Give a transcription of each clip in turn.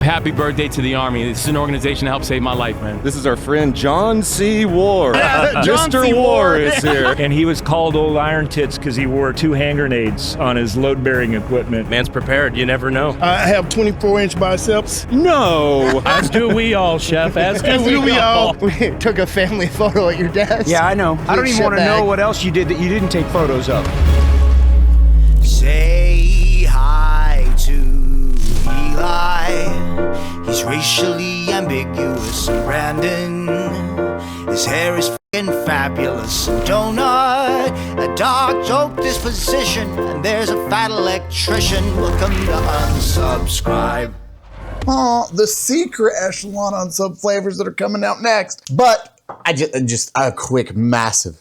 Happy birthday to the Army. This is an organization that helped save my life, man. This is our friend John C. War. Mr. War is here. And he was called Old Iron Tits because he wore 2 hand grenades on his load-bearing equipment. Man's prepared. You never know. I have 24-inch biceps. No. As do we all, Chef. As do we all. We took a family photo at your desk. Yeah, I know. I don't even want to know what else you did that you didn't take photos of. Say hi to Eli. He's racially ambiguous, and Brandon, his hair is f***ing fabulous. And Donut, a dark joke disposition, and there's a fat electrician. Welcome to Unsubscribe. Oh, the secret echelon Unsub flavors that are coming out next. But I just a quick, massive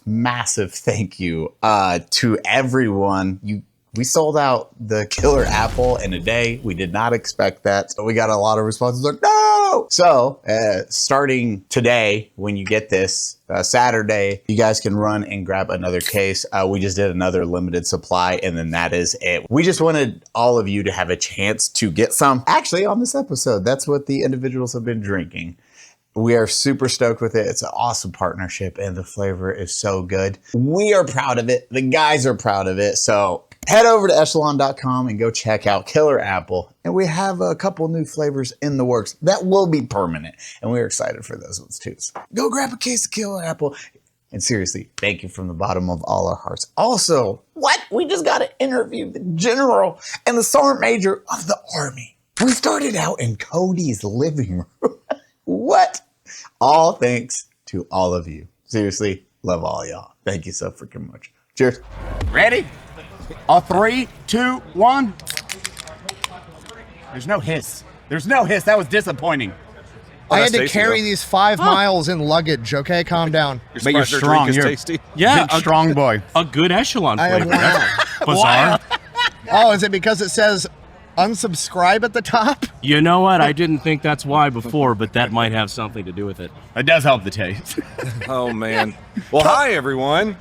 thank you to everyone. We sold out the killer apple in a day. We did not expect that. So we got a lot of responses like, no! So starting today, when you get this, Saturday, you guys can run and grab another case. We just did another limited supply, and then that is it. We just wanted all of you to have a chance to get some. Actually, on this episode, that's what the individuals have been drinking. We are super stoked with it. It's an awesome partnership, and the flavor is so good. We are proud of it. The guys are proud of it. So head over to echelon.com and go check out Killer Apple. And we have a couple new flavors in the works that will be permanent. And we're excited for those ones too. So go grab a case of Killer Apple. And seriously, thank you from the bottom of all our hearts. Also, we just got to interview the general and the sergeant major of the Army. We started out in Cody's living room. What? All thanks to all of you. Seriously, love all y'all. Thank you so freaking much. Cheers. Ready? 3, 2, 1. There's no hiss. There's no hiss. That was disappointing. I had to carry these 5 miles in luggage, okay? Calm down. But you're strong. You're tasty. Yeah, big, strong boy. A good echelon I flavor. have one. Bizarre. Oh, is it because it says unsubscribe at the top? You know what? I didn't think that's why before, but that might have something to do with it. It does help the taste. Oh, man. Well, hi, everyone.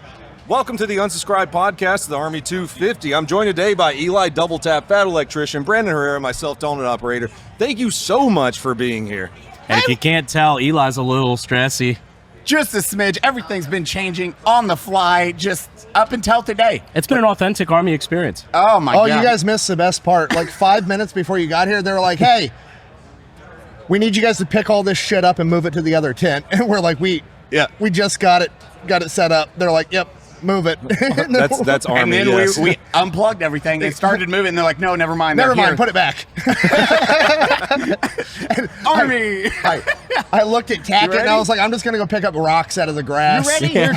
Welcome to the Unsubscribed podcast of the Army 250. I'm joined today by Eli Doubletap, Fat Electrician, Brandon Herrera, myself, Donut Operator. Thank you so much for being here. And if you can't tell, Eli's a little stressy. Just a smidge. Everything's been changing on the fly just up until today. It's been an authentic Army experience. Oh, my God. You guys missed the best part. Like 5 minutes before you got here, they were like, hey, we need you guys to pick all this shit up and move it to the other tent. And we're like, we just got it set up. They're like, yep. Move it. That's Army. And then we unplugged everything and started moving. And they're like, no, never mind. Never mind. Put it back. Army. I looked at Tackett and I was like, I'm just going to go pick up rocks out of the grass. You ready? You're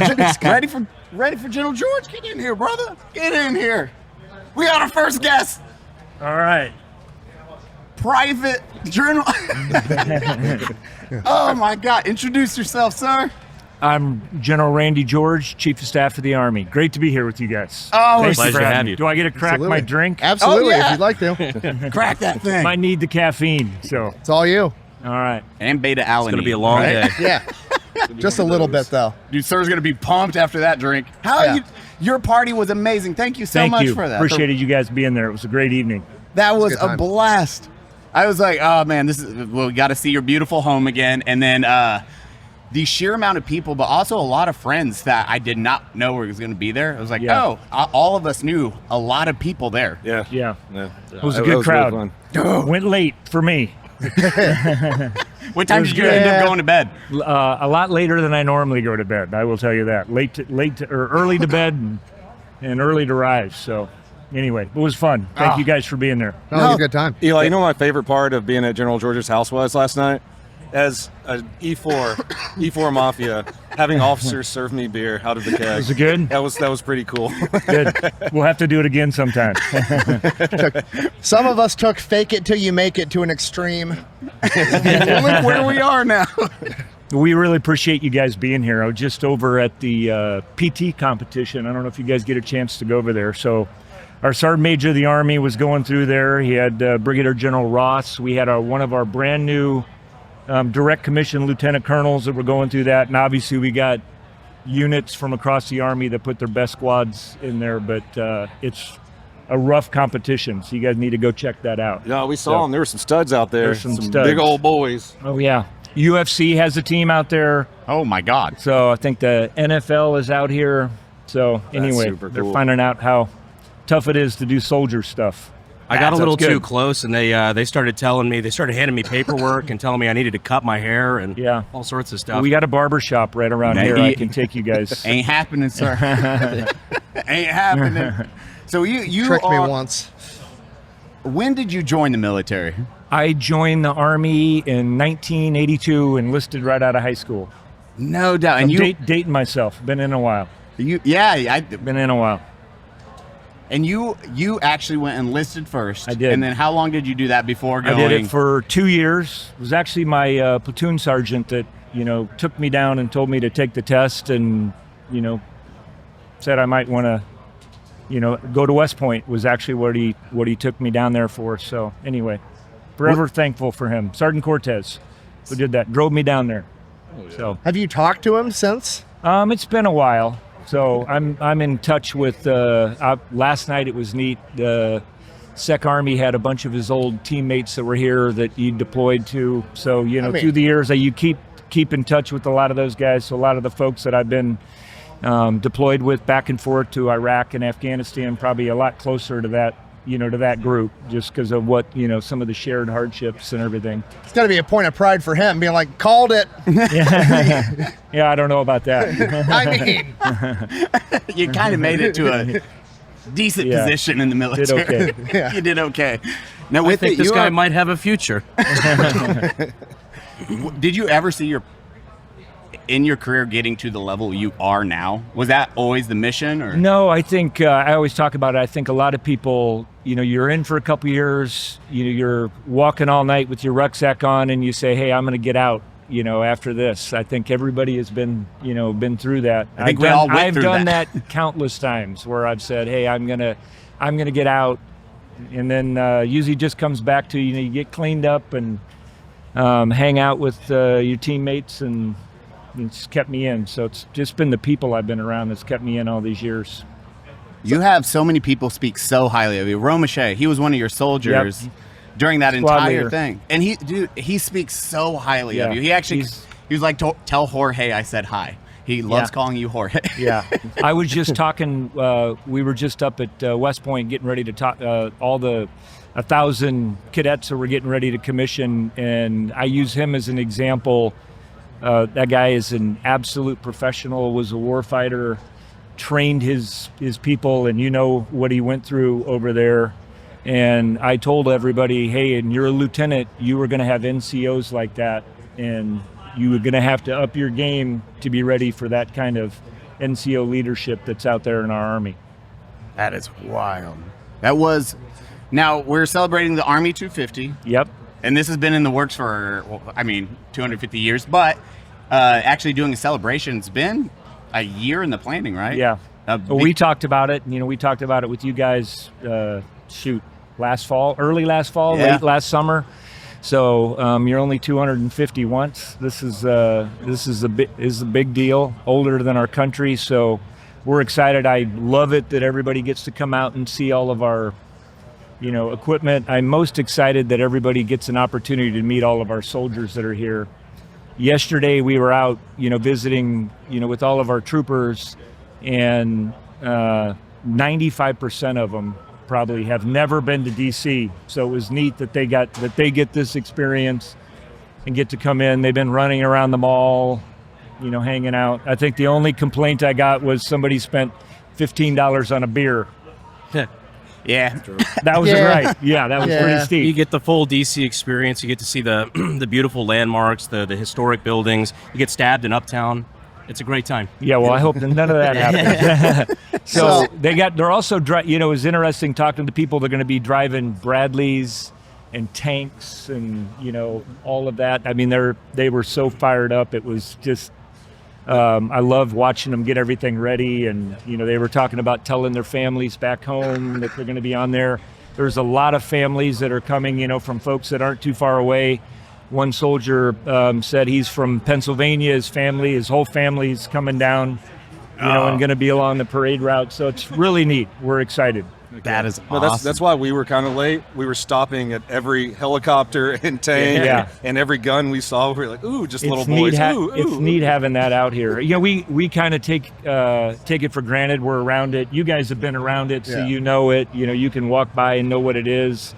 ready for General George? Get in here, brother. Get in here. We got our first guest. All right. Private Journal. Oh, my God. Introduce yourself, sir. I'm General Randy George, Chief of Staff of the Army. Great to be here with you guys. Oh, Thanks pleasure for to having have me. you. Do I get to crack my drink? Absolutely, Oh, yeah. if you'd like to. Crack that thing. Might need the caffeine, so. It's all you. All right. And beta alanine. It's going to be a long day. Yeah. Just a little bit, though. Dude, sir's going to be pumped after that drink. Your party was amazing. Thank you so much for that. Appreciated you guys being there. It was a great evening. That was a blast. I was like, oh, man, we got to see your beautiful home again. And then the sheer amount of people, but also a lot of friends that I did not know were going to be there. I was like, all of us knew a lot of people there. Yeah. It was a good crowd. Went late for me. What time did you end up going to bed? A lot later than I normally go to bed. I will tell you that. Early to bed and early to rise. So anyway, it was fun. Thank you guys for being there. That was a good time. Eli, you know what my favorite part of being at General George's house was last night? As an E4 Mafia, having officers serve me beer out of the keg. Was it good? That was pretty cool. Good. We'll have to do it again sometime. Some of us took fake it till you make it to an extreme. Look where we are now. We really appreciate you guys being here. I was just over at the PT competition. I don't know if you guys get a chance to go over there. So our Sergeant Major of the Army was going through there. He had Brigadier General Ross. We had one of our brand new direct commission lieutenant colonels that were going through that. And obviously we got units from across the Army that put their best squads in there. But it's a rough competition. So you guys need to go check that out. Yeah, we saw them. There were some studs out there. There's some studs. Big old boys. Oh yeah, UFC has a team out there. Oh my God. So I think the NFL is out here. So anyway, super they're cool. finding out how tough it is to do soldier stuff. I got a little That's too good. close, and they started handing me paperwork and telling me I needed to cut my hair and Yeah. all sorts of stuff. We got a barber shop right around Now here. you- I can take you guys. Ain't happening, sir. Ain't happening. So you Tricked me are, once. when did you join the military? I joined the Army in 1982, enlisted right out of high school. No doubt. I'm And you, dating myself. Been in a while. Been in a while. And you actually went enlisted first. I did. And then how long did you do that before I going? did it for 2 years. It was actually my platoon sergeant that, took me down and told me to take the test and, said I might want to, go to West Point was actually what he took me down there for. So anyway, forever thankful for him. Sergeant Cortez, who did that, drove me down there. So Have you talked to him since? it's been a while. So I'm in touch with. Last night it was neat. The Sec Army had a bunch of his old teammates that were here that he deployed to. So through the years, you keep in touch with a lot of those guys. So a lot of the folks that I've been deployed with back and forth to Iraq and Afghanistan, probably a lot closer to that. To that group, just because of what some of the shared hardships and everything. It's got to be a point of pride for him, being like, called it. Yeah, I don't know about that. I mean, You kind of made it to a decent Yeah. position in the military. okay. Yeah. You did okay. Now, I with think it, this you guy are- might have a future. Did you ever see in your career getting to the level you are now? Was that always the mission? Or No, I think I always talk about it. I think a lot of people, you're in for a couple years, you're walking all night with your rucksack on and you say, hey, I'm going to get out, after this. I think everybody has been through that. I think we all went I've through done that. that countless times where I've said, hey, I'm going to get out. And then usually just comes back to, you get cleaned up and hang out with your teammates, and it's kept me in. So it's just been the people I've been around that's kept me in all these years. You have so many people speak so highly of you. Romesha, he was one of your soldiers during that Squad entire leader. thing. And he speaks so highly of Yeah. you. He actually, He's- he was like, tell Jorge I said hi. He loves Yeah. calling you Jorge. Yeah, I was just talking. We were just up at West Point getting ready to talk. All the 1,000 cadets who were getting ready to commission, and I use him as an example. That guy is an absolute professional. Was a war fighter, trained his people, and what he went through over there. And I told everybody, hey, and you're a lieutenant, you were going to have NCOs like that, and you were going to have to up your game to be ready for that kind of NCO leadership that's out there in our Army. That is wild. That was. Now we're celebrating the Army 250, Yep. and this has been in the works for, 250 years. But actually doing a celebration's been a year in the planning, right? Yeah. A Well, big- we talked about it. We talked about it with you guys. Last fall, early last fall, Yeah. late last summer. So you're only 250 once. This is a big deal. Older than our country, so we're excited. I love it that everybody gets to come out and see all of our, equipment. I'm most excited that everybody gets an opportunity to meet all of our soldiers that are here. Yesterday we were out, visiting, with all of our troopers, and 95% of them probably have never been to DC. So it was neat that they get this experience and get to come in. They've been running around the mall, hanging out. I think the only complaint I got was somebody spent $15 on a beer. yeah. That was Yeah. right. Yeah, that was Yeah. pretty You steep. get the full DC experience. You get to see the the beautiful landmarks, the historic buildings. You get stabbed in Uptown. It's a great time. Yeah, well, I hope that none of that happens. So they're also, it was interesting talking to people that are going to be driving Bradleys and tanks and, all of that. I mean, they were so fired up. It was just, I loved watching them get everything ready. And, they were talking about telling their families back home that they're going to be on there. There's a lot of families that are coming, from folks that aren't too far away. One soldier said he's from Pennsylvania. His whole family's coming down, and going to be along the parade route. So it's really neat. We're excited. That is No, awesome. that's why we were kind of late. We were stopping at every helicopter and tank Yeah. and every gun we saw. We were like, ooh, just little It's boys. neat Ooh, it's ooh. neat having that out here. You know, we kind of take it for granted. We're around it. You guys have been around it, so Yeah. you know it. You know, you can walk by and know what it is.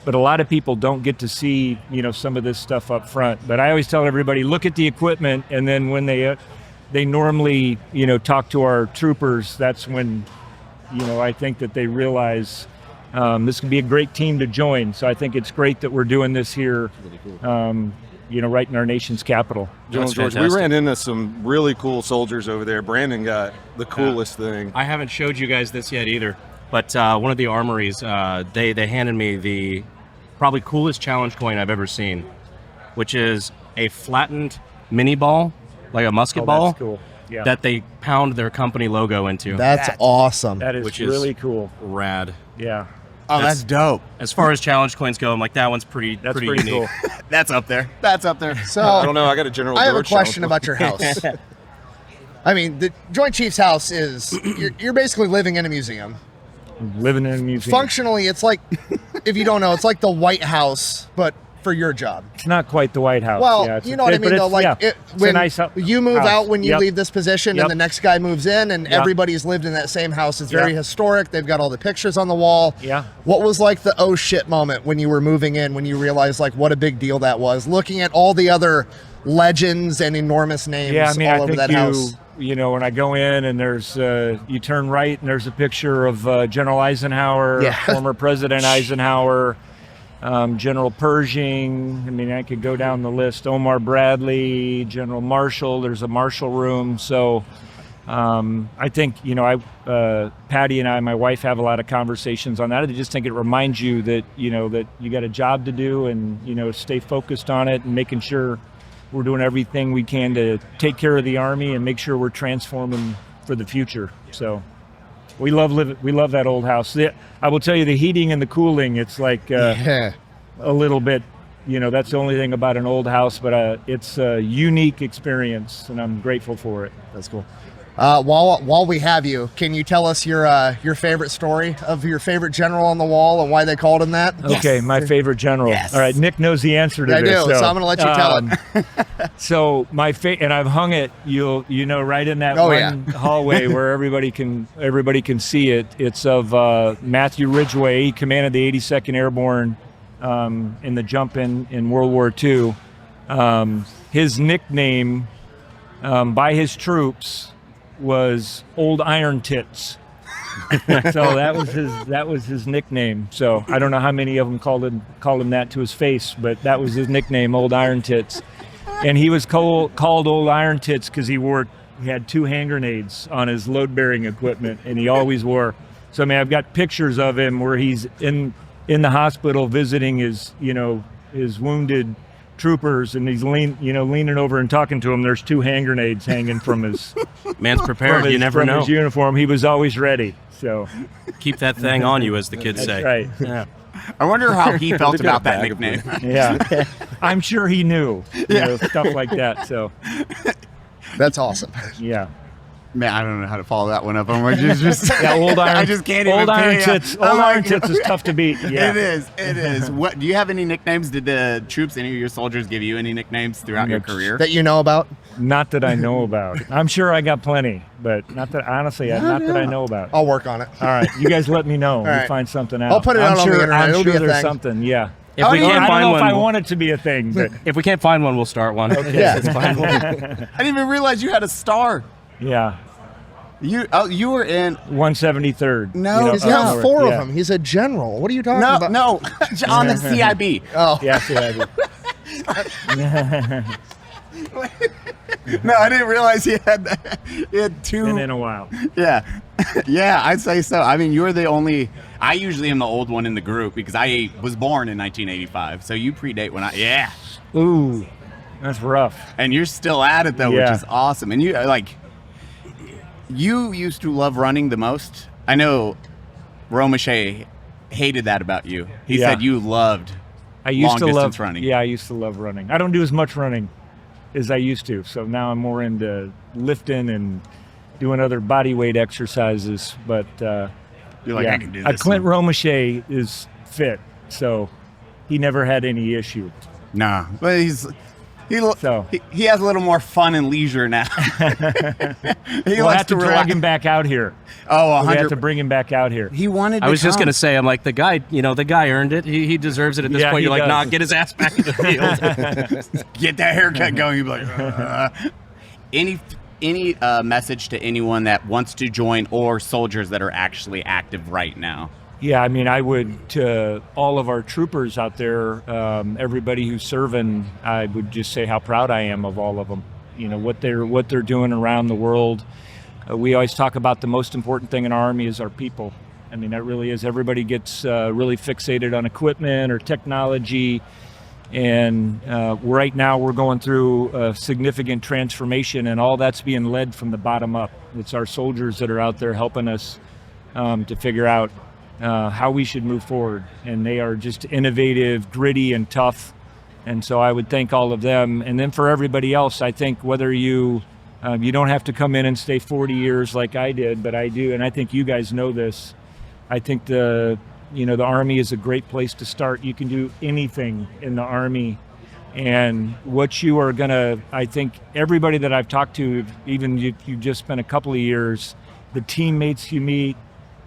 But a lot of people don't get to see, you know, some of this stuff up front. But I always tell everybody, look at the equipment, and then when they normally, you know, talk to our troopers, that's when, you know, I think that they realize this can be a great team to join. So I think it's great that we're doing this here, you know, right in our nation's capital. General That's George, we fantastic. ran into some really cool soldiers over there. Brandon got the coolest thing. I haven't showed you guys this yet either, but one of the armories, they handed me the probably coolest challenge coin I've ever seen, which is a flattened mini ball, like a musket Oh, ball, that's cool. Yeah. that they pound their company logo into. That's awesome. That is which is- really cool. Rad. Yeah. Oh, that's dope. As far as challenge coins go, I'm like, that one's pretty That's pretty unique. cool. That's up there. That's up there. So I don't know. I got a General I have a George question challenge. about your house. I mean, the Joint Chiefs house is you're basically living in a museum. Living in a museum. Functionally, it's like, if you don't know, it's like the White House, but for your job. It's not quite the White House. Well, yeah, it's you know what I but mean, though. it's- Like, yeah, it, it's a when nice you move house. out, when you Yep. leave this position, Yep. and the next guy moves in, and Yep. everybody's lived in that same house. It's very Yep. historic. They've got all the pictures on the wall. Yeah. What was like the oh shit moment when you were moving in, when you realized like what a big deal that was? Looking at all the other legends and enormous names Yeah, I mean, all I over think that house. you know, when I go in and there's, you turn right and there's a picture of General Eisenhower, Yeah. former President Eisenhower, General Pershing. I mean, I could go down the list. Omar Bradley, General Marshall. There's a Marshall room. So I think, you know, Patty and I, my wife, have a lot of conversations on that. I just think it reminds you that, you know, that you got a job to do and, you know, stay focused on it and making sure we're doing everything we can to take care of the Army and make sure we're transforming for the future. So we love that old house. I will tell you, the heating and the cooling, it's like Yeah. a little bit, you know, that's the only thing about an old house, but it's a unique experience and I'm grateful for it. That's cool. While we have you, can you tell us your favorite story of your favorite general on the wall and why they called him that? Okay, my favorite general. Yes. All right, Nick knows the answer to I this. do, so I'm gonna let you tell it. So and I've hung it. You know, right in that Oh, one hallway where everybody can see it. It's of Matthew Ridgway. He commanded the 82nd Airborne in the jump in World War II. His nickname by his troops was Old Iron Tits. So that was his nickname. So I don't know how many of them called him that to his face, but that was his nickname, Old Iron Tits. And he was called Old Iron Tits because he had 2 hand grenades on his load-bearing equipment, and he always wore. So I mean, I've got pictures of him where he's in the hospital visiting his wounded troopers, and he's leaning over and talking to him. There's 2 hand grenades hanging from his Man's prepared. from You never from know. his uniform. He was always ready. So Keep that thing on you, as the kids say. that's right. Yeah. I wonder how he felt about that nickname. Yeah, I'm sure he knew, stuff like that. So That's awesome. yeah. Man, I don't know how to follow that one up. I'm just Yeah, old iron. I just can't even. Old iron pay- tits. I'm Old like- iron tits is tough to beat. Yeah. It is. It is. What do you have any nicknames? Did the troops, any of your soldiers, give you any nicknames throughout your career? That you know about? Not that I know about. I'm sure I got plenty, but not that I know about. I'll work on it. All right, you guys let me know. All We right. find something out. I'll put it I'm out on the sure, internet. I'm It'll sure be a there's thing. something. Yeah. If we I can't don't find know if I one, want it to be a thing, but if we can't find one, we'll start one. Yeah. It's fine. I didn't even realize you had a star. yeah, You were in 173rd. No, He's Oh, got 4 of yeah. them. He's a general. What are you talking no about? no on the CIB. Oh, Yeah, yeah. No, I didn't realize he had 2. Been in a while. Yeah. Yeah, I'd say so. I mean, you're the only. I usually am the old one in the group because I was born in 1985. So you predate when I. Yeah. Ooh, that's rough. And you're still at it though, Yeah. which is awesome. And you used to love running the most. I know Romesha hated that about you. He Yeah. said you loved I used long to distance love running. Yeah, I used to love running. I don't do as much running as I used to, so now I'm more into lifting and doing other body weight exercises. But You're like, I can do this. Clint Romesha is fit, so he never had any issue. Nah, but he has a little more fun and leisure now. We'll have to drag him back out here. Oh, we have to bring him back out here. He wanted. I was just gonna say, I'm like the guy earned it. He deserves it at this point. You're like, does. nah, get his ass back in the field. Get that haircut going. You'd be like, any message to anyone that wants to join or soldiers that are actually active right now? Yeah, I mean, I would, to all of our troopers out there, everybody who's serving, I would just say how proud I am of all of them. You know, what they're doing around the world. We always talk about the most important thing in our Army is our people. I mean, that really is. Everybody gets really fixated on equipment or technology. And right now we're going through a significant transformation, and all that's being led from the bottom up. It's our soldiers that are out there helping us to figure out how we should move forward. And they are just innovative, gritty, and tough. And so I would thank all of them. And then for everybody else, I think whether you don't have to come in and stay 40 years like I did, but I do, and I think you guys know this. I think the Army is a great place to start. You can do anything in the Army. And what you are gonna, I think everybody that I've talked to, even if you just spent a couple of years, the teammates you meet,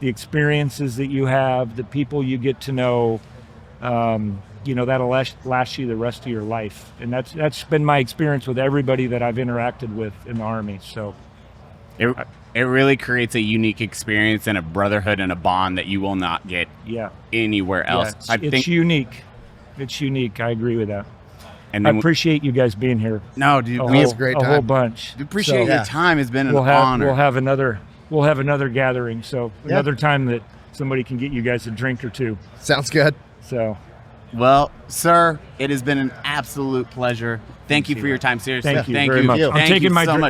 the experiences that you have, the people you get to know, that'll last you the rest of your life. And that's been my experience with everybody that I've interacted with in the Army. So it really creates a unique experience and a brotherhood and a bond that you will not get anywhere else. Yeah, it's unique. It's unique. I agree with that. And I appreciate you guys being here. No, dude, it was a great time. A whole bunch. Appreciate your time. It's been an honor. We'll have another gathering. So another time that somebody can get you guys a drink or two. Sounds good. So, well, sir, it has been an absolute pleasure. Thank you for your time. Seriously, thank you very much. I'm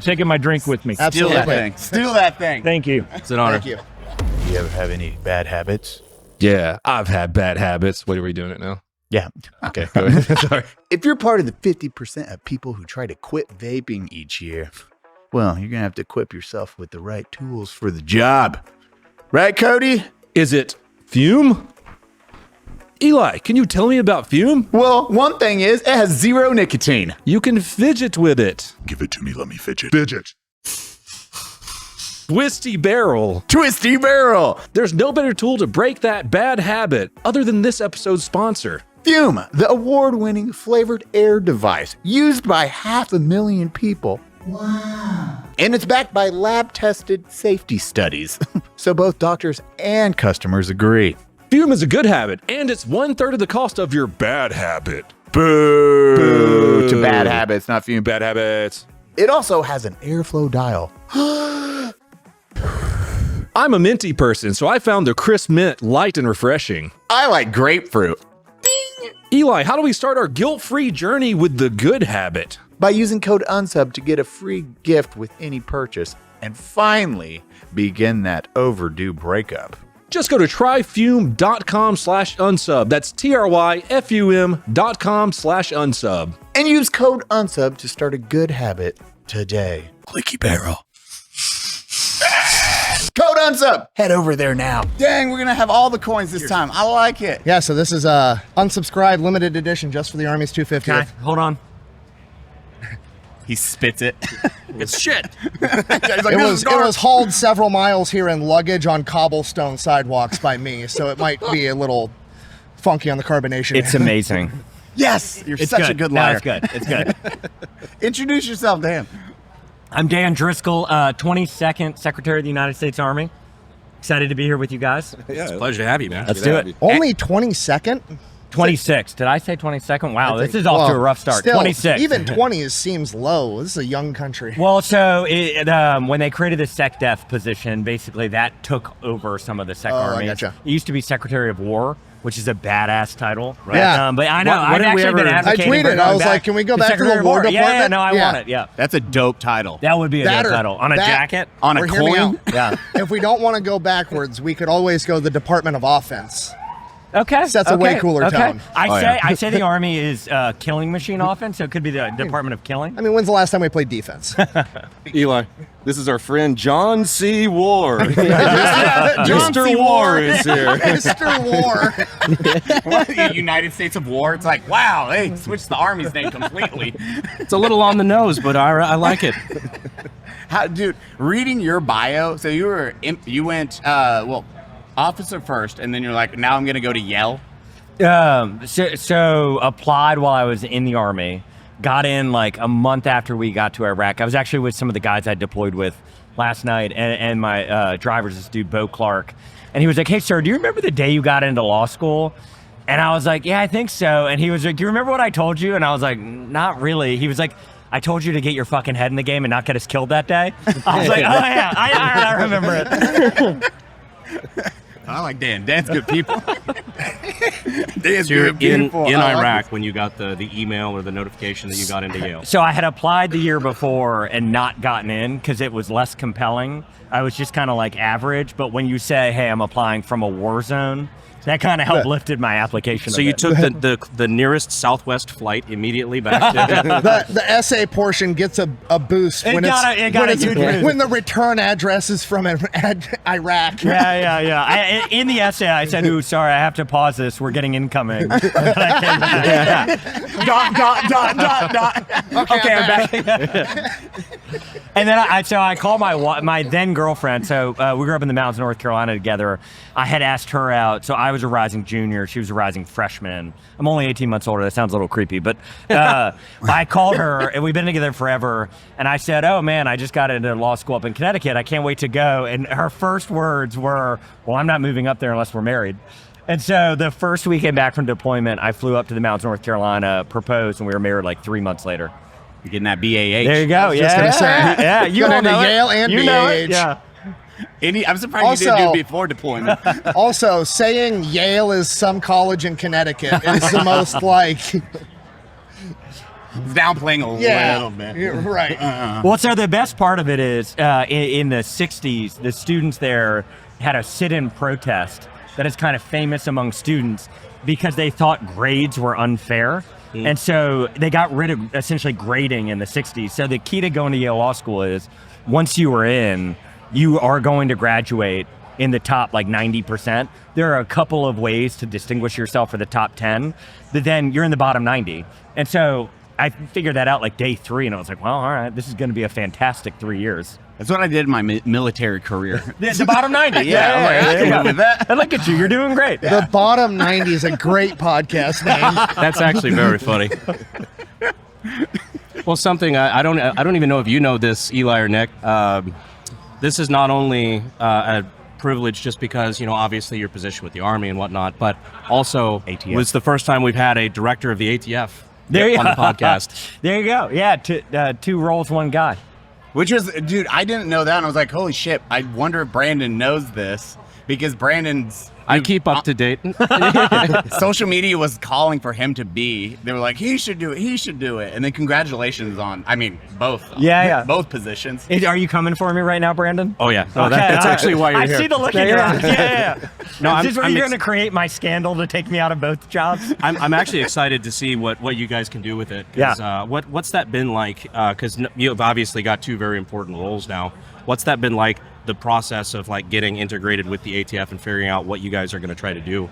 taking my drink with me. Absolutely. Steal that thing. Thank you. It's an honor. Thank you. Do you ever have any bad habits? Yeah, I've had bad habits. What are we doing it now? Yeah. Okay, go ahead. Sorry. If you're part of the 50% of people who try to quit vaping each year, well, you're going to have to equip yourself with the right tools for the job. Right, Cody? Is it fume? Eli, can you tell me about fume? Well, one thing is, it has 0 nicotine. You can fidget with it. Give it to me. Let me fidget. Fidget. Twisty barrel. Twisty barrel. There's no better tool to break that bad habit other than this episode's sponsor. Fume, the award-winning flavored air device used by 500,000 people. Wow. And it's backed by lab-tested safety studies. So both doctors and customers agree. Fume is a good habit, and it's 1/3 of the cost of your bad habit. Boo. Boo to bad habits, not fume. Bad habits. It also has an airflow dial. I'm a minty person, so I found the crisp mint light and refreshing. I like grapefruit. Eli, how do we start our guilt-free journey with the good habit? By using code UNSUB to get a free gift with any purchase. And finally, begin that overdue breakup. Just go to tryfume.com/unsub. That's tryfum.com/unsub. And use code UNSUB to start a good habit today. Clicky barrel. Code UNSUB. Head over there now. Dang, we're going to have all the coins this time. I like it. Yeah, so this is a unsubscribed limited edition just for the Army's 250th. Okay, hold on. He spits it. It's shit. It was hauled several miles here in luggage on cobblestone sidewalks by me, so it might be a little funky on the carbonation. It's amazing. Yes, you're such a good No, liar. it's good. It's good. Introduce yourself, Dan. I'm Dan Driscoll, 22nd Secretary of the United States Army. Excited to be here with you guys. It's a pleasure to have you, man. Let's do it. Only 22nd? 26. Did I say 22nd? Wow, this is off to a rough start. Still, 26. Even 20 seems low. This is a young country. Well, so when they created the SecDef position, basically that took over some of the Sec Army. Gotcha. It used to be Secretary of War, which is a badass title, right? Yeah. But I know, What I've did we actually been ever- advocating I tweeted, for going I was back like, can we go to back to the Secretary of War Yeah, Department? no, I Yeah. want it, yeah. That's a dope title. That would be a That good or- title. On a that- jacket? On a Or hear me coin? out. Yeah. If we don't want to go backwards, we could always go the Department of Offense. Okay. Sets a way cooler tone. I say the Army is killing machine often, so it could be the Department of Killing. I mean, when's the last time we played defense? Eli, this is our friend John C. Ward. John Mr. C. War is here. Mr. War. What, the United States of War. It's like, wow, they switched the Army's name completely. It's a little on the nose, but I like it. How, dude, reading your bio, so you went, officer first, and then you're like, now I'm going to go to Yale. So applied while I was in the Army. Got in like a month after we got to Iraq. I was actually with some of the guys I deployed with last night, and my driver's this dude, Bo Clark. And he was like, hey, sir, do you remember the day you got into law school? And I was like, yeah, I think so. And he was like, do you remember what I told you? And I was like, not really. He was like, I told you to get your fucking head in the game and not get us killed that day. I was like, oh yeah, I remember it. I like Dan. Dan's good people. Dan's So you're good people. in I like Iraq when you got the email or the notification that you got into Yale. So I had applied the year before and not gotten in because it was less compelling. I was just kind of like average. But when you say, hey, I'm applying from a war zone, that kind of helped lifted my application. So a you bit. took the nearest Southwest flight immediately back to The essay portion gets a boost when when the return address is from Iraq. Yeah. In the essay, I said, ooh, sorry, I have to pause this. We're getting incoming. Dot. Okay, I'm back. And then I called my then girlfriend. So we grew up in the mountains of North Carolina together. I had asked her out. So I was a rising junior. She was a rising freshman. I'm only 18 months older. That sounds a little creepy. But I called her, and we've been together forever. And I said, oh, man, I just got into law school up in Connecticut. I can't wait to go. And her first words were, well, I'm not moving up there unless we're married. And so the first weekend back from deployment, I flew up to the mountains of North Carolina, proposed, and we were married like 3 months later. You're getting that BAH. There you go. Yeah. You Got all into know Yale it. and You BAH. know it. Yeah. I'm surprised you didn't do it before deployment. Also, saying Yale is some college in Connecticut is the most like... Downplaying a little bit. You're right. Well, so the best part of it is in the 60s, the students there had a sit-in protest that is kind of famous among students because they thought grades were unfair. And so they got rid of essentially grading in the 60s. So the key to going to Yale Law School is once you are in, you are going to graduate in the top like 90%. There are a couple of ways to distinguish yourself for the top 10, but then you're in the bottom 90. And so I figured that out like day 3, and I was like, well, all right, this is going to be a fantastic 3 years. That's what I did in my military career. The bottom 90. Yeah, I can live with that. And look at you, you're doing great. The Bottom 90 is a great podcast name. That's actually very funny. Well, something I don't even know if you know this, Eli or Nick. This is not only a privilege just because, obviously your position with the Army and whatnot, but also ATF. was the first time we've had a director of the ATF on the podcast. There you go. Yeah, 2 roles, 1 guy. Which was, dude, I didn't know that. And I was like, holy shit, I wonder if Brandon knows this because Brandon's... I keep up to date. Social media was calling for him to be. They were like, he should do it. And then congratulations on, both. Yeah. Both positions. Are you coming for me right now, Brandon? Oh, yeah. Okay, That's actually why you're I here. see the look in your eyes. Yeah. No, Is this where you're going to create my scandal to take me out of both jobs? I'm actually excited to see what you guys can do with it. Yeah. What's that been like? Because you've obviously got 2 very important roles now. What's that been like, the process of like getting integrated with the ATF and figuring out what you guys are going to try to do?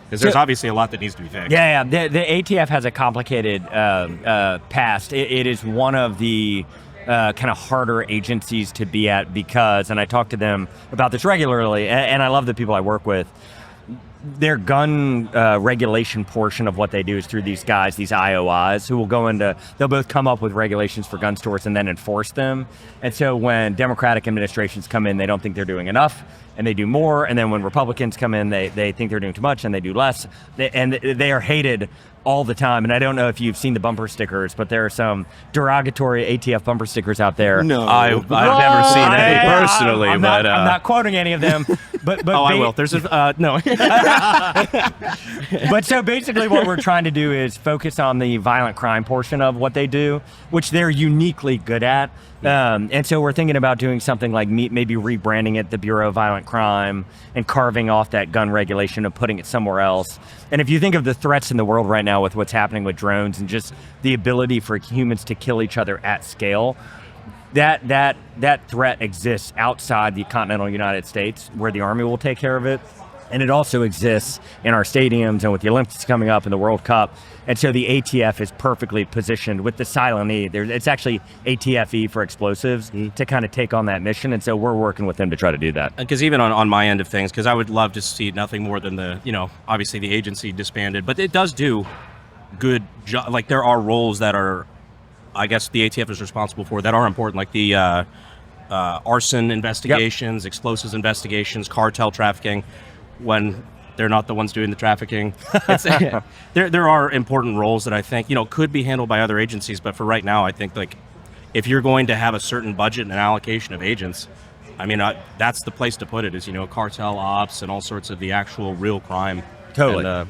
Because there's obviously a lot that needs to be fixed. Yeah. The ATF has a complicated past. It is one of the kind of harder agencies to be at because, and I talk to them about this regularly, and I love the people I work with. Their gun regulation portion of what they do is through these guys, these IOIs, who will go into, they'll both come up with regulations for gun stores and then enforce them. And so when Democratic administrations come in, they don't think they're doing enough, and they do more. And then when Republicans come in, they think they're doing too much and they do less. They are hated all the time. And I don't know if you've seen the bumper stickers, but there are some derogatory ATF bumper stickers out there. No, I've never seen any personally. I'm not quoting any of them. But I will. There's a no. But so basically what we're trying to do is focus on the violent crime portion of what they do, which they're uniquely good at. And so we're thinking about doing something like maybe rebranding it the Bureau of Violent Crime and carving off that gun regulation and putting it somewhere else. And if you think of the threats in the world right now with what's happening with drones and just the ability for humans to kill each other at scale, that threat exists outside the continental United States, where the Army will take care of it. And it also exists in our stadiums and with the Olympics coming up and the World Cup. And so the ATF is perfectly positioned with the silent E. It's actually ATFE for explosives to kind of take on that mission. And so we're working with them to try to do that. Because even on my end of things, because I would love to see nothing more than obviously the agency disbanded, but it does do good job. Like there are roles that are, I guess the ATF is responsible for that are important, like the arson investigations, explosives investigations, cartel trafficking, when they're not the ones doing the trafficking. There are important roles that I think, could be handled by other agencies, but for right now, I think like if you're going to have a certain budget and allocation of agents, I mean, that's the place to put it is, cartel ops and all sorts of the actual real crime. Totally. And,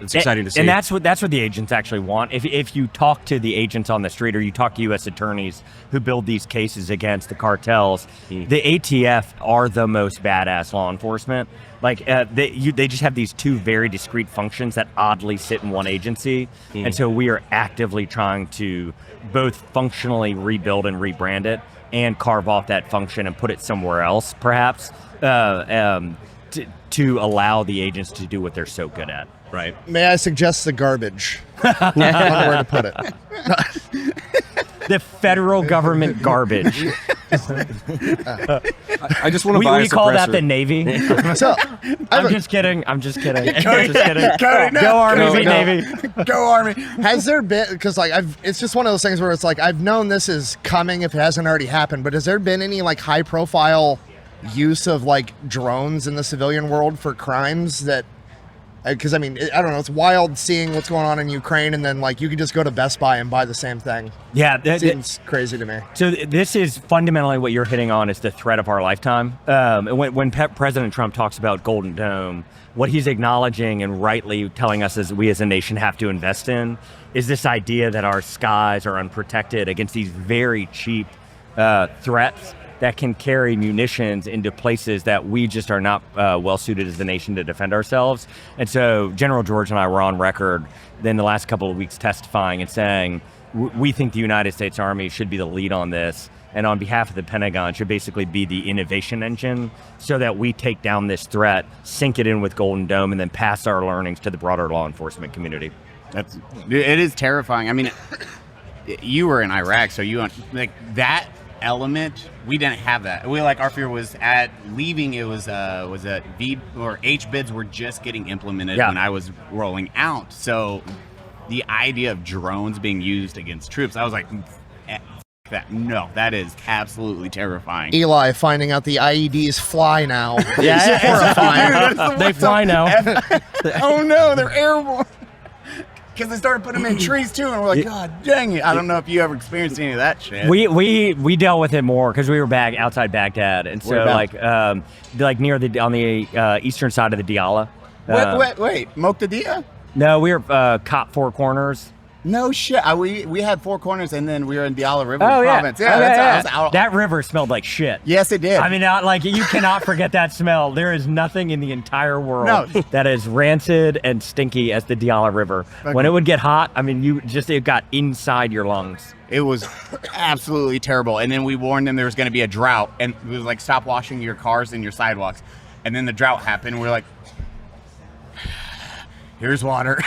it's exciting to see. And that's what the agents actually want. If you talk to the agents on the street or you talk to U.S. attorneys who build these cases against the cartels, the ATF are the most badass law enforcement. Like they just have these two very discrete functions that oddly sit in one agency. And so we are actively trying to both functionally rebuild and rebrand it and carve off that function and put it somewhere else, perhaps. To allow the agents to do what they're so good at. Right. May I suggest the garbage? I don't know where to put it. The federal government garbage. I just want to buy a we call that suppressor. the Navy. So, I'm just kidding. Cody, Go Army, beat Navy. Go Army. has there been, because like it's just one of those things where it's like I've known this is coming if it hasn't already happened, but has there been any like high profile use of like drones in the civilian world for crimes that, because I mean, I don't know, it's wild seeing what's going on in Ukraine, and then like you could just go to Best Buy and buy the same thing. Yeah, Seems crazy to me. So this is fundamentally what you're hitting on is the threat of our lifetime. When President Trump talks about Golden Dome, what he's acknowledging and rightly telling us as we as a nation have to invest in is this idea that our skies are unprotected against these very cheap threats that can carry munitions into places that we just are not well suited as a nation to defend ourselves. And so General George and I were on record in the last couple of weeks testifying and saying, we think the United States Army should be the lead on this, and on behalf of the Pentagon should basically be the innovation engine so that we take down this threat, sink it in with Golden Dome, and then pass our learnings to the broader law enforcement community. It is terrifying. I mean, you were in Iraq, so you like that element. We didn't have that. Our fear was at leaving. It was at V or H bids were just getting implemented when I was rolling out. So the idea of drones being used against troops, I was like, that. No, that is absolutely terrifying. Eli finding out the IEDs fly now. Yeah, horrifying. They fly now. Oh no, they're airborne. Because they started putting them in trees too, and we're like, God dang it! I don't know if you ever experienced any of that shit. We dealt with it more because we were outside Baghdad, and so like near on the eastern side of the Diyala. Wait, Moqtadiya? No, we were Cop Four Corners. No shit. We had Four Corners, and then we were in Diyala River Oh yeah, province. that river smelled like shit. Yes, it did. I mean, you cannot forget that smell. There is nothing in the entire world that is rancid and stinky as the Diyala River. Okay. When it would get hot, I mean, it got inside your lungs. It was absolutely terrible. And then we warned them there was going to be a drought, and it was like, stop washing your cars and your sidewalks. And then the drought happened. And we're like, here's water.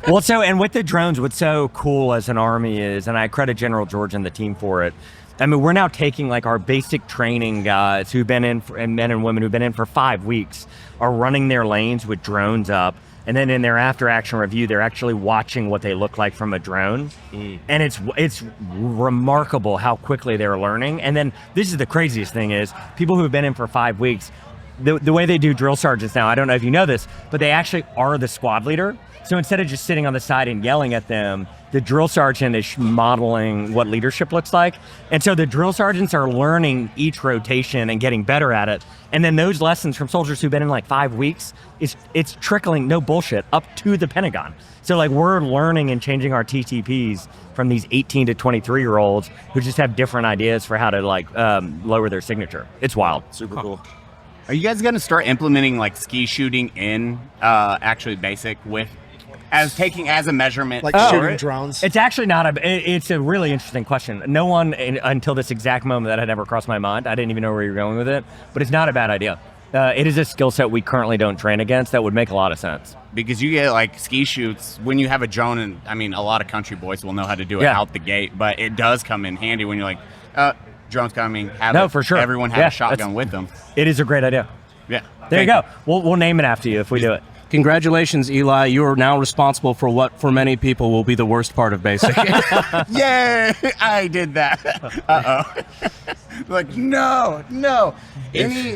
Well, and with the drones, what's so cool as an Army is, and I credit General George and the team for it, I mean, we're now taking like our basic training guys who've been in, and men and women who've been in for 5 weeks, are running their lanes with drones up. And then in their after action review, they're actually watching what they look like from a drone. And it's remarkable how quickly they're learning. And then this is the craziest thing is people who've been in for 5 weeks, the way they do drill sergeants now, I don't know if you know this, but they actually are the squad leader. So instead of just sitting on the side and yelling at them, the drill sergeant is modeling what leadership looks like. And so the drill sergeants are learning each rotation and getting better at it. And then those lessons from soldiers who've been in like 5 weeks, it's trickling, no bullshit, up to the Pentagon. So like we're learning and changing our TTPs from these 18 to 23-year-olds who just have different ideas for how to like lower their signature. It's wild. Super cool. Are you guys going to start implementing like ski shooting in actually basic with as a measurement? Like shooting drones? It's actually not it's a really interesting question. No one until this exact moment that had ever crossed my mind. I didn't even know where you were going with it, but it's not a bad idea. It is a skill set we currently don't train against that would make a lot of sense. Because you get like ski shoots when you have a drone, and I mean, a lot of country boys will know how to do it out the gate, but it does come in handy when you're like, drone's coming. For sure. Everyone have a shotgun with them. It is a great idea. Yeah. There you go. We'll name it after you if we do it. Congratulations, Eli. You are now responsible for what, for many people, will be the worst part of basic. Yay! I did that. Uh-oh. Like, no. Any,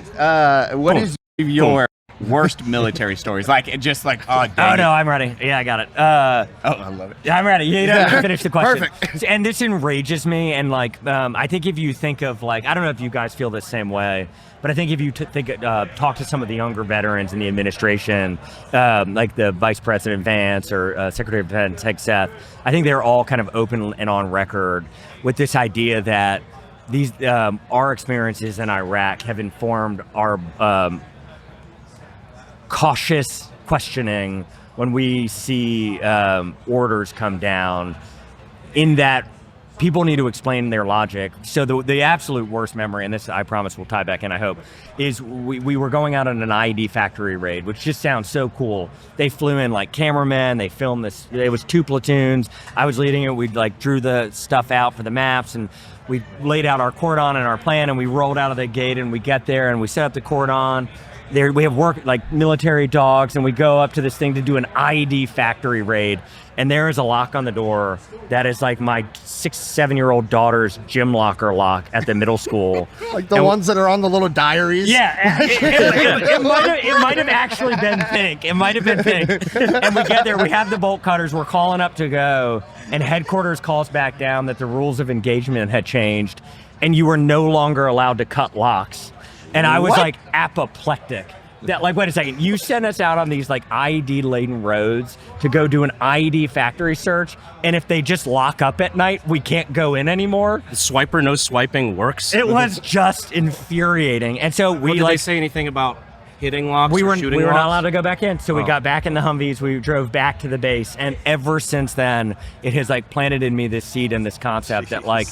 what is your worst military stories? Like, just like, oh, dang Oh, no, I'm ready. Yeah, I got it. I love it. I'm ready. You don't have to finish the question. Perfect. And this enrages me. And like, I think if you think of like, I don't know if you guys feel the same way, but I think if you talk to some of the younger veterans in the administration, like the Vice President Vance or Secretary of Defense Hegseth, Seth, I think they're all kind of open and on record with this idea that these our experiences in Iraq have informed our cautious questioning when we see orders come down, in that people need to explain their logic. So the absolute worst memory, and this I promise will tie back in, I hope, is we were going out on an IED factory raid, which just sounds so cool. They flew in like cameramen, they filmed this, it was 2 platoons, I was leading it, we like drew the stuff out for the maps, and we laid out our cordon and our plan, and we rolled out of the gate, and we get there, and we set up the cordon. There we have work like military dogs, and we go up to this thing to do an IED factory raid, and there is a lock on the door that is like my 6-7-year-old daughter's gym locker lock at the middle school. Like the ones that are on the little diaries? Yeah, it might have actually been pink. It might have been pink. And we get there, we have the bolt cutters, we're calling up to go, and headquarters calls back down that the rules of engagement had changed, and you were no longer allowed to cut locks. And I was like apoplectic. That like, wait a second, you sent us out on these like IED laden roads to go do an IED factory search, and if they just lock up at night, we can't go in anymore? The swiper no swiping works. It was just infuriating. And so we Did they say anything about hitting locks we or were shooting not locks? allowed to go back in. So we got back in the Humvees, we drove back to the base, and ever since then, it has like planted in me this seed and this concept that like,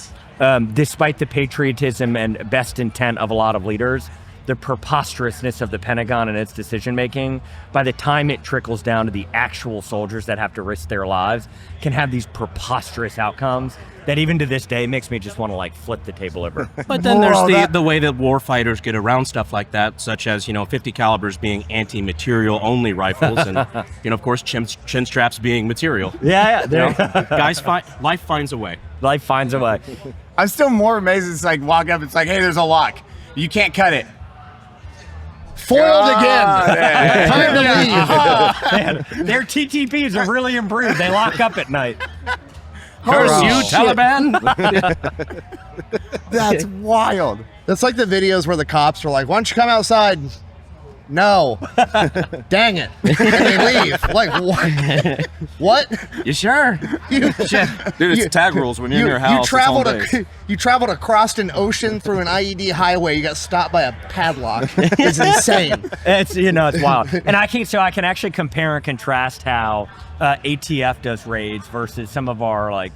despite the patriotism and best intent of a lot of leaders, the preposterousness of the Pentagon and its decision-making, by the time it trickles down to the actual soldiers that have to risk their lives, can have these preposterous outcomes that even to this day makes me just want to like flip the table over. But then there's the way that war fighters get around stuff like that, such as, 50 calibers being anti-material only rifles, and, of course, chin straps being material. Yeah. Guys, life finds a way. Life finds a way. I'm still more amazed. It's like walk up, it's like, hey, there's a lock. You can't cut it. Foiled again. Time to leave. Man, their TTPs are really improved. They lock up at night. Curse you, Taliban! That's wild. That's like the videos where the cops are like, why don't you come outside? No. Dang it. And they leave. Like, what? What? You sure? Dude, it's tag rules when you're in your house. You traveled across an ocean through an IED highway. You got stopped by a padlock. It's insane. It's wild. And I can actually compare and contrast how ATF does raids versus some of our like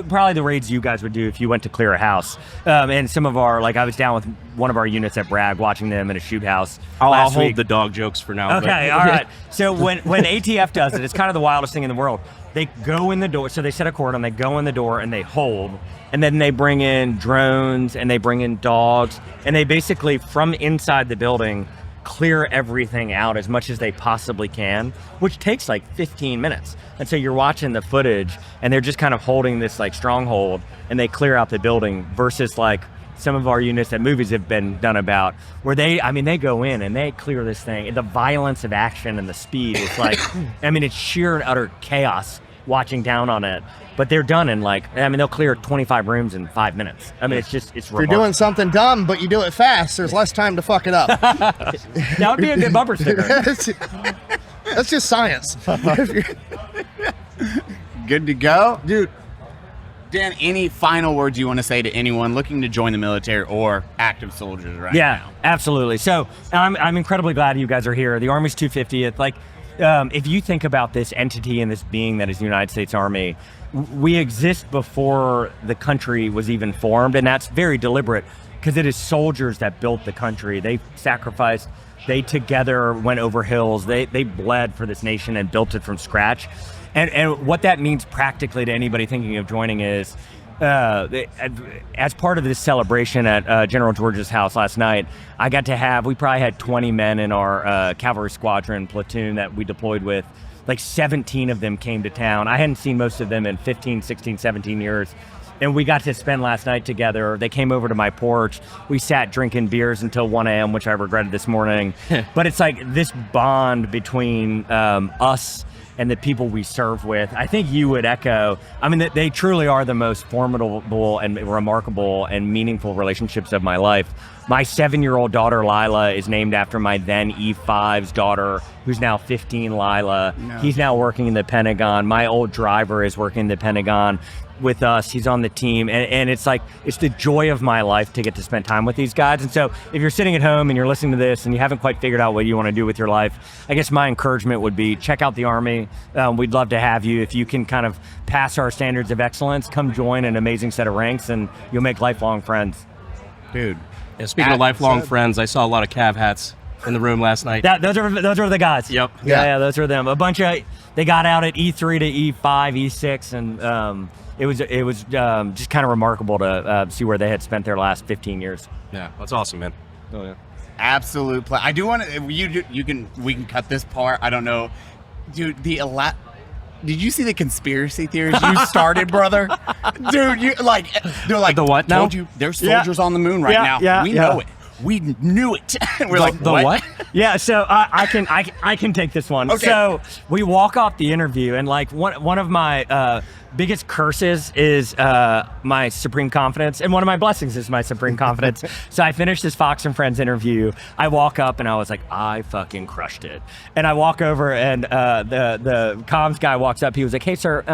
probably the raids you guys would do if you went to clear a house. And some of our, like I was down with one of our units at Bragg watching them in a shoot house. I'll hold the dog jokes for now. Okay, all right. So when ATF does it, it's kind of the wildest thing in the world. They go in the door, so they set a cordon, they go in the door and they hold, and then they bring in drones and they bring in dogs, and they basically, from inside the building, clear everything out as much as they possibly can, which takes like 15 minutes. And so you're watching the footage and they're just kind of holding this like stronghold and they clear out the building versus like some of our units that movies have been done about, where they go in and they clear this thing. The violence of action and the speed, it's like, it's sheer and utter chaos watching down on it. But they're done in they'll clear 25 rooms in 5 minutes. It's if you're doing something dumb, but you do it fast, there's less time to fuck it up. That would be a good bumper sticker. That's just science. Good to go? Dude, Dan, any final words you want to say to anyone looking to join the military or active soldiers now? Yeah, absolutely. So I'm incredibly glad you guys are here. The Army's 250th. If you think about this entity and this being that is the United States Army, we exist before the country was even formed, and that's very deliberate because it is soldiers that built the country. They sacrificed. They together went over hills. They bled for this nation and built it from scratch. And what that means practically to anybody thinking of joining is, as part of this celebration at General George's house last night, we probably had 20 men in our cavalry squadron platoon that we deployed with. 17 of them came to town. I hadn't seen most of them in 15, 16, 17 years. And we got to spend last night together. They came over to my porch. We sat drinking beers until 1 a.m., which I regretted this morning. But it's this bond between us and the people we serve with. I think you would echo, that they truly are the most formidable and remarkable and meaningful relationships of my life. My 7-year-old daughter, Lila, is named after my then E5's daughter, who's now 15, Lila. No. He's now working in the Pentagon. My old driver is working in the Pentagon with us. He's on the team. And it's the joy of my life to get to spend time with these guys. And so if you're sitting at home and you're listening to this and you haven't quite figured out what you want to do with your life, I guess my encouragement would be check out the Army. We'd love to have you. If you can kind of pass our standards of excellence, come join an amazing set of ranks and you'll make lifelong friends. Dude. Yeah, speaking of lifelong friends, I saw a lot of Cav hats in the room last night. Those are the guys. Yep. Yeah, those are them. A bunch of, they got out at E3 to E5, E6, and it was just kind of remarkable to see where they had spent their last 15 years. Yeah, that's awesome, man. Oh yeah. Absolute play. I do want to. We can cut this part. I don't know, dude. Did you see the conspiracy theories you started, brother? Dude, they're like the what now? Told you there's soldiers on the moon right now. Yeah, we know it. We knew it. We're like, the what? Yeah, so I can take this one. Okay. So we walk off the interview, and one of my biggest curses is my supreme confidence, and one of my blessings is my supreme confidence. So I finished this Fox and Friends interview. I walk up and I was like, I fucking crushed it. And I walk over and the comms guy walks up. He was like, hey sir,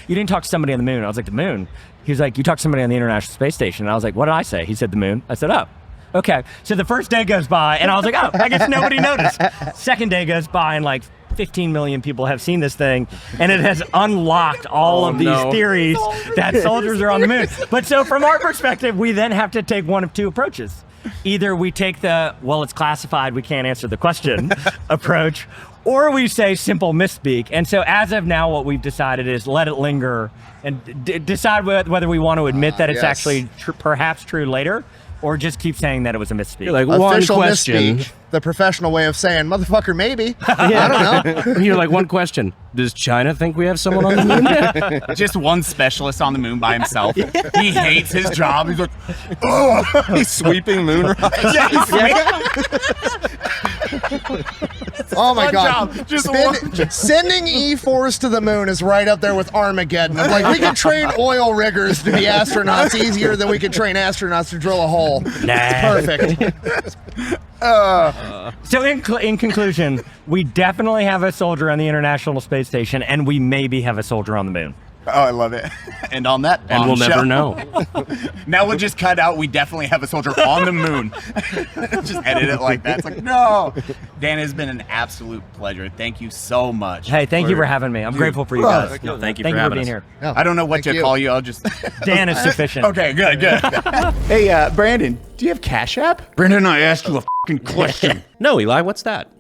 you didn't talk to somebody on the moon. I was like, the moon? He was like, you talked to somebody on the International Space Station. And I was like, what did I say? He said the moon. I said, oh. Okay, so the first day goes by, and I was like, oh, I guess nobody noticed. Second day goes by, and 15 million people have seen this thing, and it has unlocked all of these theories that soldiers are on the moon. But so from our perspective, we then have to take one of two approaches. Either we take it's classified, we can't answer the question approach, or we say simple misspeak. And so as of now, what we've decided is let it linger and decide whether we want to admit that it's actually perhaps true later, or just keep saying that it was a misspeak. You're like, one Official question. Misspeak, the professional way of saying, motherfucker, maybe. I don't know. You're like, one question. Does China think we have someone on the moon? Just one specialist on the moon by himself. He hates his job. He's like, oh, He's sweeping moon rock. Oh my one God. job. Just one. Sending E4s to the moon is right up there with Armageddon. We can train oil riggers to be astronauts easier than we can train astronauts to drill a hole. It's perfect. So in conclusion, we definitely have a soldier on the International Space Station, and we maybe have a soldier on the moon. Oh, I love it. And on that And we'll never know. Now we'll just cut out, we definitely have a soldier on the moon. Just edit it like that. It's like, no. Dan, has been an absolute pleasure. Thank you so much. Hey, thank you for having me. I'm grateful for you guys. No, thank you Thank for you for having being us. here. I don't know what to call you. I'll just... Dan is sufficient. Okay, good. Hey, Brandon, do you have Cash App? Brandon, I asked you a fucking question. No, Eli, what's that?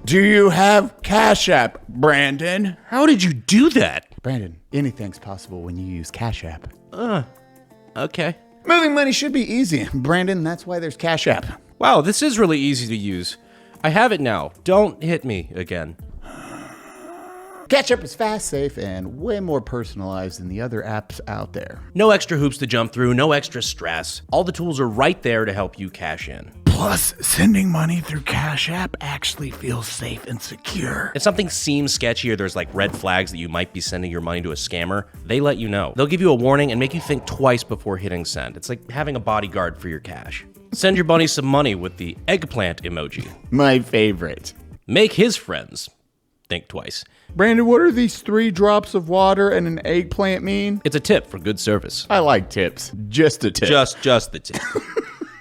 Do you have Cash App, Brandon? How did you do that? Brandon, anything's possible when you use Cash App. Okay. Moving money should be easy, Brandon. That's why there's Cash App. Wow, this is really easy to use. I have it now. Don't hit me again. CASHAPP is fast, safe, and way more personalized than the other apps out there. No extra hoops to jump through, no extra stress. All the tools are right there to help you cash in. Plus, sending money through CASHAPP actually feels safe and secure. If something seems sketchy or there's like red flags that you might be sending your money to a scammer, they let you know. They'll give you a warning and make you think twice before hitting send. It's like having a bodyguard for your cash. Send your buddy some money with the eggplant emoji. My favorite. Make his friends think twice. Brandon, what are these 3 drops of water and an eggplant mean? It's a tip for good service. I like tips. Just a tip. Just the tip.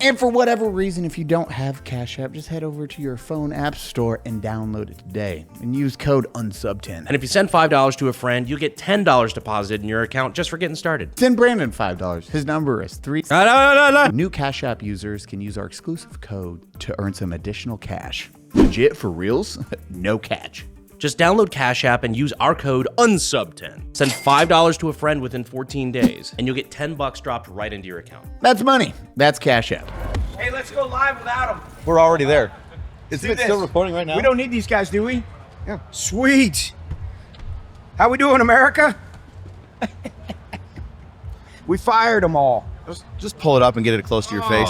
And for whatever reason, if you don't have CASHAPP, just head over to your phone app store and download it today and use code UNSUB10. And if you send $5 to a friend, you get $10 deposited in your account just for getting started. Send Brandon $5. His number is 3. No. New CASHAPP users can use our exclusive code to earn some additional cash. Legit for reals? No catch. Just download CASHAPP and use our code UNSUB10. Send $5 to a friend within 14 days, and you'll get $10 dropped right into your account. That's money. That's CASHAPP. Hey, let's go live without them. We're already there. Isn't it still recording right now? We don't need these guys, do we? Yeah. Sweet. How we doing, America? We fired them all. Just pull it up and get it close to your face.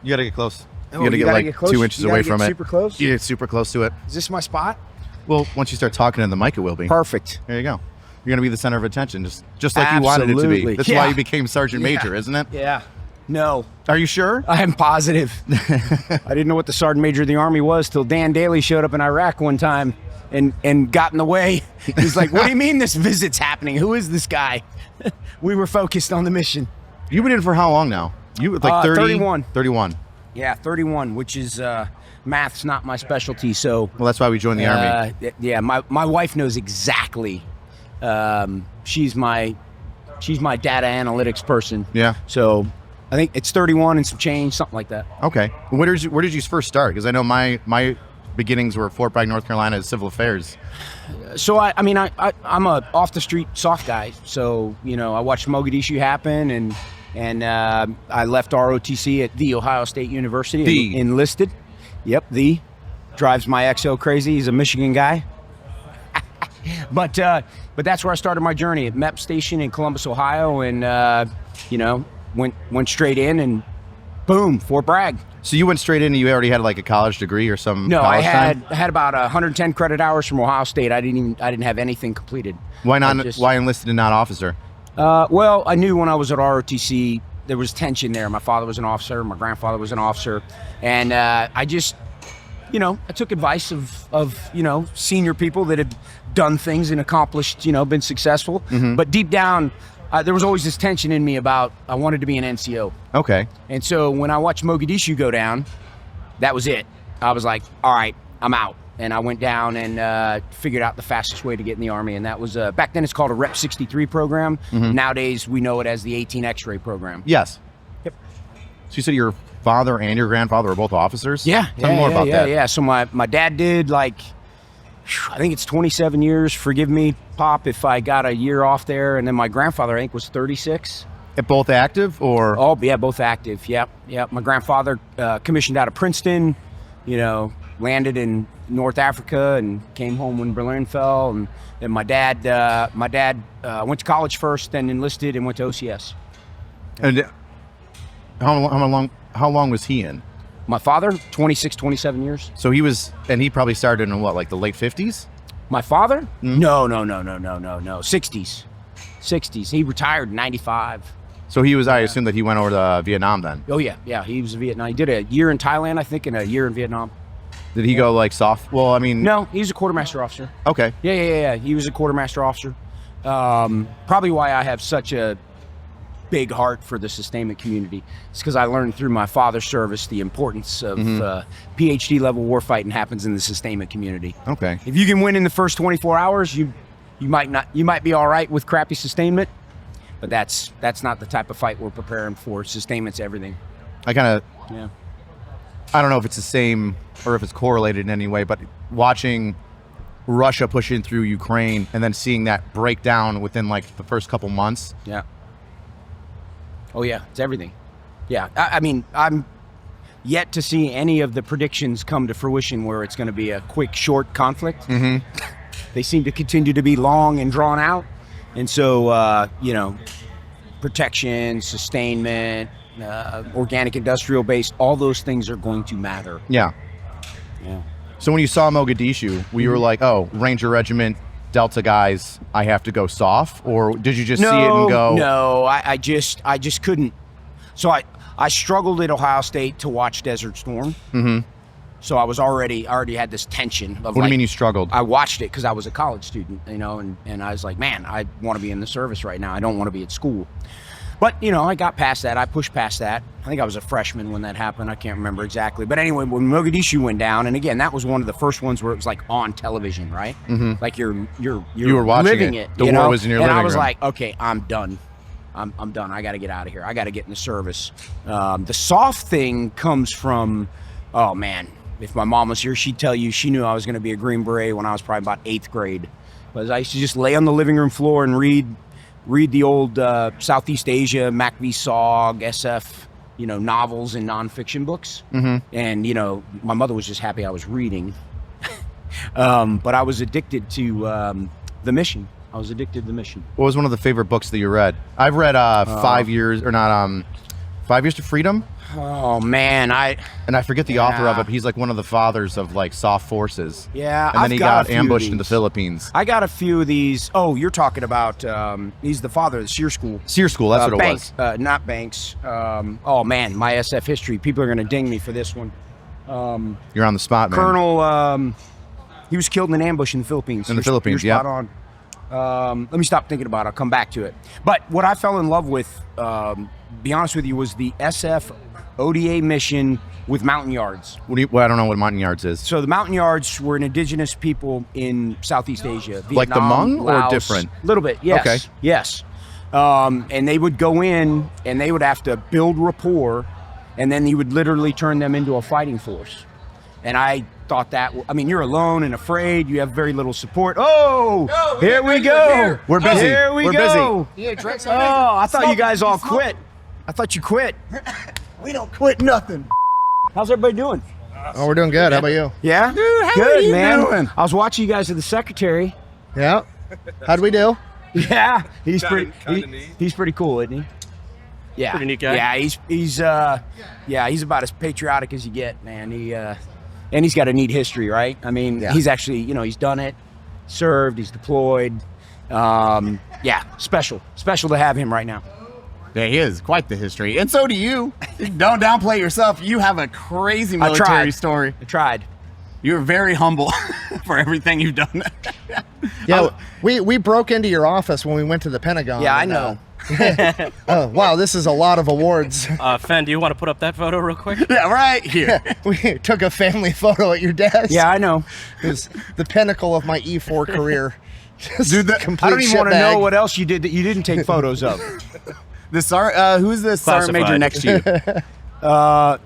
You gotta get close. You gotta get like close? 2 inches away from it. Super close? You get super close to it. Is this my spot? Well, once you start talking in the mic, it will be. Perfect. There you go. You're gonna be the center of attention, just like you wanted it to be. Absolutely. That's Yeah. why you became Sergeant Major, isn't it? Yeah. No. Are you sure? I am positive. I didn't know what the Sergeant Major of the Army was till Dan Daly showed up in Iraq one time and got in the way. He's like, what do you mean this visit's happening? Who is this guy? We were focused on the mission. You've been in for how long now? You like 30? 31. 31. Yeah, 31, which is math's not my specialty. So Well, that's why we joined the Army. Yeah, my wife knows exactly. She's my data analytics person. Yeah. So I think it's 31 and some change, something like that. Okay. Where did you first start? Because I know my beginnings were Fort Bragg, North Carolina, as civil affairs. So I'm a off the street soft guy. So I watched Mogadishu happen, and I left ROTC at the Ohio State University. And enlisted. Yep, drives my XO crazy. He's a Michigan guy. But that's where I started my journey at MEP Station in Columbus, Ohio, and went straight in and boom, Fort Bragg. So you went straight in and you already had like a college degree or some No, I college time? had about 110 credit hours from Ohio State. I didn't have anything completed. Why not? Why enlisted and not officer? Well, I knew when I was at ROTC there was tension there. My father was an officer, my grandfather was an officer, and I just, I took advice of senior people that had done things and accomplished, been successful. Mm-hmm. But deep down, there was always this tension in me about I wanted to be an NCO. Okay. And so when I watched Mogadishu go down, that was it. I was like, all right, I'm out. And I went down and figured out the fastest way to get in the Army. And that was, back then it's called a Rep 63 program. Mm-hmm. Nowadays we know it as the 18 X-ray program. Yes. Yep. So you said your father and your grandfather were both officers? Yeah. Tell me more about that. Yeah. So my dad did I think it's 27 years. Forgive me, Pop, if I got a year off there. And then my grandfather, I think, was 36. Both active or? Oh, yeah, both active. Yep. My grandfather commissioned out of Princeton, landed in North Africa and came home when Berlin fell. And then my dad went to college first, then enlisted and went to OCS. And how long was he in? My father, 26, 27 years. So he probably started in what, like the late 50s? My father? Mm-hmm. No. 60s. 60s. He retired in 95. So I assume that he went over to Vietnam then. Oh, yeah. He was in Vietnam. He did a year in Thailand, I think, and a year in Vietnam. Did he go like soft? Well, I mean. No, he was a quartermaster officer. Okay. Yeah. He was a quartermaster officer. Probably why I have such a big heart for the sustainment community. It's because I learned through my father's service the importance of PhD level warfighting happens in the sustainment community. Okay. If you can win in the first 24 hours, you might be all right with crappy sustainment, but that's not the type of fight we're preparing for. Sustainment's everything. I don't know if it's the same or if it's correlated in any way, but watching Russia push in through Ukraine and then seeing that break down within like the first couple months. Yeah. Oh yeah, it's everything. Yeah, I mean, I'm yet to see any of the predictions come to fruition where it's going to be a quick, short conflict. Mm-hmm. they seem to continue to be long and drawn out. And so, you know, protection, sustainment, organic industrial base, all those things are going to matter. Yeah. Yeah. So when you saw Mogadishu, we were like, oh, Ranger Regiment, Delta guys, I have to go soft? Or did you just see it and go? No, I just couldn't. So I struggled at Ohio State to watch Desert Storm. Mm-hmm. So I already had this tension of What do you mean you struggled? I watched it because I was a college student, you know, and I was like, man, I want to be in the service right now. I don't want to be at school. But, you know, I got past that. I pushed past that. I think I was a freshman when that happened. I can't remember exactly. But anyway, when Mogadishu went down, and again, that was one of the first ones where it was like on television, right? Mm-hmm. Like you're You were watching living it. it. The you war know? was in your and living I was room. like, okay, I'm done. I'm done. I got to get out of here. I got to get in the service. The soft thing comes from, oh man, if my mom was here, she'd tell you she knew I was going to be a Green Beret when I was probably about 8th grade. Because I used to just lay on the living room floor and read the old Southeast Asia, MacV-SOG, SF, you know, novels and nonfiction books. Mm-hmm. And, you know, my mother was just happy I was reading. But I was addicted to The Mission. I was addicted to The Mission. What was one of the favorite books that you read? I've read 5 Years, or not, 5 Years to Freedom? Oh, man, I forget the author of it, but he's like one of the fathers of like soft forces. Yeah, And then he got a few of ambushed in the these. Philippines. I got a few of these. Oh, you're talking about, he's the father of the SEER School. SEER School, that's what it Banks, was. not Banks. Oh, man, my SF history. People are going to ding me for this one. You're on the spot, man. Colonel, he was killed in an ambush in the Philippines. In the Philippines, you're yeah. spot on. Let me stop thinking about it. I'll come back to it. But what I fell in love with, be honest with you, was the SF ODA mission with Mountain Yards. Well, I don't know what Mountain Yards is. So the Mountain Yards were an indigenous people in Southeast Asia. Like the Vietnam, Hmong or Laos, different? A little bit, yes. Okay. Yes. And they would go in and they would have to build rapport, and then he would literally turn them into a fighting force. And I thought that, I mean, you're alone and afraid. You have very little support. Oh, here we go. We're busy. Here we We're go. Yeah, drinks. Oh, I thought you guys all quit. I thought you quit. We don't quit nothing. How's everybody doing? Oh, we're doing good. How about you? Yeah? Dude, how Good, are you man. doing? I was watching you guys at the secretary. Yeah. How'd we do? Yeah, he's Kinda pretty. neat. He's pretty cool, isn't he? Yeah, Pretty neat guy. Yeah, he's about as patriotic as you get, man. And he's got a neat history, right? I mean, Yeah. he's actually, you know, he's done it, served, he's deployed. Yeah, special to have him right now. Yeah, he is quite the history, and so do you. Don't downplay yourself. You have a crazy I military tried. story. I tried. You're very humble for everything you've done. Yeah, we broke into your office when we went to the Pentagon. Yeah, I and, know. Oh, wow, this is a lot of awards. Fen, do you want to put up that photo real quick? Yeah, right here. We took a family photo at your desk. Yeah, I know. It was the pinnacle of my E4 career. Just Dude, complete I don't even want to shitbag. know what else you did that you didn't take photos of. The who's the sergeant major Classified. next to you?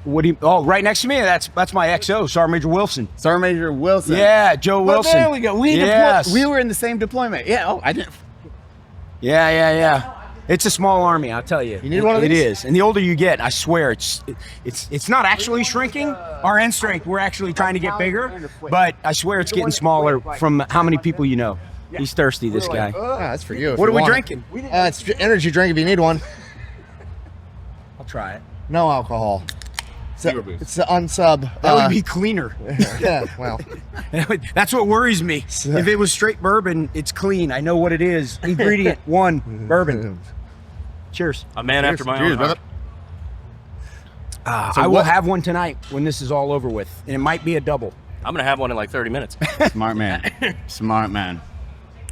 What do you? Oh, right next to me. That's my XO, Sergeant Major Wilson. Sergeant Major Wilson. Yeah, Joe Well, Wilson. there we go. Yes. We were in the same deployment. Yeah. Oh, I didn't. Yeah. It's a small army, I'll tell you. You need one of It these? is, and the older you get, I swear, it's not actually shrinking. Our end strength, we're actually trying to get bigger, but I swear it's getting smaller from how many people you know. He's thirsty, this guy. Ah, that's for you. if What you are we want drinking? it. It's energy drink if you need one. I'll try it. No alcohol. It's the Unsub. That would be cleaner. Yeah, well. That's what worries me. If it was straight bourbon, it's clean. I know what it is. Ingredient 1, bourbon. Cheers. A man after my own heart. I will have one tonight when this is all over with, and it might be a double. I'm gonna have one in like 30 minutes. Smart man. Smart man.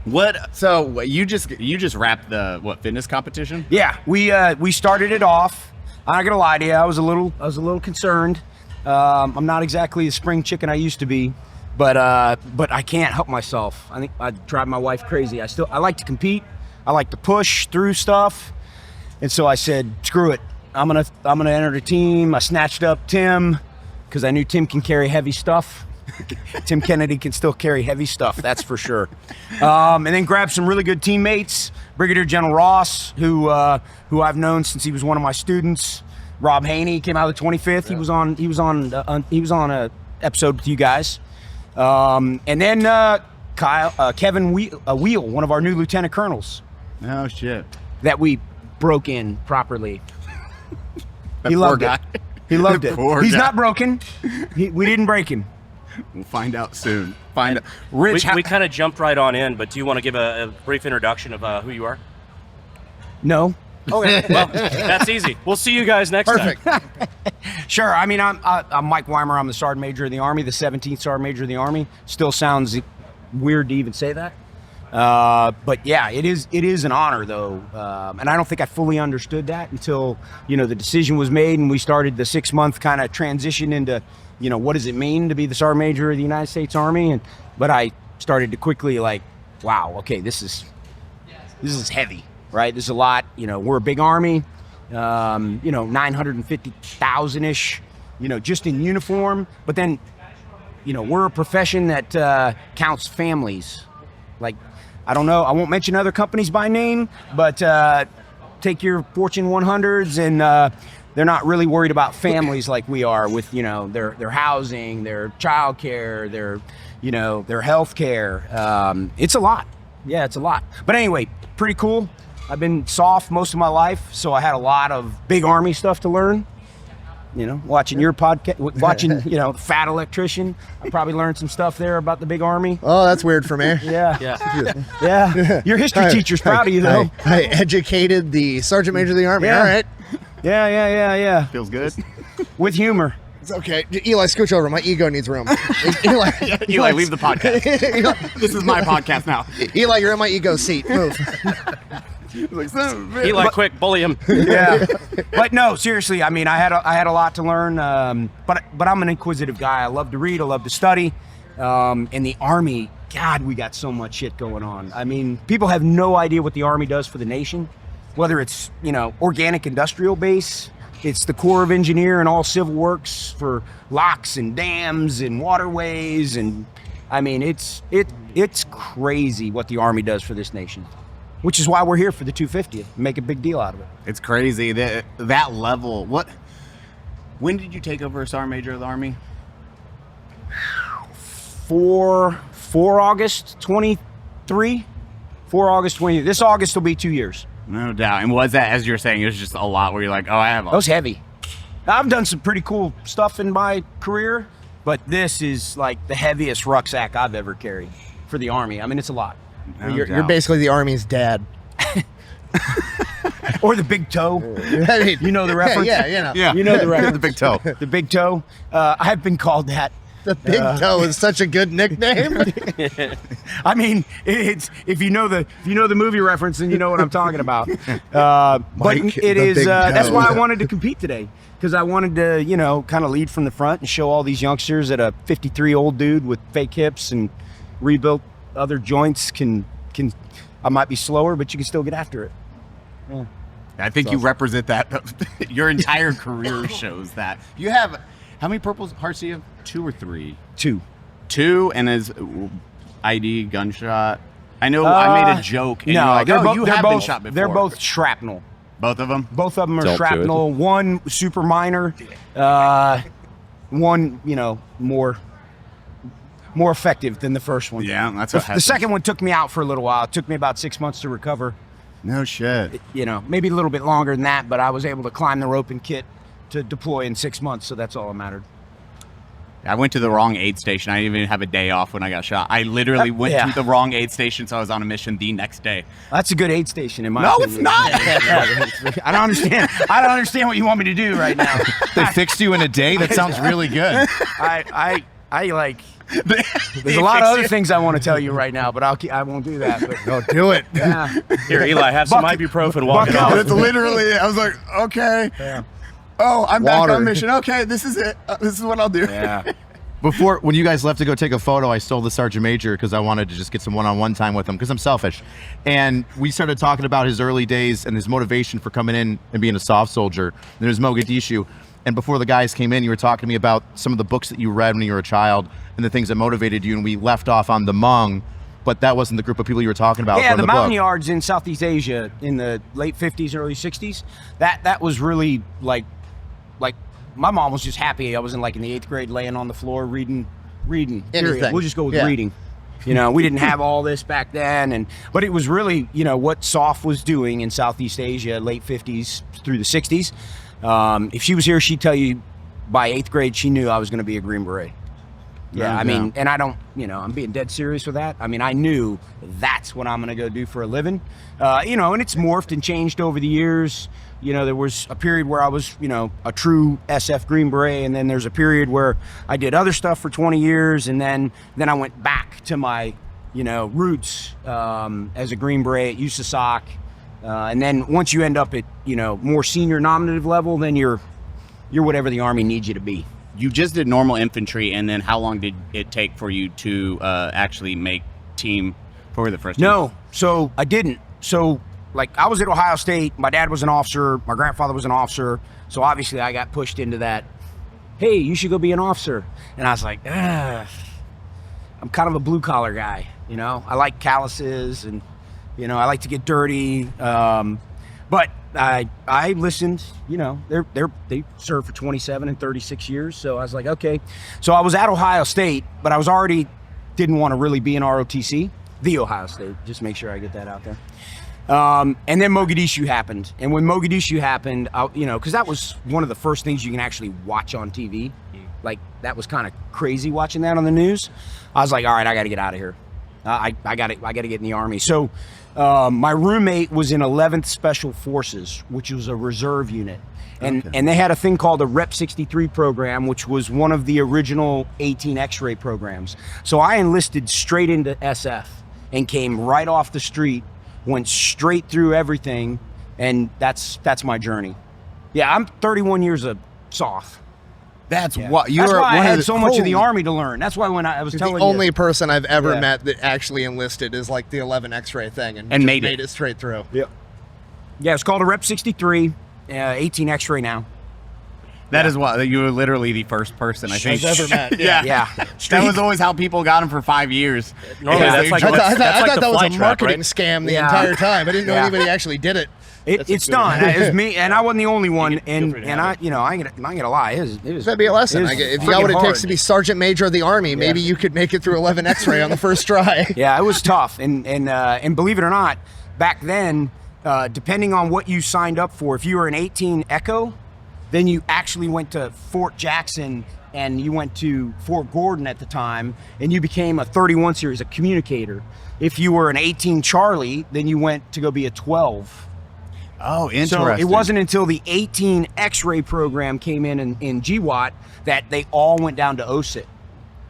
What? So you just wrapped the fitness competition? Yeah, we started it off. I'm not gonna lie to you, I was a little concerned. I'm not exactly the spring chicken I used to be, but I can't help myself. I think I drive my wife crazy. I like to compete. I like to push through stuff, and so I said, screw it. I'm gonna enter the team. I snatched up Tim because I knew Tim can carry heavy stuff. Tim Kennedy can still carry heavy stuff, that's for sure. And then grabbed some really good teammates. Brigadier General Ross, who I've known since he was one of my students. Rob Haney came out of the 25th. Yeah. He was on a episode with you guys. And then Kevin Wheel, one of our new lieutenant colonels. Oh shit. That we broke in properly. That He poor loved guy. it. He loved it. Poor He's guy. not broken. We didn't break him. We'll find out soon. Rich, We kind of jumped right on in, but do you want to give a brief introduction of who you are? No. Okay, well, that's easy. We'll see you guys next Perfect. time. Sure. I mean, I'm Mike Weimer. I'm the Sergeant Major of the Army, the 17th Sergeant Major of the Army. Still sounds weird to even say that. But yeah, it is an honor though. And I don't think I fully understood that until, the decision was made and we started the 6-month kind of transition into, what does it mean to be the Sergeant Major of the United States Army? But I started to quickly wow, okay, this is heavy, right? This is a lot. We're a big Army, 950,000-ish, just in uniform. But then, we're a profession that counts families. I don't know, I won't mention other companies by name, but take your Fortune 100s and they're not really worried about families like we are with, their housing, their child care, their health care. It's a lot. Yeah, it's a lot. But anyway, pretty cool. I've been soft most of my life, so I had a lot of big Army stuff to learn. Watching your podcast, watching, Fat Electrician. I probably learned some stuff there about the big Army. Oh, that's weird for me. Yeah. Your history teacher's proud of you, though. I educated the Sergeant Major of the Army. Yeah. All right. Yeah. feels good. With humor. It's okay. Eli, scooch over. My ego needs room. Eli, leave the podcast. This is my podcast now. Eli, you're in my ego seat. Move. Eli, quick, bully him. Yeah. But no, seriously, I mean, I had a lot to learn, but I'm an inquisitive guy. I love to read. I love to study. In the Army, God, we got so much shit going on. I mean, people have no idea what the Army does for the nation, whether it's, organic industrial base, it's the Corps of Engineer and all civil works for locks and dams and waterways. And I mean, it's crazy what the Army does for this nation, which is why we're here for the 250th, make a big deal out of it. It's crazy that level. When did you take over as Sergeant Major of the Army? 4 August 23. 4 August 20. This August will be 2 years. No doubt. And was that, as you're saying, it was just a lot where you're like, oh, I have. That was heavy. I've done some pretty cool stuff in my career, but this is like the heaviest rucksack I've ever carried for the Army. I mean, it's a lot. No You're doubt. basically the Army's dad. Or the big toe. I mean, You know the reference? Yeah. You know the reference. The big toe. The big toe. I've been called that. The big toe is such a good nickname. I mean, it's if you know the movie reference, then you know what I'm talking about. But Mike, it the is. big That's toe. why I wanted to compete today, because I wanted to, kind of lead from the front and show all these youngsters that a 53-old dude with fake hips and rebuilt other joints can. I might be slower, but you can still get after it. Yeah. I think you represent that. Your entire career shows that. You have, how many Purple Hearts do you have? 2 or 3? 2. 2, and as ID gunshot. I know I made a joke, and you're like, oh, you have been shot before. They're both shrapnel. Both of them? Both of them are Don't do it. shrapnel. One super minor. One, more effective than the first one. Yeah, that's what The happens. second one took me out for a little while. It took me about 6 months to recover. No shit. Maybe a little bit longer than that, but I was able to climb the rope and kit to deploy in 6 months, so that's all that mattered. I went to the wrong aid station. I didn't even have a day off when I got shot. I literally went yeah. to the wrong aid station, so I was on a mission the next day. That's a good aid station in my No, opinion. it's not. I don't understand. I don't understand what you want me to do right now. They fixed you in a day? That sounds really good. I like. There's a lot of other things I want to tell you right now, but I won't do that. But No, do it. yeah. Here, Eli, have some ibuprofen. Walk it off. That's literally, I was like, okay. Yeah. Oh, I'm back Water. on mission. Okay, this is it. This is what I'll do. Yeah. Before, when you guys left to go take a photo, I stole the Sergeant Major because I wanted to just get some one-on-one time with him because I'm selfish. And we started talking about his early days and his motivation for coming in and being a soft soldier. And there's Mogadishu. And before the guys came in, you were talking to me about some of the books that you read when you were a child and the things that motivated you. And we left off on the Hmong, but that wasn't the group of people you were talking about Yeah, from the the book. mountain yards in Southeast Asia in the late 50s, early 60s. That was really like my mom was just happy I was in the 8th grade laying on the floor reading. Period. Anything. We'll just go with Yeah. reading. You know, we didn't have all this back then, but it was really, you know, what SOF was doing in Southeast Asia, late 50s through the 60s. If she was here, she'd tell you by 8th grade she knew I was going to be a Green Beret. Yeah, I mean, and I don't, you know, I'm being dead serious with that. I mean, I knew that's what I'm going to go do for a living. You know, and it's morphed and changed over the years. You know, there was a period where I was, you know, a true SF Green Beret, and then there's a period where I did other stuff for 20 years, and then I went back to my, you know, roots as a Green Beret at USASOC. And then once you end up at, you know, more senior nominative level, then you're whatever the Army needs you to be. You just did normal infantry, and then how long did it take for you to actually make team for the first team? No, so I didn't. So, like, I was at Ohio State. My dad was an officer. My grandfather was an officer. So obviously I got pushed into that, hey, you should go be an officer. And I was like, I'm kind of a blue-collar guy, you know? I like calluses, and, you know, I like to get dirty. But I listened, you know, they served for 27 and 36 years. So I was like, okay. So I was at Ohio State, but I was already didn't want to really be in ROTC, the Ohio State, just make sure I get that out there. And then Mogadishu happened. And when Mogadishu happened, you know, because that was one of the first things you can actually watch on TV. Like, that was kind of crazy watching that on the news. I was like, all right, I got to get out of here. I got to get in the Army. So my roommate was in 11th Special Forces, which was a reserve unit. And they had a thing called the Rep 63 program, which was one of the original 18 X-ray programs. So I enlisted straight into SF and came right off the street, went straight through everything, and that's my journey. Yeah, I'm 31 years of SOF. That's Yeah. what you That's are. why I one had of so much of the Army to learn. That's why when I was telling the you, only person I've ever Yeah. met that actually enlisted is like the 11 X-ray thing, and And just made made it. it straight through. yeah, it's called a Rep 63, 18 X-ray now. That is what you were literally the first person I think I've ever met. Yeah. Yeah, That was always how people got him for 5 years. Normally, Yeah, that's like I thought that's like the that was fly a trap, marketing right? scam the Yeah. entire time. I didn't know Yeah. anybody actually did it. It's done. It was me, and I wasn't the only one. Good And for you to and have I, you know, I ain't gonna lie. It was That'd be a lesson. it was If you got what it freaking takes to hard. be Sergeant Major of the Army, maybe you could make it through 11 X-ray on the first try. Yeah, it was tough, and believe it or not, back then, depending on what you signed up for, if you were an 18 Echo, then you actually went to Fort Jackson and you went to Fort Gordon at the time, and you became a 31 series, a communicator. If you were an 18 Charlie, then you went to go be a 12. Oh, interesting. So it wasn't until the 18 X-ray program came in GWAT that they all went down to OSIT.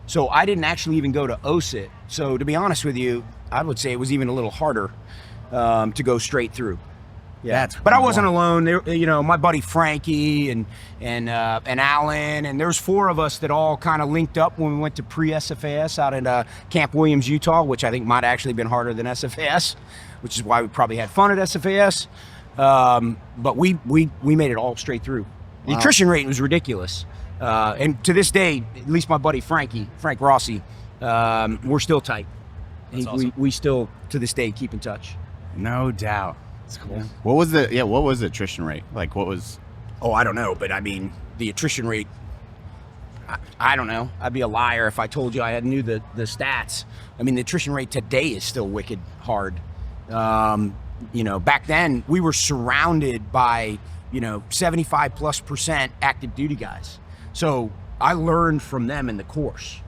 So I didn't actually even go to OSIT. So to be honest with you, I would say it was even a little harder to go straight through. Yeah, but I wasn't alone. There, you know, my buddy Frankie and Alan, and there's 4 of us that all kind of linked up when we went to pre-SFAS out at Camp Williams, Utah, which I think might have actually been harder than SFAS, which is why we probably had fun at SFAS. But we made it all straight through. The attrition rate was ridiculous, and to this day, at least my buddy Frank Rossi, we're still tight. Awesome. We still to this day keep in touch. No doubt. That's cool. What was the attrition rate? Like, what was? Oh, I don't know, but I mean, the attrition rate, I don't know. I'd be a liar if I told you I knew the stats. I mean, the attrition rate today is still wicked hard. You know, back then we were surrounded by, you know, 75+% active duty guys. So I learned from them in the course.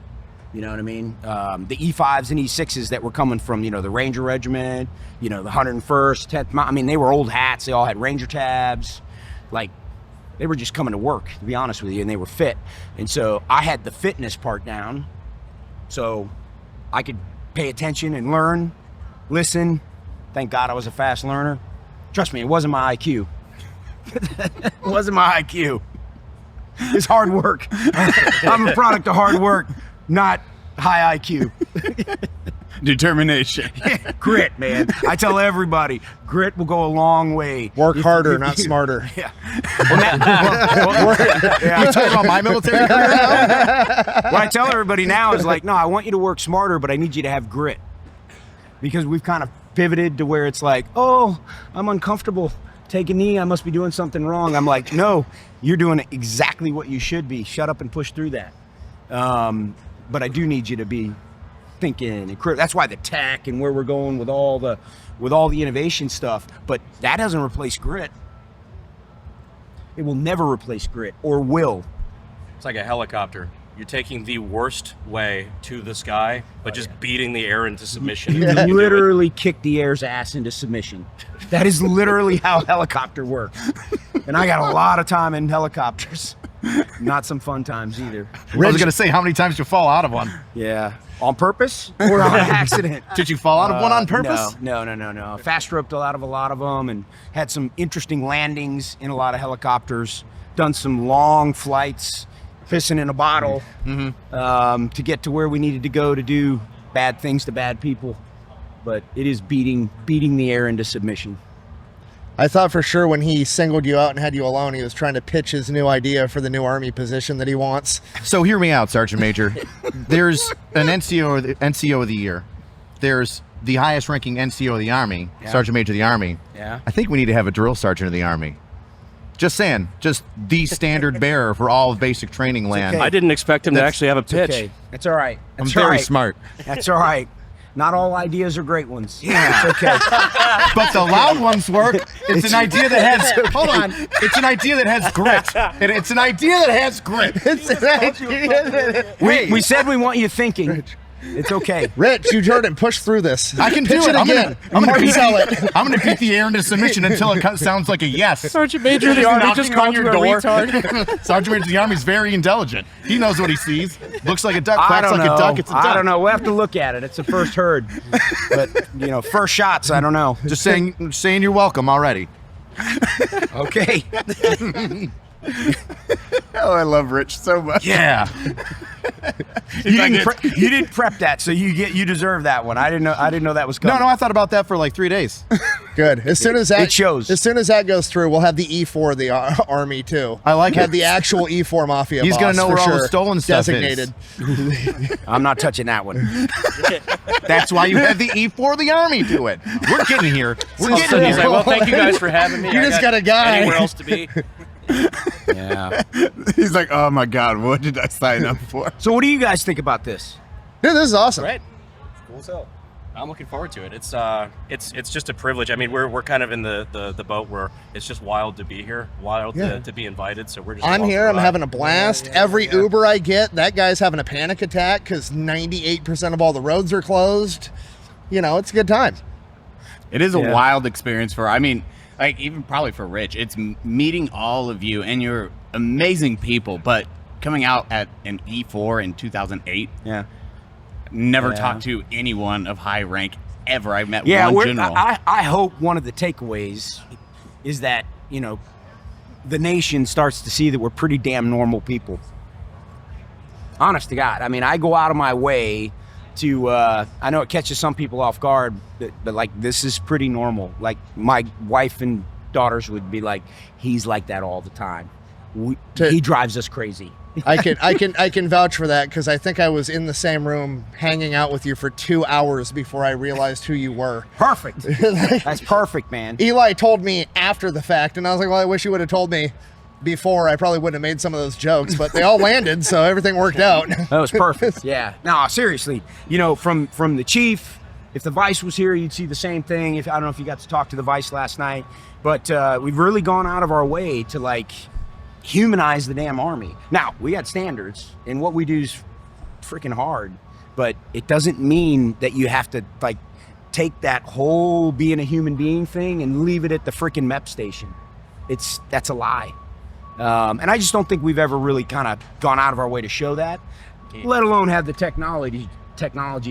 You know what I mean? The E5s and E6s that were coming from, you know, the Ranger Regiment, you know, the 101st, 10th. I mean, they were old hats. They all had Ranger tabs. Like, they were just coming to work, to be honest with you, and they were fit. And so I had the fitness part down, so I could pay attention and learn, listen. Thank God I was a fast learner. Trust me, it wasn't my IQ. It wasn't my IQ. It's hard work. I'm a product of hard work, not high IQ. Determination. Grit, man. I tell everybody, grit will go a long way. Work harder, not smarter. Yeah. You talking about my military career now? What I tell everybody now is like, no, I want you to work smarter, but I need you to have grit. Because we've kind of pivoted to where it's like, oh, I'm uncomfortable. Take a knee, I must be doing something wrong. I'm like, no, you're doing exactly what you should be. Shut up and push through that. But I do need you to be thinking and that's why the tech and where we're going with all the innovation stuff. But that doesn't replace grit. It will never replace grit, or will. It's like a helicopter. You're taking the worst way to the sky, but just beating the air into submission. You literally kick the air's ass into submission. That is literally how helicopter works. And I got a lot of time in helicopters. Not some fun times either. I was going to say, how many times did you fall out of one? Yeah. On purpose or on accident? Did you fall out of one on purpose? No. Fast roped out of a lot of them and had some interesting landings in a lot of helicopters. Done some long flights, pissing in a bottle to get to where we needed to go to do bad things to bad people. But it is beating the air into submission. I thought for sure when he singled you out and had you alone, he was trying to pitch his new idea for the new Army position that he wants. So hear me out, Sergeant Major. There's an NCO of the year. There's the highest ranking NCO of the Army, Sergeant Major of the Army. Yeah. I think we need to have a drill sergeant of the Army. Just saying, just the standard bearer for all of basic training land. Okay. I didn't expect him to actually have a pitch. Okay. It's all right. I'm very smart. That's all right. Not all ideas are great ones. Yeah. It's okay. But the loud ones work. It's an idea that has, hold on, it's an idea that has grit. It's an idea that has grit. It's an idea that... We said we want you thinking. It's okay. Rich, you heard it. Push through this. I can Pitch do it. it again. I'm gonna Sell it. I'm gonna beat the air into submission until it sounds like a yes. Sergeant Major of the Army just called you a retard. Sergeant Major of the Army is very intelligent. He knows what he sees. Looks like a duck, quacks like a duck. It's a duck. I don't know. We'll have to look at it. It's the first herd. But, first shots, I don't know. Just saying you're welcome already. Okay. Oh, I love Rich so much. Yeah. You didn't prep that, so you deserve that one. I didn't know that was coming. No, I thought about that for like 3 days. Good. As soon as that it shows. As soon as that goes through, we'll have the E4 of the Army too. I like have it. the actual E4 Mafia. He's going gonna know where all the stolen stuff designated. is. I'm not touching that one. That's why you have the E4 of the Army do it. We're getting here. We're He's getting like, here. well, thank you guys for having me. You just got a guy. Anywhere else to be? Yeah. He's like, oh my God, what did I sign up for? So what do you guys think about this? Dude, this is awesome. Right. Cool as hell. I'm looking forward to it. It's just a privilege. I mean, we're kind of in the boat where it's just wild to be here, wild to be invited. So we're just. I'm here. I'm having a blast. Yeah, Every Uber I get, that guy's having a panic attack because 98% of all the roads are closed. It's a good time. It is a wild experience even probably for Rich. It's meeting all of you, and you're amazing people, but coming out at an E4 in 2008. Yeah. Never talked to anyone of high rank ever. I met one general. I hope one of the takeaways is that, the nation starts to see that we're pretty damn normal people. Honest to God. I mean, I go out of my way to, I know it catches some people off guard, but like, this is pretty normal. Like, my wife and daughters would be like, he's like that all the time. He drives us crazy. I can vouch for that because I think I was in the same room hanging out with you for 2 hours before I realized who you were. Perfect. That's perfect, man. Eli told me after the fact, and I was like, well, I wish you would have told me before. I probably wouldn't have made some of those jokes, but they all landed, so everything worked out. That was perfect. Yeah. No, seriously. From the chief, if the vice was here, you'd see the same thing. I don't know if you got to talk to the vice last night, but we've really gone out of our way to humanize the damn Army. Now, we got standards, and what we do is freaking hard, but it doesn't mean that you have to take that whole being a human being thing and leave it at the freaking MEP station. That's a lie. And I just don't think we've ever really kind of gone out of our way to show that, let alone have the technology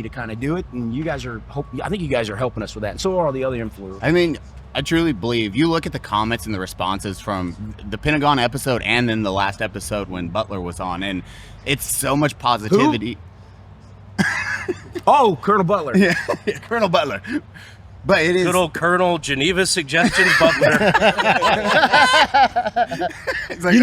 to kind of do it. And I think you guys are helping us with that. And so are all the other influencers. I mean, I truly believe you look at the comments and the responses from the Pentagon episode and then the last episode when Butler was on, and it's so much positivity. Oh, Colonel Butler. Yeah, Colonel Butler. But it is good old Colonel Geneva Suggestions Butler.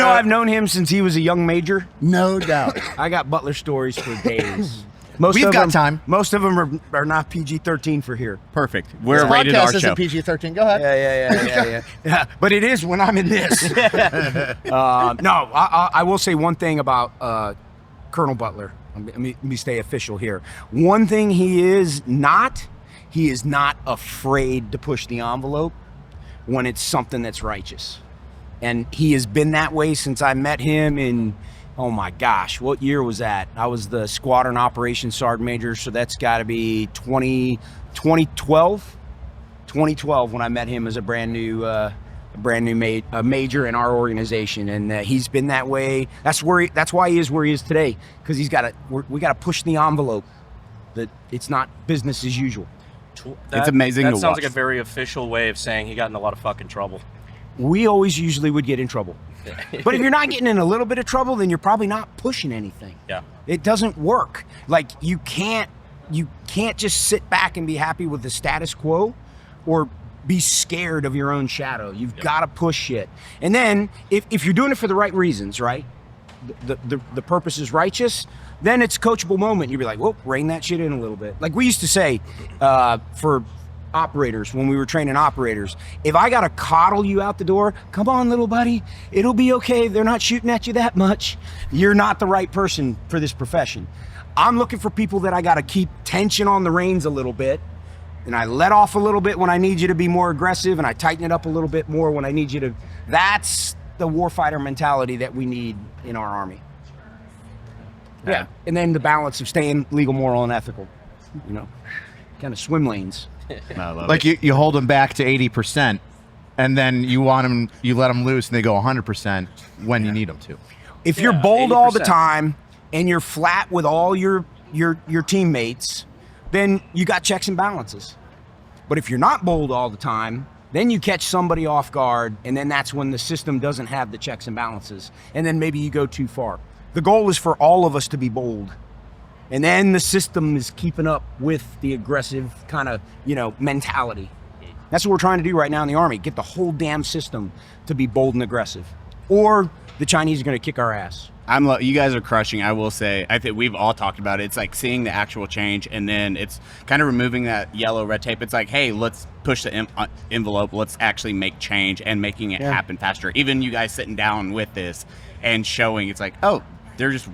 I've known him since he was a young major. No doubt. I got Butler stories for days. We've got time. Most of them are not PG-13 for here. Perfect. We're This rated R podcast show. isn't PG-13. Go ahead. Yeah. But it is when I'm in this. No, I will say one thing about Colonel Butler. Let me stay official here. One thing he is not afraid to push the envelope when it's something that's righteous. And he has been that way since I met him in, oh my gosh, what year was that? I was the Squadron Operations Sergeant Major, so that's got to be 2012. 2012 when I met him as a brand new major in our organization, and he's been that way. That's why he is where he is today, because we got to push the envelope. That it's not business as usual. It's amazing to That sounds watch. like a very official way of saying he got in a lot of fucking trouble. We always usually would get in trouble. But if you're not getting in a little bit of trouble, then you're probably not pushing anything. Yeah. It doesn't work. Like you can't just sit back and be happy with the status quo or be scared of your own shadow. You've got to push shit. And then if you're doing it for the right reasons, right? The purpose is righteous, then it's a coachable moment. You'll be like, whoa, rein that shit in a little bit. Like we used to say for operators, when we were training operators, if I got to coddle you out the door, come on, little buddy, it'll be okay. They're not shooting at you that much. You're not the right person for this profession. I'm looking for people that I got to keep tension on the reins a little bit, and I let off a little bit when I need you to be more aggressive, and I tighten it up a little bit more when I need you to. That's the warfighter mentality that we need in our Army. Yeah, and then the balance of staying legal, moral, and ethical. You know, kind of swim lanes. I love Like it. you hold them back to 80%, and then you let them loose, and they go 100% when you need them to. If you're bold all the 80%. time and you're flat with all your teammates, then you got checks and balances. But if you're not bold all the time, then you catch somebody off guard, and then that's when the system doesn't have the checks and balances, and then maybe you go too far. The goal is for all of us to be bold. And then the system is keeping up with the aggressive kind of, mentality. That's what we're trying to do right now in the Army. Get the whole damn system to be bold and aggressive. Or the Chinese are going to kick our ass. You guys are crushing. I will say, I think we've all talked about it. It's like seeing the actual change, and then it's kind of removing that yellow red tape. It's like, hey, let's push the envelope. Let's actually make change and making it happen faster. Even you guys sitting down with this and showing, it's like, oh, they're just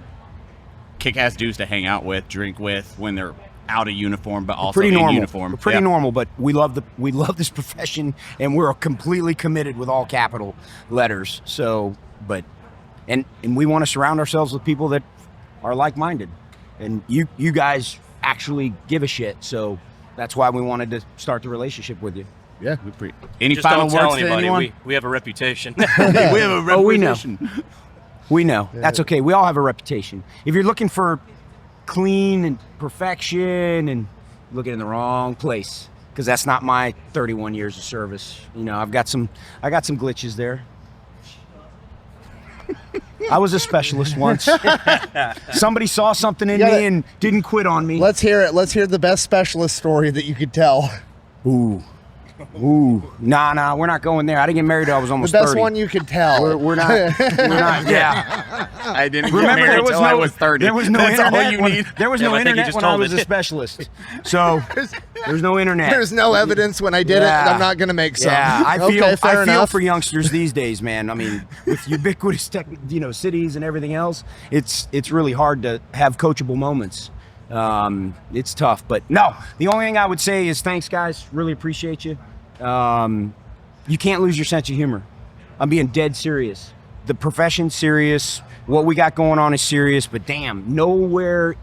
kick-ass dudes to hang out with, drink with when they're out of uniform, but also in uniform. We're pretty normal, but we love this profession, and we're completely committed with all capital letters. So, and we want to surround ourselves with people that are like-minded, and you guys actually give a shit. So that's why we wanted to start the relationship with you. Yeah. Any Just final don't tell words to anybody. anyone? We have a reputation. We have a reputation. Oh, we know. We know. That's okay. We all have a reputation. If you're looking for clean and perfection, and looking in the wrong place, because that's not my 31 years of service. I got some glitches there. I was a specialist once. Somebody saw something in me and didn't quit on me. Let's hear it. Let's hear the best specialist story that you could tell. Ooh. Nah, we're not going there. I didn't get married till I was almost The best 30. one you could tell. We're not. Yeah. I didn't Remember, get married until I was 30. There was no That's internet. all you need. There was no I think you internet just when I told was it. a specialist. So there's no internet. There's no evidence when I did it. I'm not going to make some. Yeah, I Okay, fair feel enough. for youngsters these days, man. I mean, with ubiquitous cities and everything else, it's really hard to have coachable moments. It's tough, but no. The only thing I would say is thanks, guys. Really appreciate you. You can't lose your sense of humor. I'm being dead serious. The profession's serious. What we got going on is serious, but damn, nowhere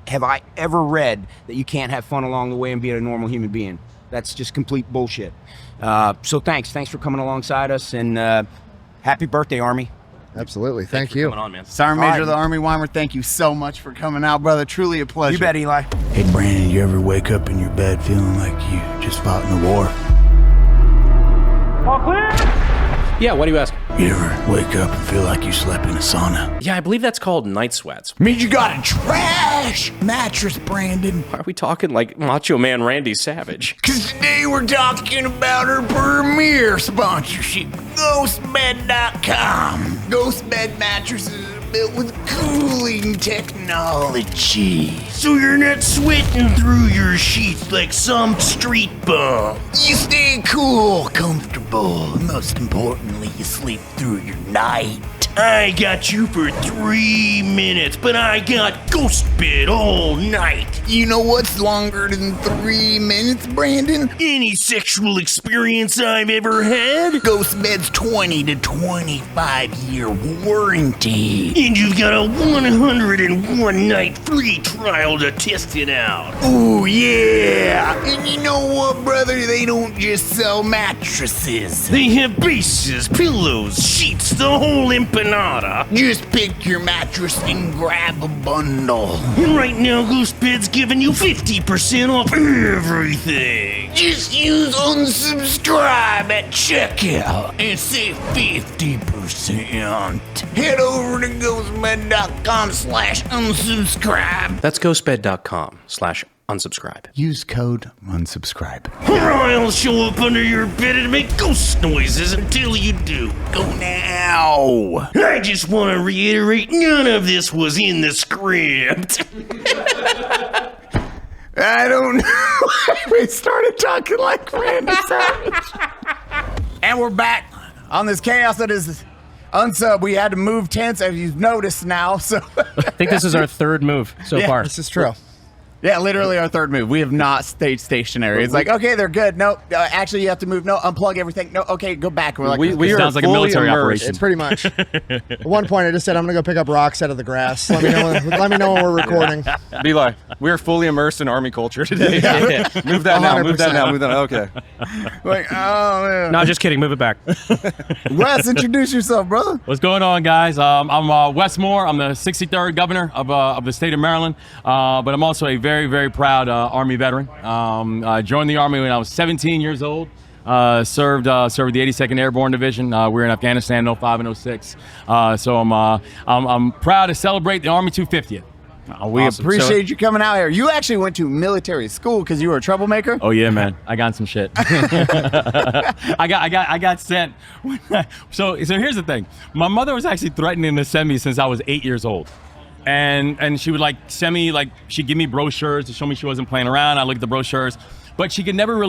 have I ever read that you can't have fun along the way and be a normal human being. That's just complete bullshit. So thanks for coming alongside us, and happy birthday, Army. Absolutely. Thank for you. coming on, man. Sergeant Major All right. of the Army Weimer, thank you so much for coming out, brother. Truly a pleasure. You bet, Eli. Hey, Brandon, you ever wake up in your bed feeling like you just fought in the war? Yeah, why do you ask? You ever wake up and feel like you slept in a sauna? Yeah, I believe that's called night sweats. Means you got a trash mattress, Brandon. Why are we talking like Macho Man Randy Savage? Cause today we're talking about our premier sponsorship, GHOSTBED.com. GHOSTBED mattresses are built with cooling technology, so you're not sweating through your sheets like some street bum. You stay cool, comfortable, comfortable. Most importantly, you sleep through your night. I got you for 3 minutes, but I got GHOSTBED all night. You know what's longer than 3 minutes, Brandon? Any sexual experience I've ever had? GHOSTBED's 20 to 25 year warranty. And you've got a 101 night free trial to test it out. Ooh, yeah. And you know what, brother? They don't just sell mattresses. They have bases, pillows, sheets, the whole empanada. Just pick your mattress and grab a bundle. And right now, GHOSTBED's giving you 50% off everything. Just use unsubscribe at checkout and save 50%. Head over to ghostbed.com/unsubscribe. That's ghostbed.com/unsubscribe. Use code unsubscribe. Or I'll show up under your bed and make ghost noises until you do. Go now. I just want to reiterate, none of this was in the script. I don't know. We started talking like Randy Savage. And we're back on this chaos that is Unsub. We had to move tents, as you've noticed now. So I think this is our third move so far. This is true. Yeah, literally our third move. We have not stayed stationary. It's like, okay, they're good. No, actually, you have to move. No, unplug everything. No, okay, go back. We're like, we sounds like a military operation. It's pretty much. At one point, I just said, I'm going to go pick up rocks out of the grass. Let me know when we're recording. Eli, we are fully immersed in Army culture today. Move that now. Move that now. Move that now. Okay. like, oh, man. No, just kidding. Move it back. Wes, introduce yourself, brother. What's going on, guys? I'm Wes Moore. I'm the 63rd governor of the state of Maryland, but I'm also a very, very proud Army veteran. I joined the Army when I was 17 years old. Served the 82nd Airborne Division. We were in Afghanistan in 05 and 06. So I'm proud to celebrate the Army 250th. We Awesome. appreciate you coming out here. You actually went to military school because you were a troublemaker? Oh yeah, man. I got some shit. I got sent. So here's the thing. My mother was actually threatening to send me since I was 8 years old. And she would like send me, like, she'd give me brochures to show me she wasn't playing around. I looked at the brochures, but she could never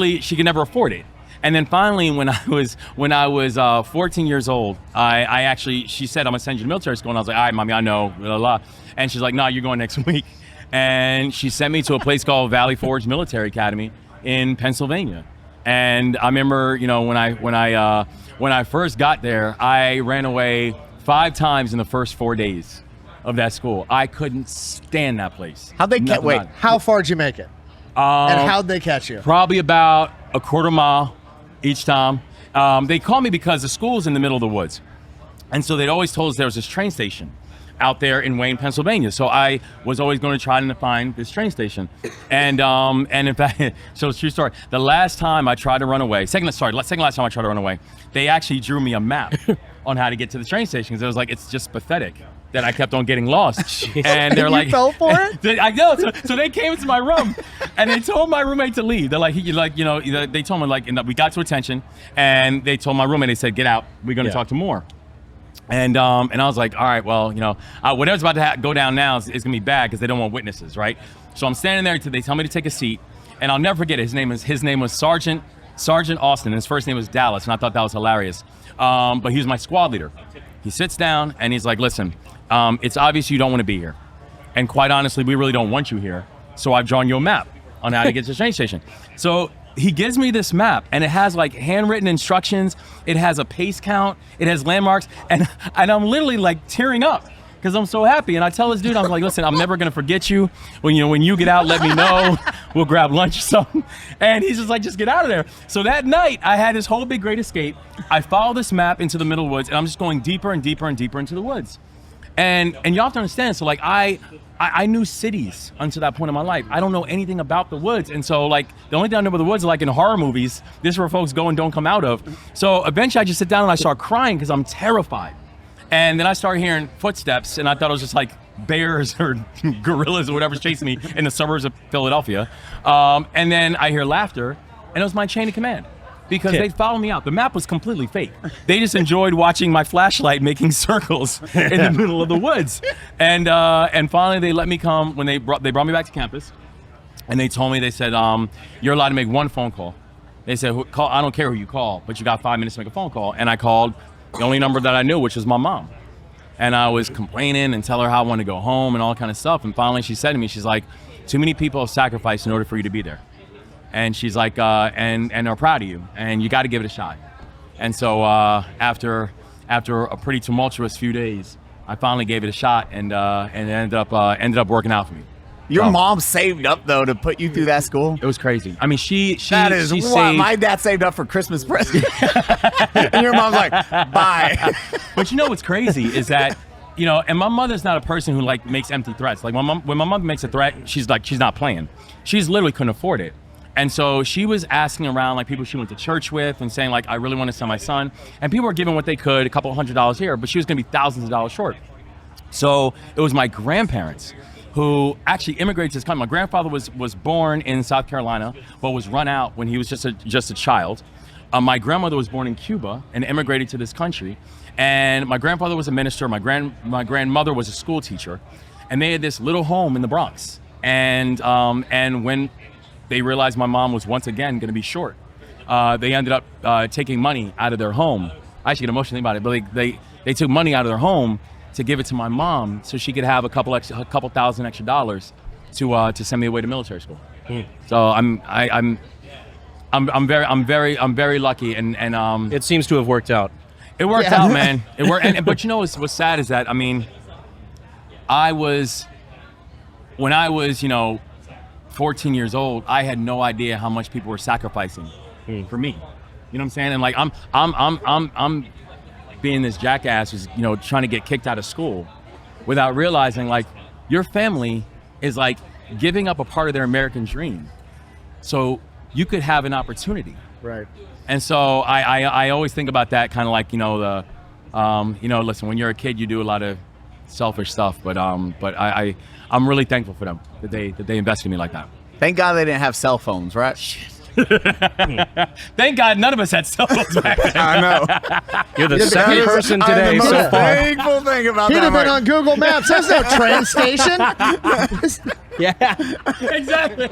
afford it. And then finally, when I was 14 years old, she said, I'm gonna send you to military school. And I was like, all right, mommy, I know, blah, blah. And she's like, no, you're going next week. And she sent me to a place called Valley Forge Military Academy in Pennsylvania. And I remember, when I first got there, I ran away 5 times in the first 4 days of that school. I couldn't stand that place. How'd they catch? Wait, how far did you make it? And how'd they catch you? Probably about a quarter mile each time. They called me because the school's in the middle of the woods, and so they'd always told us there was this train station out there in Wayne, Pennsylvania. So I was always going to try to find this train station, and in fact, so it's a true story. The last time I tried to run away, second last time I tried to run away, they actually drew me a map on how to get to the train station. Because it was like, it's just pathetic that I kept on getting lost. Jeez. And they're like, you fell for it? I know. So they came into my room and they told my roommate to leave. They're like, they told me, like, we got to attention, and they told my roommate, they said, get out. We're going to talk to Moore. And I was like, all right, well, whatever's about to go down now is going to be bad because they don't want witnesses, right? So I'm standing there until they tell me to take a seat, and I'll never forget it. His name was Sergeant Austin, and his first name was Dallas, and I thought that was hilarious. But he was my squad leader. He sits down and he's like, listen, it's obvious you don't want to be here. And quite honestly, we really don't want you here. So I've drawn you a map on how to get to the train station. So he gives me this map, and it has like handwritten instructions. It has a pace count. It has landmarks. And I'm literally like tearing up because I'm so happy. And I tell this dude, I'm like, listen, I'm never going to forget you. When you get out, let me know. We'll grab lunch or something. And he's just like, just get out of there. So that night, I had this whole big great escape. I follow this map into the middle woods, and I'm just going deeper and deeper and deeper into the woods. And you have to understand, so like I knew cities until that point in my life. I don't know anything about the woods. And so like the only thing I know about the woods are like in horror movies. This is where folks go and don't come out of. So eventually I just sit down and I start crying because I'm terrified. And then I started hearing footsteps, and I thought it was just like bears or gorillas or whatever's chasing me in the suburbs of Philadelphia. And then I hear laughter, and it was my chain of command. Because they followed me out. The map was completely fake. They just enjoyed watching my flashlight making circles in the middle of the woods. And finally they let me come when they brought me back to campus, and they told me, they said, you're allowed to make one phone call They said, call, I don't care who you call, but you got 5 minutes to make a phone call. And I called the only number that I knew, which was my mom. And I was complaining and tell her how I wanted to go home and all kind of stuff. And finally she said to me, she's like, too many people have sacrificed in order for you to be there. And she's like, and they're proud of you, and you got to give it a shot. And so after a pretty tumultuous few days, I finally gave it a shot, and it ended up working out for me. Your mom saved up though to put you through that school. It was crazy. I mean, she that is she what saved, my dad saved up for Christmas present. And your mom's like, bye. But you know what's crazy is that, you know, and my mother's not a person who like makes empty threats. Like when my mother makes a threat, she's not playing. She's literally couldn't afford it. And so she was asking around like people she went to church with and saying like, I really want to send my son. And people were giving what they could, a couple $100 here, but she was going to be thousands of dollars short. So it was my grandparents who actually immigrated to this country. My grandfather was born in South Carolina, but was run out when he was just a child. My grandmother was born in Cuba and immigrated to this country. And my grandfather was a minister. My grandmother was a school teacher, and they had this little home in the Bronx. And when they realized my mom was once again going to be short, they ended up taking money out of their home. I actually get emotional about it, but they took money out of their home to give it to my mom so she could have a couple thousand extra dollars to send me away to military school. So I'm very lucky, and it seems to have worked out. It worked out, man. It worked. But you know what's sad is that, I mean, when I was, you know, 14 years old, I had no idea how much people were sacrificing for me. You know what I'm saying? And like I'm being this jackass who's, you know, trying to get kicked out of school without realizing like your family is like giving up a part of their American dream so you could have an opportunity. Right. And so I always think about that kind of like, you know, you know, listen, when you're a kid, you do a lot of selfish stuff, but I'm really thankful for them that they invested in me like that. Thank God they didn't have cell phones, right? Thank God none of us had cell phones back then. I know. You're the second person today I'm the so most far. thankful thing about He'd that. have been on Google Maps. There's no train station. Yeah, exactly.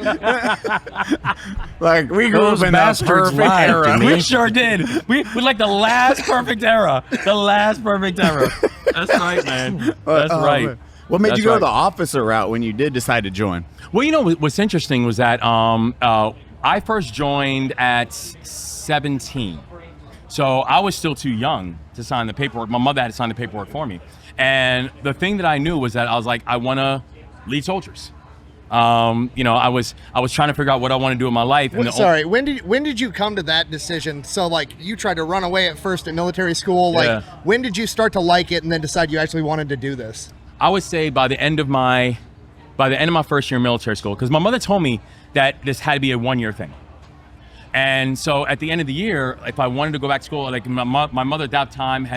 Like we grew Those up in the bastards perfect lied to era. me. We sure did. We like the last perfect era. The last perfect era. That's right, man. That's right. Man. What made That's you go right. the officer route when you did decide to join? Well, you know what's interesting was that I first joined at 17. So I was still too young to sign the paperwork. My mother had to sign the paperwork for me. And the thing that I knew was that I was like, I want to lead soldiers. You know, I was trying to figure out what I want to do in my life. And Sorry, when did you come to that decision? So like you tried to run away at first at military school. Like when did you start to like it and then decide you actually wanted to do this? I would say by the end of my first year in military school, because my mother told me that this had to be a 1-year thing. And so at the end of the year, if I wanted to go back to school, like my mother at that time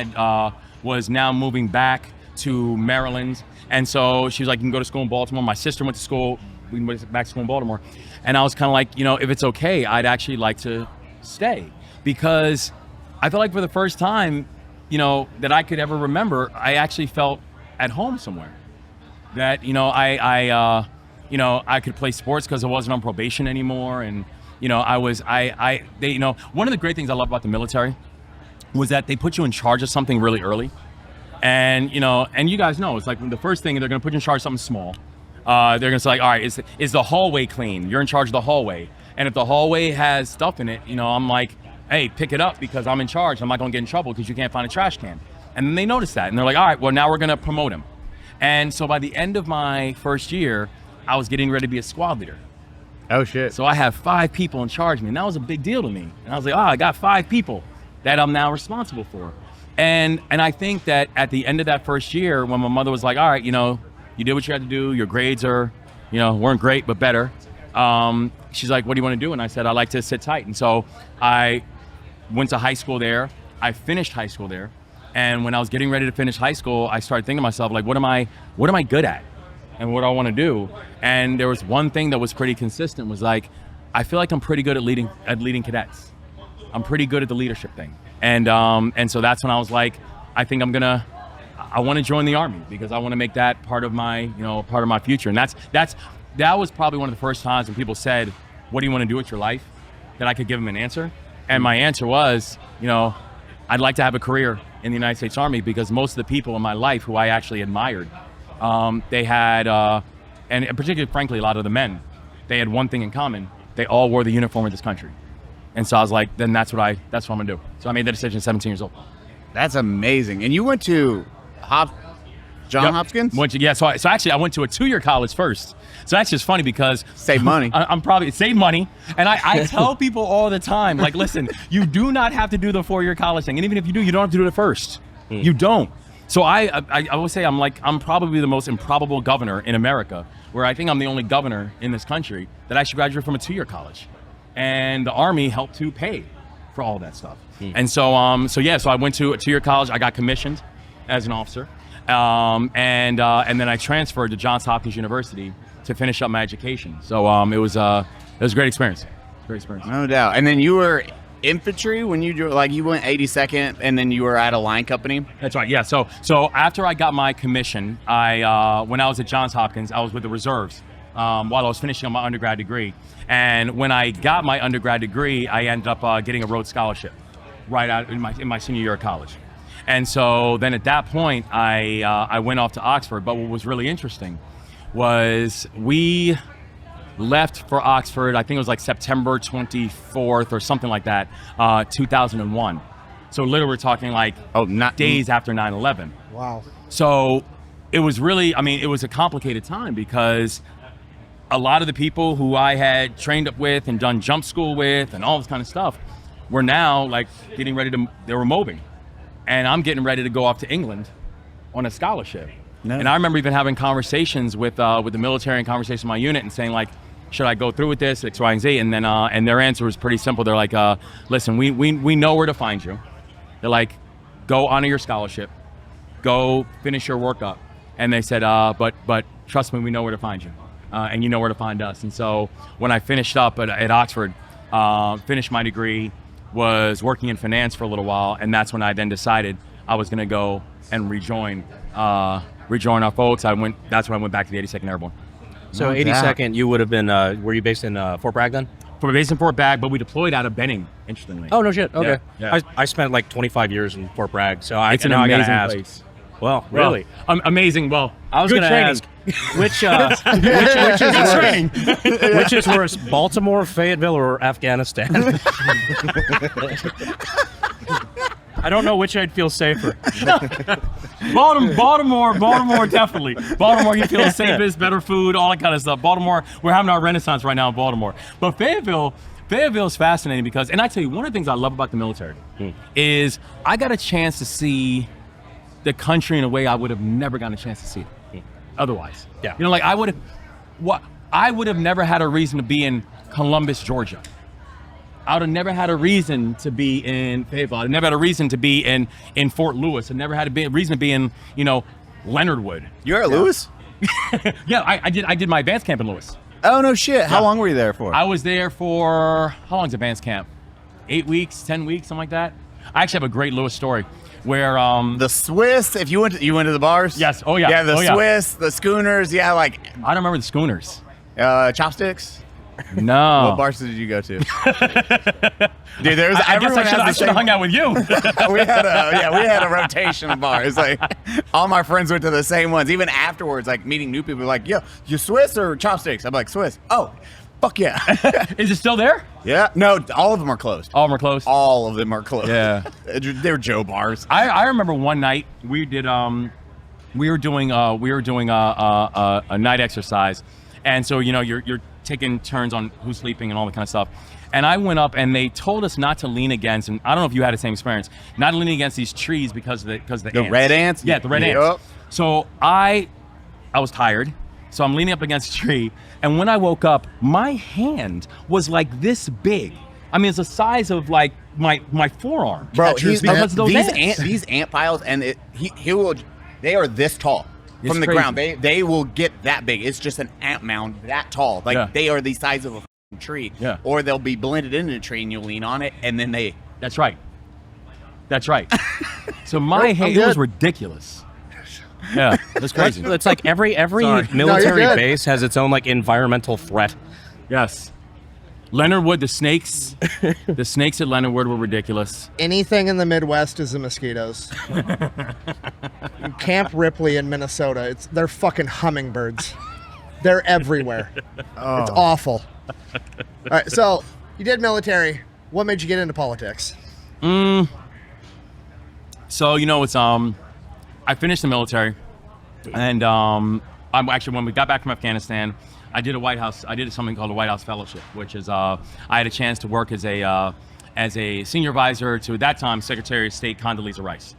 was now moving back to Maryland. And so she was like, you can go to school in Baltimore. My sister went to school, we went back to school in Baltimore. And I was kind of like, you know, if it's okay, I'd actually like to stay. Because I felt like for the first time, you know, that I could ever remember, I actually felt at home somewhere. That, you know, I could play sports because I wasn't on probation anymore. And, you know, they, you know, one of the great things I love about the military was that they put you in charge of something really early. And, you know, and you guys know, it's like the first thing, they're going to put you in charge of something small. They're going to say, like, all right, is the hallway clean? You're in charge of the hallway. And if the hallway has stuff in it, you know, I'm like, hey, pick it up because I'm in charge. I'm not going to get in trouble because you can't find a trash can. And then they notice that. And they're like, all right, well, now we're going to promote him. And so by the end of my first year, I was getting ready to be a squad leader. Oh, shit. So I have 5 people in charge of me. And that was a big deal to me. And I was like, oh, I got 5 people that I'm now responsible for. And I think that at the end of that first year, when my mother was like, all right, you know, you did what you had to do. Your grades are, you know, weren't great, but better. She's like, what do you want to do? And I said, I like to sit tight. And so I went to high school there. I finished high school there. And when I was getting ready to finish high school, I started thinking to myself, like, what am I good at? And what do I want to do? And there was one thing that was pretty consistent, was like, I feel like I'm pretty good at leading cadets. I'm pretty good at the leadership thing. And so that's when I was like, I think I want to join the Army because I want to make that part of my future. And that was probably one of the first times when people said, what do you want to do with your life? that I could give them an answer. And my answer was, you know, I'd like to have a career in the United States Army because most of the people in my life who I actually admired, they had, and particularly, frankly, a lot of the men, they had one thing in common. They all wore the uniform of this country. And so I was like, then that's what I'm gonna do. So I made the decision at 17 years old. That's amazing. And you went to John Hopkins? So actually I went to a 2-year college first. So that's just funny because save money. I'm probably save money. And I tell people all the time, like, listen, you do not have to do the 4-year college thing. And even if you do, you don't have to do it first. You don't. So I would say I'm probably the most improbable governor in America, where I think I'm the only governor in this country that actually graduated from a 2-year college. And the Army helped to pay for all that stuff. And so I went to a 2-year college. I got commissioned as an officer. And then I transferred to Johns Hopkins University to finish up my education. So it was a great experience. Great experience. No doubt. And then you were infantry when you went 82nd, and then you were at a line company. That's right. Yeah. So after I got my commission, when I was at Johns Hopkins, I was with the reserves while I was finishing up my undergrad degree. And when I got my undergrad degree, I ended up getting a Rhodes Scholarship right out in my senior year of college. And so then at that point, I went off to Oxford. But what was really interesting was we left for Oxford, I think it was like September 24th or something like that, 2001. So literally we're talking like days after 9/11. Wow. So it was really, it was a complicated time because a lot of the people who I had trained up with and done jump school with and all this kind of stuff were now like getting ready they were moving. And I'm getting ready to go off to England on a scholarship. No. And I remember even having conversations with the military and conversations with my unit and saying like, should I go through with this, X, Y, and Z? And then and their answer was pretty simple. They're like, listen, we know where to find you. They're like, go honor your scholarship, go finish your work up. And they said, but trust me, we know where to find you, and you know where to find us. And so when I finished up at Oxford, finished my degree, was working in finance for a little while, and that's when I then decided I was going to go and rejoin our folks. That's when I went back to the 82nd Airborne. So 82nd, you would have been, were you based in Fort Bragg then? We're based in Fort Bragg, but we deployed out of Benning, interestingly. Oh, no shit. Okay. Yeah. I spent like 25 years in Fort Bragg, so it's an amazing place. Well, really? Amazing. Well, I was going to ask, which is worse, Baltimore, Fayetteville, or Afghanistan? I don't know which I'd feel safer. Baltimore, definitely. Baltimore, you feel the safest, better food, all that kind of stuff. Baltimore, we're having our renaissance right now in Baltimore. But Fayetteville is fascinating because, and I tell you, one of the things I love about the military is I got a chance to see the country in a way I would have never gotten a chance to see it otherwise. Yeah. You know, like I would have never had a reason to be in Columbus, Georgia. I would have never had a reason to be in Fayetteville. I'd never had a reason to be in Fort Lewis. I never had a reason to be in, Leonard Wood. You're at Lewis? Yeah, I did my advanced camp in Lewis. Oh, no shit. How long were you there for? I was there for, how long's advanced camp? 8 weeks, 10 weeks, something like that. I actually have a great Lewis story where the Swiss, if you went to the bars? Yes. Oh yeah. Yeah, the Swiss, the schooners, I don't remember the schooners. Chopsticks? No. What bars did you go to? Dude, there's I guess I should have hung out with you. we had a rotation of bars. Like all my friends went to the same ones. Even afterwards, like meeting new people, like, yo, you Swiss or Chopsticks? I'm like, Swiss. Oh, fuck yeah. Is it still there? Yeah. No, all of them are closed. All of them are closed? All of them are closed. Yeah. They're Joe bars. I remember one night we were doing a night exercise. And so, you're taking turns on who's sleeping and all that kind of stuff. And I went up and they told us not to lean against, and I don't know if you had the same experience, not to lean against these trees because the ants. Red ants? Yeah, the red ants. So I was tired. So I'm leaning up against a tree. And when I woke up, my hand was like this big. I mean, it's the size of like my forearm. Bro, these ant piles, and they are this tall. It's from the crazy. ground. They will get that big. It's just an ant mound that tall. Like they are the size of a tree. Yeah. Or they'll be blended into a tree and you'll lean on it and then they. That's right. So my hand was ridiculous. Yeah, that's crazy. It's like every military base has its own like environmental threat. Yes. Leonard Wood, the snakes at Leonard Wood were ridiculous. Anything in the Midwest is the mosquitoes. Camp Ripley in Minnesota, they're fucking hummingbirds. They're everywhere. It's awful. All right, so you did military. What made you get into politics? So it's I finished the military, and I'm actually, when we got back from Afghanistan, I did something called a White House Fellowship, which is I had a chance to work as a senior advisor to, at that time, Secretary of State Condoleezza Rice,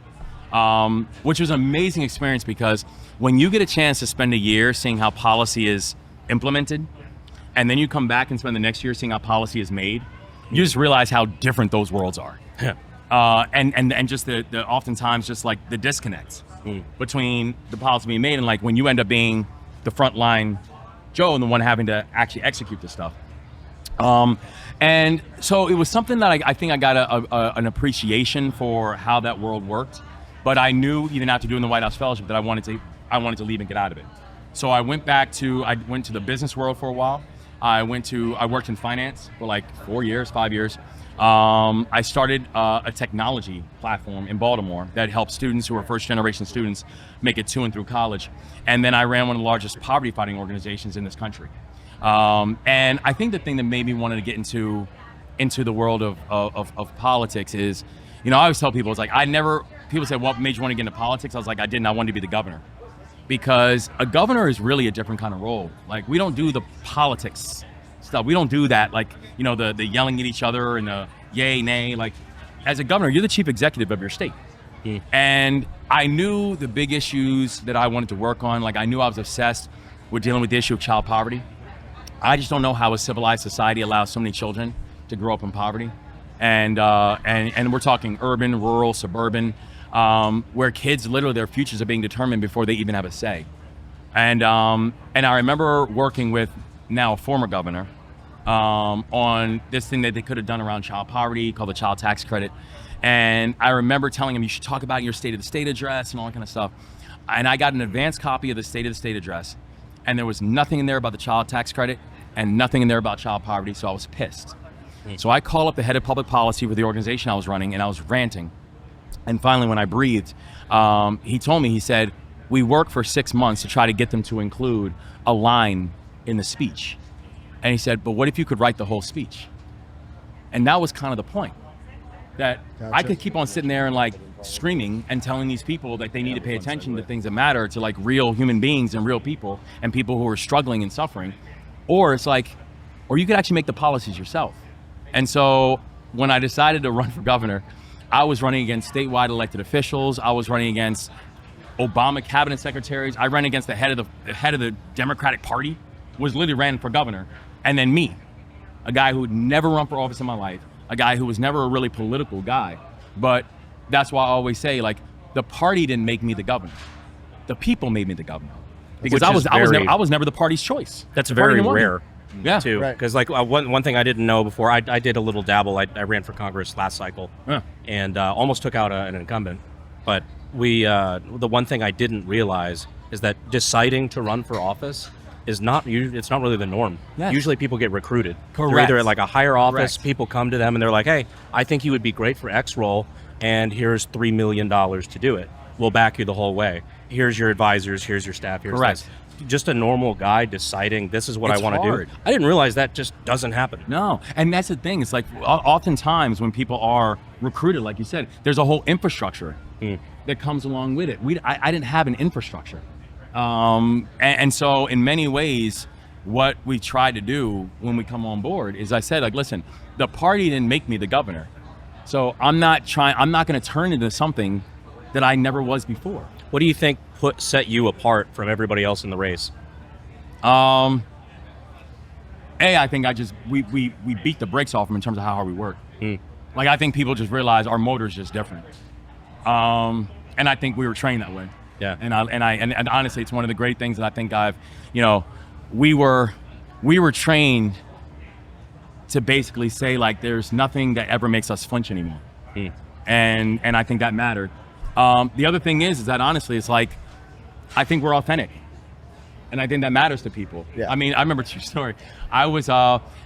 which was an amazing experience, because when you get a chance to spend a year seeing how policy is implemented, and then you come back and spend the next year seeing how policy is made, you just realize how different those worlds are. And just the oftentimes just like the disconnect between the policy being made and like when you end up being the frontline Joe and the one having to actually execute this stuff. And so it was something that I think I got an appreciation for how that world worked, but I knew even after doing the White House Fellowship that I wanted to leave and get out of it. So I went to the business world for a while. I worked in finance for like 5 years. I started a technology platform in Baltimore that helps students who are first generation students make it to and through college. And then I ran one of the largest poverty fighting organizations in this country. And I think the thing that made me want to get into the world of politics is, I always tell people, it's like, people say, what made you want to get into politics? I was like, I wanted to be the governor. Because a governor is really a different kind of role. Like, we don't do the politics stuff. We don't do that, like, the yelling at each other and the yay, nay. Like, as a governor, you're the chief executive of your state. And I knew the big issues that I wanted to work on. Like, I knew I was obsessed with dealing with the issue of child poverty. I just don't know how a civilized society allows so many children to grow up in poverty. And we're talking urban, rural, suburban, where kids, literally their futures are being determined before they even have a say. And I remember working with now a former governor on this thing that they could have done around child poverty called the child tax credit. And I remember telling him, you should talk about your State of the State address and all that kind of stuff. And I got an advanced copy of the State of the State address, and there was nothing in there about the child tax credit and nothing in there about child poverty, so I was pissed. So I called up the head of public policy for the organization I was running, and I was ranting. And finally, when I breathed, he told me, he said, we worked for 6 months to try to get them to include a line in the speech. And he said, but what if you could write the whole speech? And that was kind of the point. That gotcha. I could keep on sitting there and like screaming and telling these people that they need to pay attention to things that matter, to like real human beings and real people and people who are struggling and suffering. Or it's like, or you could actually make the policies yourself. And so when I decided to run for governor, I was running against statewide elected officials. I was running against Obama cabinet secretaries. I ran against the head of the Democratic Party, was literally ran for governor. And then me, a guy who had never run for office in my life, a guy who was never a really political guy. But that's why I always say, like, the party didn't make me the governor. The people made me the governor. Because I was never the party's choice. That's very rare. Yeah, too. Because like one thing I didn't know before, I did a little dabble. I ran for Congress last cycle, and almost took out an incumbent. But the one thing I didn't realize is that deciding to run for office is not really the norm. Yes. Usually people get recruited. Correct. They're either at like a higher office, Correct. people come to them and they're like, hey, I think you would be great for X role, and here's $3 million to do it. We'll back you the whole way. Here's your advisors, here's your staff, here's Correct. this. Just a normal guy deciding this is what It's I want to hard. do. I didn't realize that just doesn't happen. No, and that's the thing. It's like oftentimes when people are recruited, like you said, there's a whole infrastructure that comes along with it. I didn't have an infrastructure. And so in many ways, what we try to do when we come on board is I said, like, listen, the party didn't make me the governor. So I'm not going to turn into something that I never was before. What do you think set you apart from everybody else in the race? I think we beat the brakes off them in terms of how hard we work. Like, I think people just realize our motor's just different. And I think we were trained that way. Yeah. And honestly, it's one of the great things that I think we were trained to basically say, like, there's nothing that ever makes us flinch anymore. And I think that mattered. The other thing is that honestly, it's like, I think we're authentic. And I think that matters to people. Yeah. I mean, I remember, true story. I was,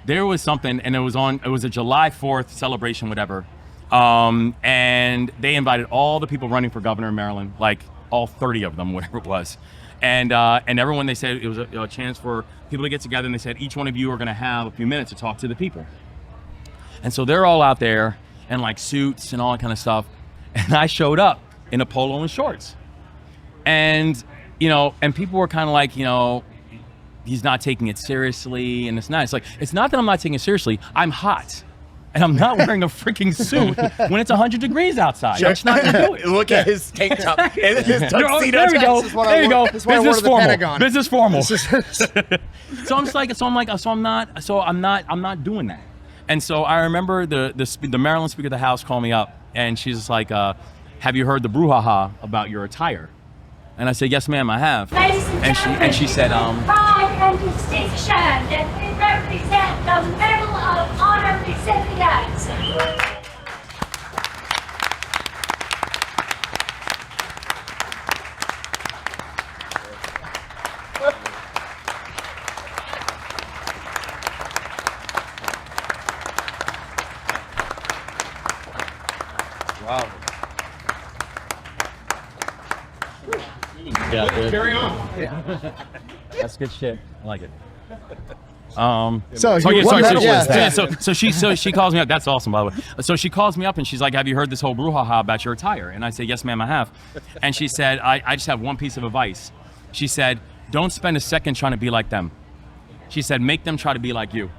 there was something, and it was a July 4th celebration, whatever. And they invited all the people running for governor in Maryland, like all 30 of them, whatever it was. And everyone, they said it was a chance for people to get together, and they said each one of you are gonna have a few minutes to talk to the people. And so they're all out there in like suits and all that kind of stuff. And I showed up in a polo and shorts. And, you know, and people were kind of like, you know, he's not taking it seriously, and it's not. It's like, it's not that I'm not taking it seriously, I'm hot. And I'm not wearing a freaking suit when it's 100 degrees outside. That's not gonna do it. Look at his tank top. His There tuxedo we go. jacket. There you go. Business formal. Business formal. This is- So I'm just like, I'm not doing that. And so I remember the Maryland Speaker of the House called me up, and she's just like, have you heard the brouhaha about your attire? And I said, yes, ma'am, I have. And she said, pride and distinction that we represent the Medal of Honor recipients. Wow. Yeah, dude. Carry on. That's good shit. I like it. So she calls me up. That's awesome, by the way. So she calls me up and she's like, have you heard this whole brouhaha about your attire? And I say, yes, ma'am, I have. And she said, I just have one piece of advice. She said, don't spend a second trying to be like them. She said, make them try to be like you.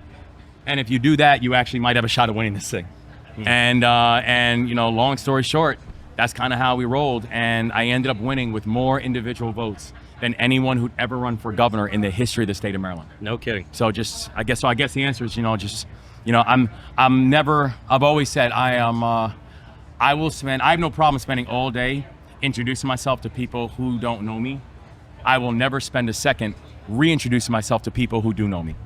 And if you do that, you actually might have a shot at winning this thing. And you know, long story short, that's kind of how we rolled. And I ended up winning with more individual votes than anyone who'd ever run for governor in the history of the state of Maryland. No kidding. So I guess the answer is, I've always said I have no problem spending all day introducing myself to people who don't know me. I will never spend a second reintroducing myself to people who do know me.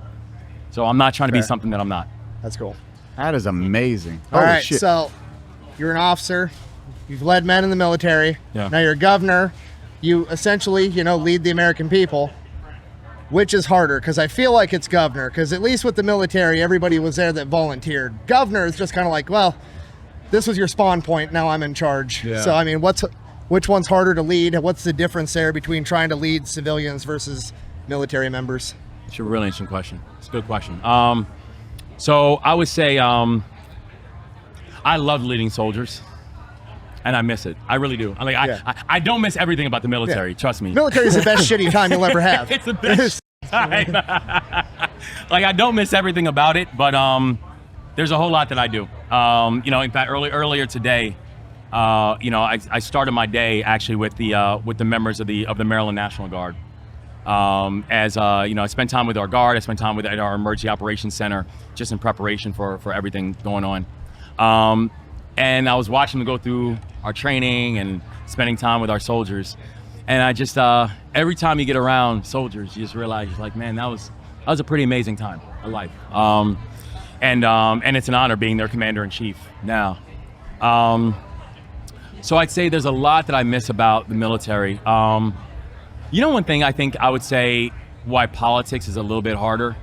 So I'm not trying to be something that I'm not. That's cool. That is amazing. All Holy right, shit. so you're an officer. You've led men in the military. Yeah. Now you're a governor. You essentially, lead the American people. Which is harder? Because I feel like it's governor. Because at least with the military, everybody was there that volunteered. Governor is just kind of like, well, this was your spawn point. Now I'm in charge. Yeah. So I mean, which one's harder to lead? What's the difference there between trying to lead civilians versus military members? It's a really interesting question. It's a good question. So I would say I love leading soldiers, and I miss it. I really do. I don't miss everything about the military. Trust me. Military is the best shitty time you'll ever have. It's the best time. I don't miss everything about it, but there's a whole lot that I do. In fact, earlier today, I started my day actually with the members of the Maryland National Guard. I spent time with our guard. I spent time at our emergency operations center, just in preparation for everything going on. And I was watching them go through our training and spending time with our soldiers. And I just every time you get around soldiers, you just realize, like, man, that was a pretty amazing time of life. And it's an honor being their commander in chief now. So I'd say there's a lot that I miss about the military. One thing I think I would say why politics is a little bit harder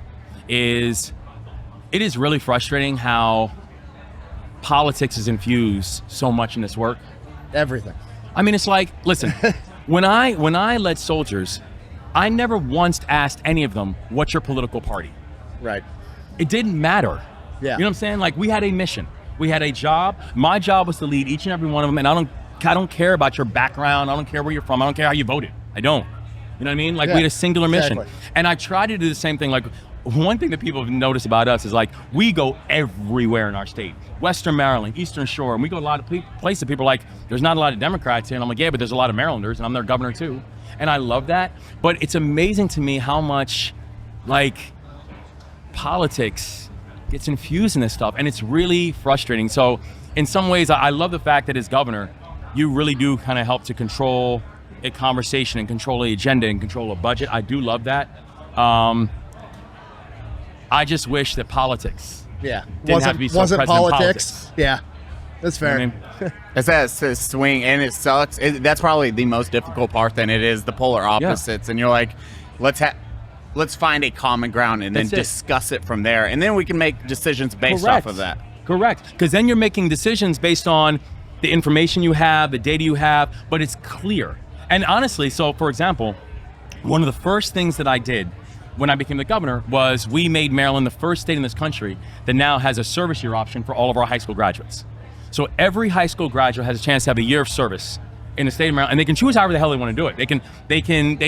is it is really frustrating how politics is infused so much in this work. Everything. I mean, it's like, listen, when I led soldiers, I never once asked any of them, what's your political party? Right. It didn't matter. Yeah. You know what I'm saying? Like, we had a mission. We had a job. My job was to lead each and every one of them, and I don't care about your background. I don't care where you're from. I don't care how you voted. I don't. You know what I mean? Like, we had a singular mission. Exactly. And I try to do the same thing. Like, one thing that people have noticed about us is, like, we go everywhere in our state. Western Maryland, Eastern Shore, and we go a lot of places. People are like, there's not a lot of Democrats here. And I'm like, yeah, but there's a lot of Marylanders, and I'm their governor too. And I love that. But it's amazing to me how much, like, politics gets infused in this stuff. And it's really frustrating. So in some ways, I love the fact that as governor, you really do kind of help to control a conversation and control the agenda and control a budget. I do love that. I just wish that politics didn't have to be so present in politics. Yeah, that's fair. You know what I mean? It's that swing, and it sucks. That's probably the most difficult part. Than it is the polar opposites, and you're like, let's find a common ground and then discuss it from there, and then we can make decisions based off of that. Correct, because then you're making decisions based on the information you have, the data you have, but it's clear. And honestly, so for example, one of the first things that I did when I became the governor was we made Maryland the first state in this country that now has a service year option for all of our high school graduates. So every high school graduate has a chance to have a year of service in the state of Maryland, and they can choose however the hell they want to do it. They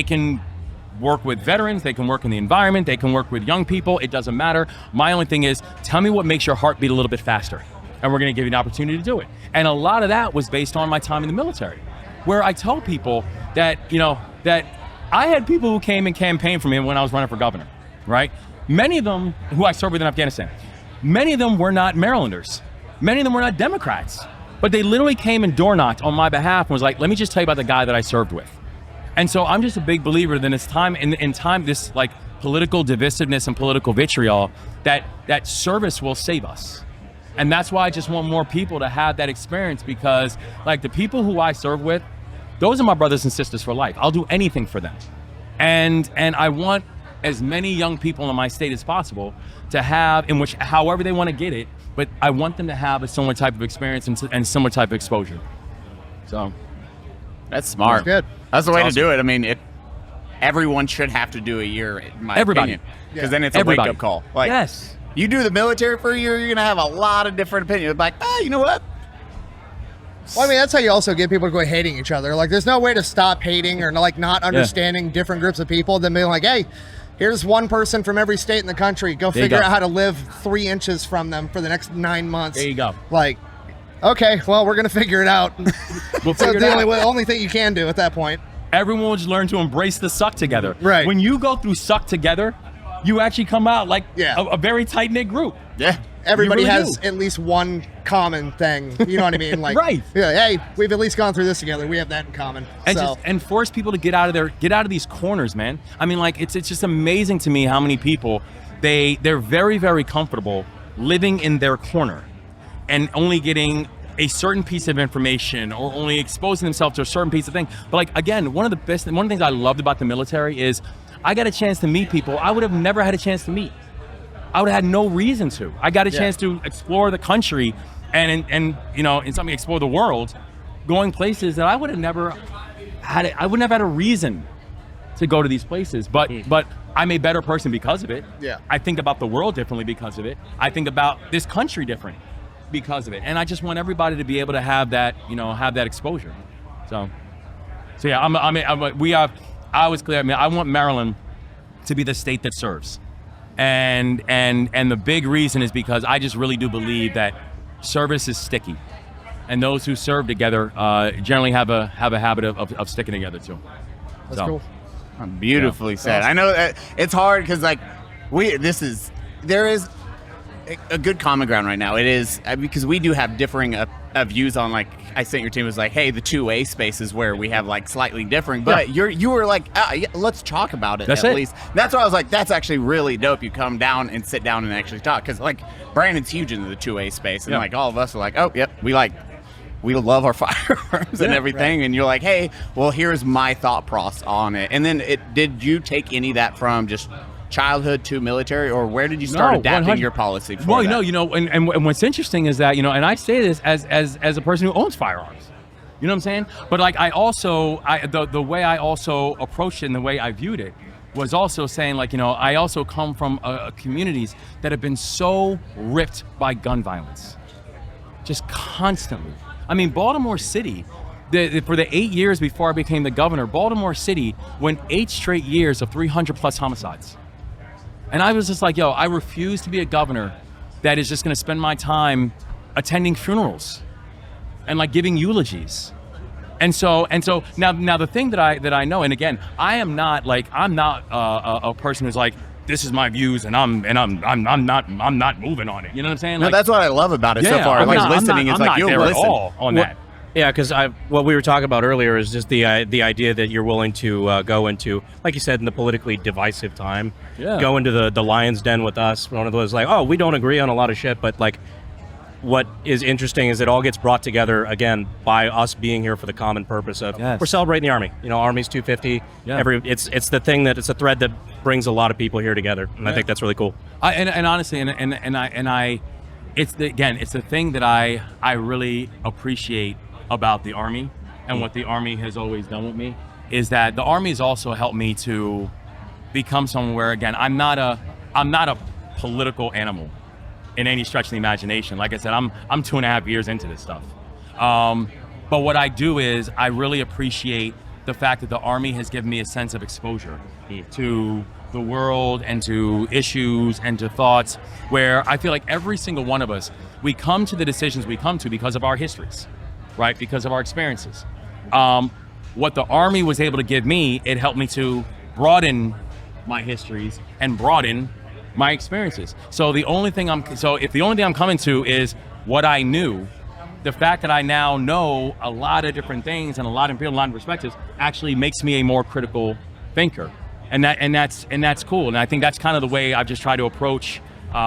can work with veterans, they can work in the environment, they can work with young people, it doesn't matter. My only thing is, tell me what makes your heart beat a little bit faster, and we're gonna give you an opportunity to do it. And a lot of that was based on my time in the military, where I tell people that, that I had people who came and campaigned for me when I was running for governor, right? Many of them who I served with in Afghanistan, many of them were not Marylanders. Many of them were not Democrats, but they literally came and door knocked on my behalf and was like, let me just tell you about the guy that I served with. And so I'm just a big believer that it's time, in time, this like political divisiveness and political vitriol, that service will save us. And that's why I just want more people to have that experience, because like the people who I serve with, those are my brothers and sisters for life. I'll do anything for them. And I want as many young people in my state as possible to have, in which, however they want to get it, but I want them to have a similar type of experience and similar type of exposure. So that's smart. That's good. That's the way Awesome. to do it. I mean, everyone should have to do a year, in my Everybody. opinion, because then it's a Everybody. wake-up call. Like, yes. You do the military for a year, you're gonna have a lot of different opinions. Like, you know what? Well, I mean, that's how you also get people to go hating each other. Like, there's no way to stop hating or like not understanding different groups of people than being like, hey, here's one person from every state in the country. Go There you figure go. out how to live 3 inches from them for the next 9 months. There you go. Like, okay, well, we're gonna figure it out. We'll So figure it the out. only thing you can do at that point. Everyone will just learn to embrace the suck together. Right. When you go through suck together, you actually come out like Yeah. a very tight-knit group. Yeah. Everybody really has do. at least one common thing. You know what I mean? Like, Right. Yeah. Hey, we've at least gone through this together. We have that in common. And so, and force people to get out of these corners, man. I mean, like it's just amazing to me how many people they're very, very comfortable living in their corner and only getting a certain piece of information or only exposing themselves to a certain piece of thing. But like, again, one of the things I loved about the military is I got a chance to meet people I would have never had a chance to meet. I would have had no reason to. I got a chance to explore the country and in something explore the world, going places that I would have never had. I wouldn't have had a reason to go to these places, but I'm a better person because of it. Yeah. I think about the world differently because of it. I think about this country different because of it, and I just want everybody to be able to have that, have that exposure. So yeah, I was clear. I mean, I want Maryland to be the state that serves. And the big reason is because I just really do believe that service is sticky, and those who serve together generally have a habit of sticking together too. that's cool. Beautifully said. I know that it's hard because like there is a good common ground right now. It is because we do have differing views on, like, I think your team was like, hey, the 2A spaces where we have like slightly differing, but you were like, let's talk about it. That's at it. least. That's why I was like, that's actually really dope. You come down and sit down and actually talk, because like Brandon's huge into the 2A space, and like all of us are like, oh yep, we love our firearms and everything, and you're like, hey, well, here's my thought process on it. And then did you take any of that from just childhood to military, or where did you start adapting 100 your policy for well, that? and what's interesting is that, and I say this as a person who owns firearms, you know what I'm saying? But like, the way I also approached it and the way I viewed it was also saying, like, I also come from communities that have been so ripped by gun violence, just constantly. I mean, Baltimore City, for the 8 years before I became the governor, Baltimore City went 8 straight years of 300 plus homicides. And I was just like, I refuse to be a governor that is just gonna spend my time attending funerals and like giving eulogies. And so now the thing that I know, and again, I'm not a person who's like, this is my views and I'm not moving on it. You know what I'm saying? No, Like, that's what I love about it so far. Listening, it's like, you'll listen on that. Yeah, because what we were talking about earlier is just the idea that you're willing to go into, like you said, in the politically divisive time, go into the lion's den with us. One of those like, oh, we don't agree on a lot of shit, but like, what is interesting is it all gets brought together again by us being here for the common purpose of we're celebrating the Army. You know, Army's 250. Yeah. It's the thing that it's a thread that brings a lot of people here together, and I think that's really cool. And honestly, it's the thing that I really appreciate about the Army and what the Army has always done with me is that the Army has also helped me to become someone where, again, I'm not a political animal in any stretch of the imagination. Like I said, I'm 2.5 years into this stuff. But what I do is I really appreciate the fact that the Army has given me a sense of exposure to the world and to issues and to thoughts where I feel like every single one of us, we come to the decisions we come to because of our histories, right? Because of our experiences. What the Army was able to give me, it helped me to broaden my histories and broaden my experiences. So if the only thing I'm coming to is what I knew, the fact that I now know a lot of different things and a lot of people, a lot of perspectives actually makes me a more critical thinker. And that's cool. And I think that's kind of the way I've just tried to approach a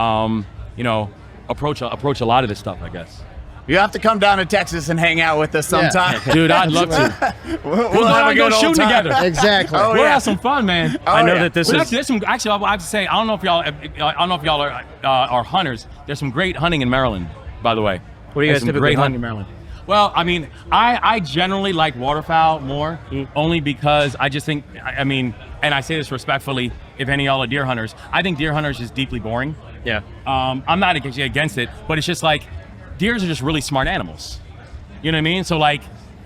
lot of this stuff, I guess. You have to come down to Texas and hang out with us sometime. Dude, I'd love to. We'll have a good shooting old time. together. Exactly. Oh, We'll yeah. have some fun, man. I know that this is There's some, actually, I have to say, I don't know if y'all are hunters. There's some great hunting in Maryland, by the way. What do you guys typically great hunt? hunting in Maryland? Well, I mean, I generally like waterfowl more, only because I just think, I mean, and I say this respectfully, if any of y'all are deer hunters, I think deer hunters is deeply boring. Yeah. I'm not against it, but it's just like, deers are just really smart animals. You know what I mean? So like,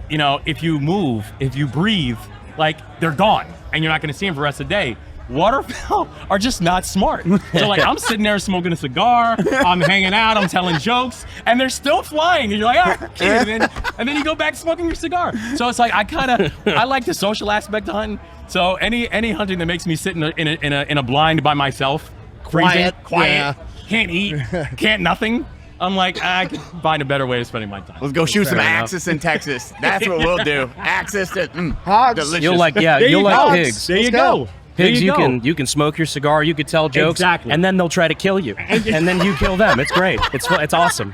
you know, if you move, if you breathe, like they're gone and you're not gonna see them for the rest of the day. Waterfowl are just not smart. So like I'm sitting there smoking a cigar, I'm hanging out, I'm telling jokes, and they're still flying. And you're like, and then you go back smoking your cigar. So it's like I like the social aspect of hunting. So any hunting that makes me sit in a blind by myself, freezing, quiet, can't eat, can't nothing. I'm like, I can find a better way of spending my time. Let's go shoot some axis in Texas. That's what we'll do. Axis to hogs. Delicious. You'll like pigs. There you go. Pigs, you can smoke your cigar, you could tell jokes, Exactly. and then they'll try to kill you, and then you kill them. It's great. It's awesome.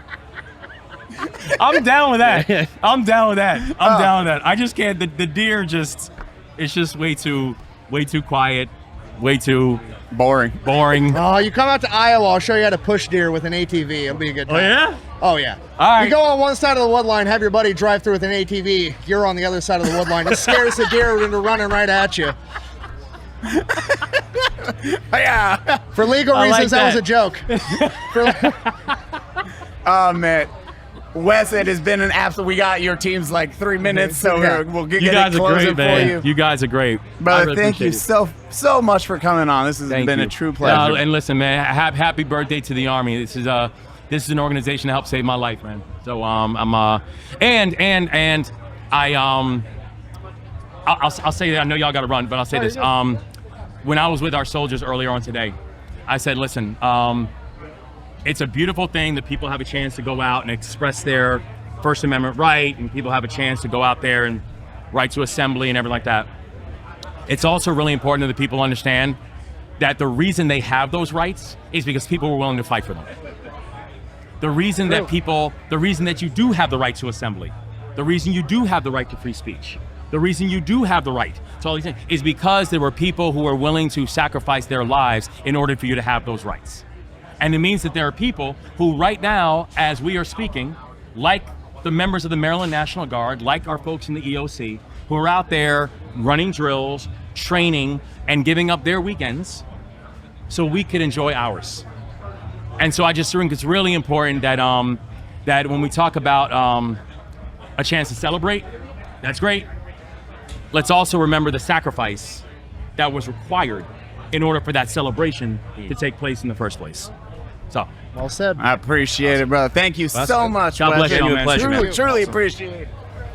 I'm down with that. I'm down with that. I just can't. The deer it's just way too quiet, way too boring. Oh, you come out to Iowa, I'll show you how to push deer with an ATV. It'll be a good time. Oh yeah. Oh yeah. All right. You go on one side of the wood line, have your buddy drive through with an ATV. You're on the other side of the wood line. It scares the deer into running right at you. Yeah. For legal I like reasons, that was a joke. Oh man, Wes, it has been an absolute. We got your team's like 3 minutes, so we'll get You guys it are closing great, man. for you. You guys are great. Brother, really thank you appreciate it. so much for coming on. This has been a true pleasure. And listen, man, happy birthday to the Army. This is an organization that helped save my life, man. So I'll say that. I know y'all got to run, but I'll say this. When I was with our soldiers earlier on today, I said, listen, it's a beautiful thing that people have a chance to go out and express their First Amendment right, and people have a chance to go out there and right to assembly and everything like that. It's also really important that the people understand that the reason they have those rights is because people were willing to fight for them. The reason that you do have the right to assembly, the reason you do have the right to free speech, the reason you do have the right to all these things is because there were people who were willing to sacrifice their lives in order for you to have those rights. And it means that there are people who right now, as we are speaking, like the members of the Maryland National Guard, like our folks in the EOC, who are out there running drills, training, and giving up their weekends so we could enjoy ours. And so I just think it's really important that that when we talk about a chance to celebrate, that's great. Let's also remember the sacrifice that was required in order for that celebration to take place in the first place. So, well said. I appreciate it, brother. Thank you so much. God bless you, man. Truly appreciate it.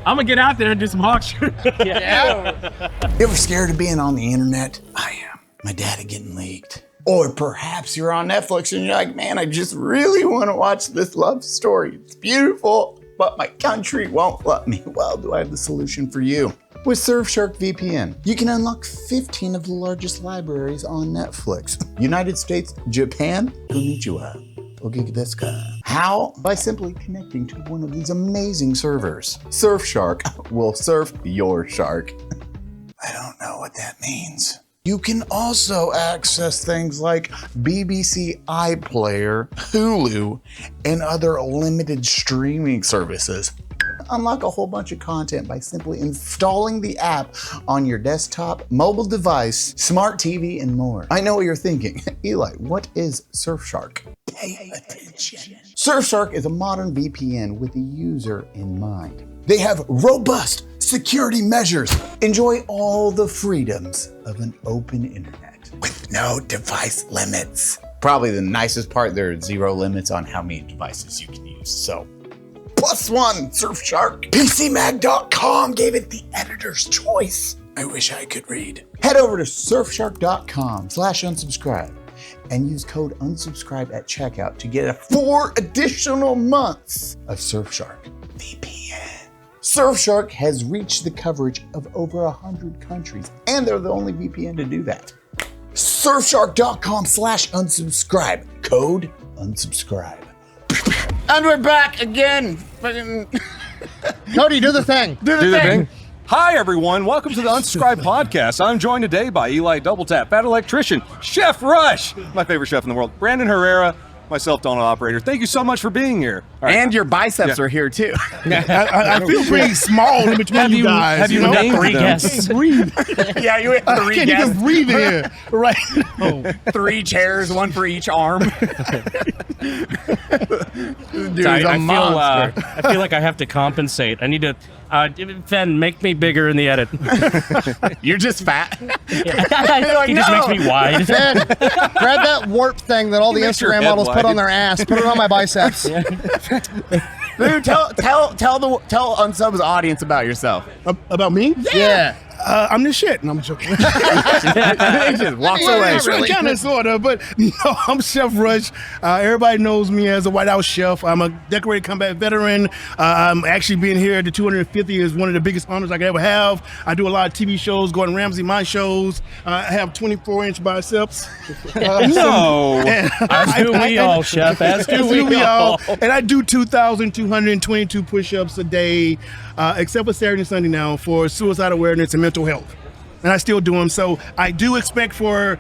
I'm gonna get out there and do some hawk shooting. You ever scared of being on the internet? I am. My data getting leaked. Or perhaps you're on Netflix and you're like, man, I just really want to watch this love story. It's beautiful, but my country won't let me. Well, do I have the solution for you? With SURFSHARK VPN, you can unlock 15 of the largest libraries on Netflix. United States, Japan, konnichiwa. Look at this guy. How? By simply connecting to one of these amazing servers. Surfshark will surf your shark. I don't know what that means. You can also access things like BBC iPlayer, Hulu, and other limited streaming services. Unlock a whole bunch of content by simply installing the app on your desktop, mobile device, smart TV, and more. I know what you're thinking. Eli, what is Surfshark? Pay attention. Surfshark is a modern VPN with the user in mind. They have robust security measures. Enjoy all the freedoms of an open internet with no device limits. Probably the nicest part, there are 0 limits on how many devices you can use. So, +1, Surfshark. PCMag.com gave it the editor's choice. I wish I could read. Head over to surfshark.com/unsubscribe and use code unsubscribe at checkout to get 4 additional months of Surfshark VPN. Surfshark has reached the coverage of over 100 countries, and they're the only VPN to do that. Surfshark.com/unsubscribe. Code unsubscribe. And we're back again. Cody, do the thing. Do the thing. Hi, everyone. Welcome to the Unsubscribed Podcast. I'm joined today by Eli Doubletap, Fat Electrician, Chef Rush, my favorite chef in the world, Brandon Herrera, myself, Donald Operator. Thank you so much for being here. Right. And your biceps are here, too. I feel pretty small in between you guys. Have you named 3 guests? Breathe. Yeah, you have 3 I can't even breathe in here. Right. Oh. 3 chairs, 1 for each arm. Dude, I feel like I have to compensate. I need to, Fen, make me bigger in the edit. You're just fat. He just makes me wide. Fen, grab that warp thing that all the Instagram models put on their ass. Put it on my biceps. Dude, tell Unsub's audience about yourself. About me? Yeah. I'm the shit. No, I'm joking. He just walks away. Really. Kind of, sort of, but no, I'm Chef Rush. Everybody knows me as a White House chef. I'm a decorated combat veteran. I'm actually being here at the 250 is one of the biggest honors I could ever have. I do a lot of TV shows, Gordon Ramsay, my shows. I have 24-inch biceps. No. As do we all, Chef. As do we all. And I do 2,222 push-ups a day, except for Saturday and Sunday now, for suicide awareness and mental health. And I still do them. So I do expect for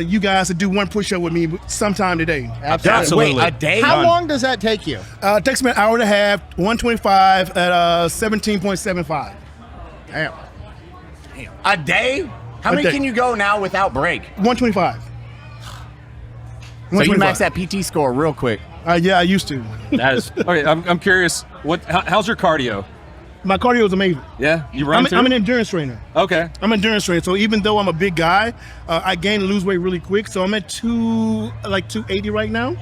you guys to do 1 push-up with me sometime today. Absolutely. Wait, a day? How long does that take you? It takes me an hour and a half, 125 at 17.75. Damn. A day? How many can you go now without break? 125. So you max that PT score real quick. Yeah, I used to. That is okay. I'm curious. How's your cardio? My cardio is amazing. Yeah, you run too? I'm an endurance trainer. Okay. I'm an endurance trainer. So even though I'm a big guy, I gain and lose weight really quick. So I'm at 280 right now.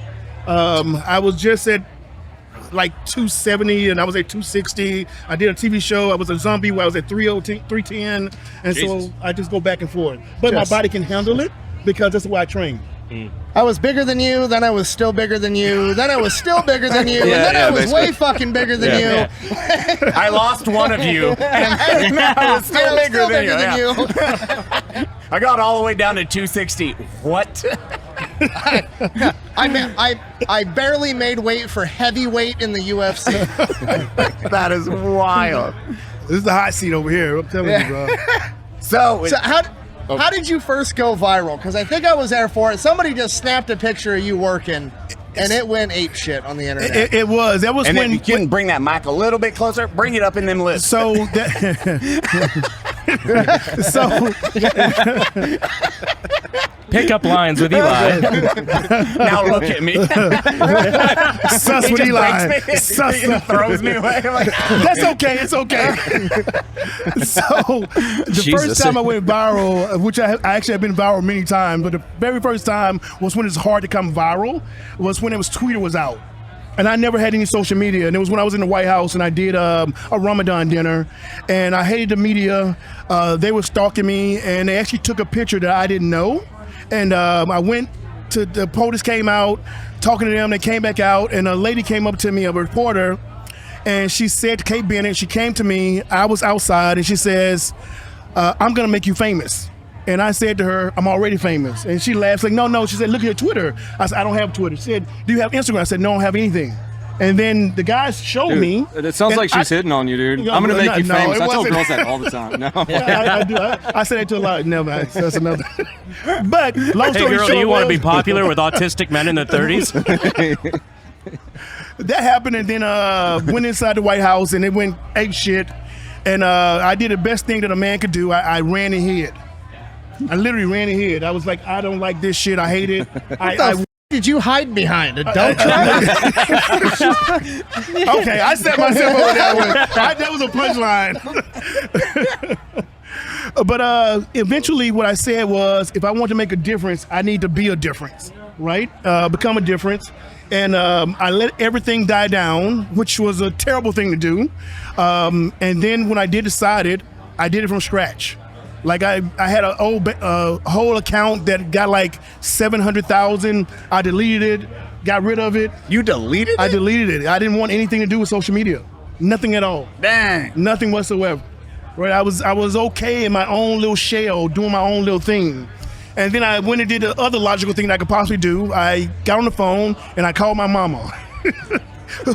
I was just at like 270 and I was at 260. I did a TV show. I was a zombie where I was at 310. And Jesus. so I just go back and forth. But my body can handle it because that's why I train. I was bigger than you, then I was still bigger than you, then I was still bigger than you, and then I was way fucking bigger than you. I lost one of you, and now I was still bigger than you. I got all the way down to 260. What? I barely made weight for heavyweight in the UFC. That is wild. This is the hot seat over here. I'm telling you, bro. So how did you first go viral? Because I think I was there for it. Somebody just snapped a picture of you working, and it went ape shit on the internet. It was. That was and when you can bring that mic a little bit closer. Bring it up in them lips. So Pick up lines with Eli. Now look at me. Sus with Eli. Sus throws me away. That's okay. It's okay. So the first time I went viral, which I actually have been viral many times, but the very first time was when it's hard to come viral, was when Twitter was out. And I never had any social media. And it was when I was in the White House and I did a Ramadan dinner. And I hated the media. They were stalking me and they actually took a picture that I didn't know. And I went to, the POTUS came out, talking to them, they came back out, and a lady came up to me, a reporter, and she said, Kate Bennett, she came to me, I was outside, and she says, I'm gonna make you famous. And I said to her, I'm already famous. And she laughed, like, no. She said, look at your Twitter. I said, I don't have Twitter. She said, do you have Instagram? I said, no, I don't have anything. And then the guys showed me. It sounds like she's hitting on you, dude. I'm going to make you famous. I tell girls that all the time. No. I do. I say that to a lot. No, that's another. But long story short, do you want to be popular with autistic men in their 30s? That happened, and then went inside the White House, and it went ape shit. And I did the best thing that a man could do. I ran and hid. I literally ran and hid. I was like, I don't like this shit. I hate it. Did you hide behind a dump truck? Okay, I set myself over that one. That was a punchline. But eventually what I said was, if I want to make a difference, I need to be a difference, right? Become a difference. And I let everything die down, which was a terrible thing to do. And then when I did decide it, I did it from scratch. Like I had a whole account that got like 700,000. I deleted it, got rid of it. You deleted it? I deleted it. I didn't want anything to do with social media. Nothing at all. Dang. Nothing whatsoever. Right? I was okay in my own little shell, doing my own little thing. And then I went and did the other logical thing that I could possibly do. I got on the phone and I called my mama.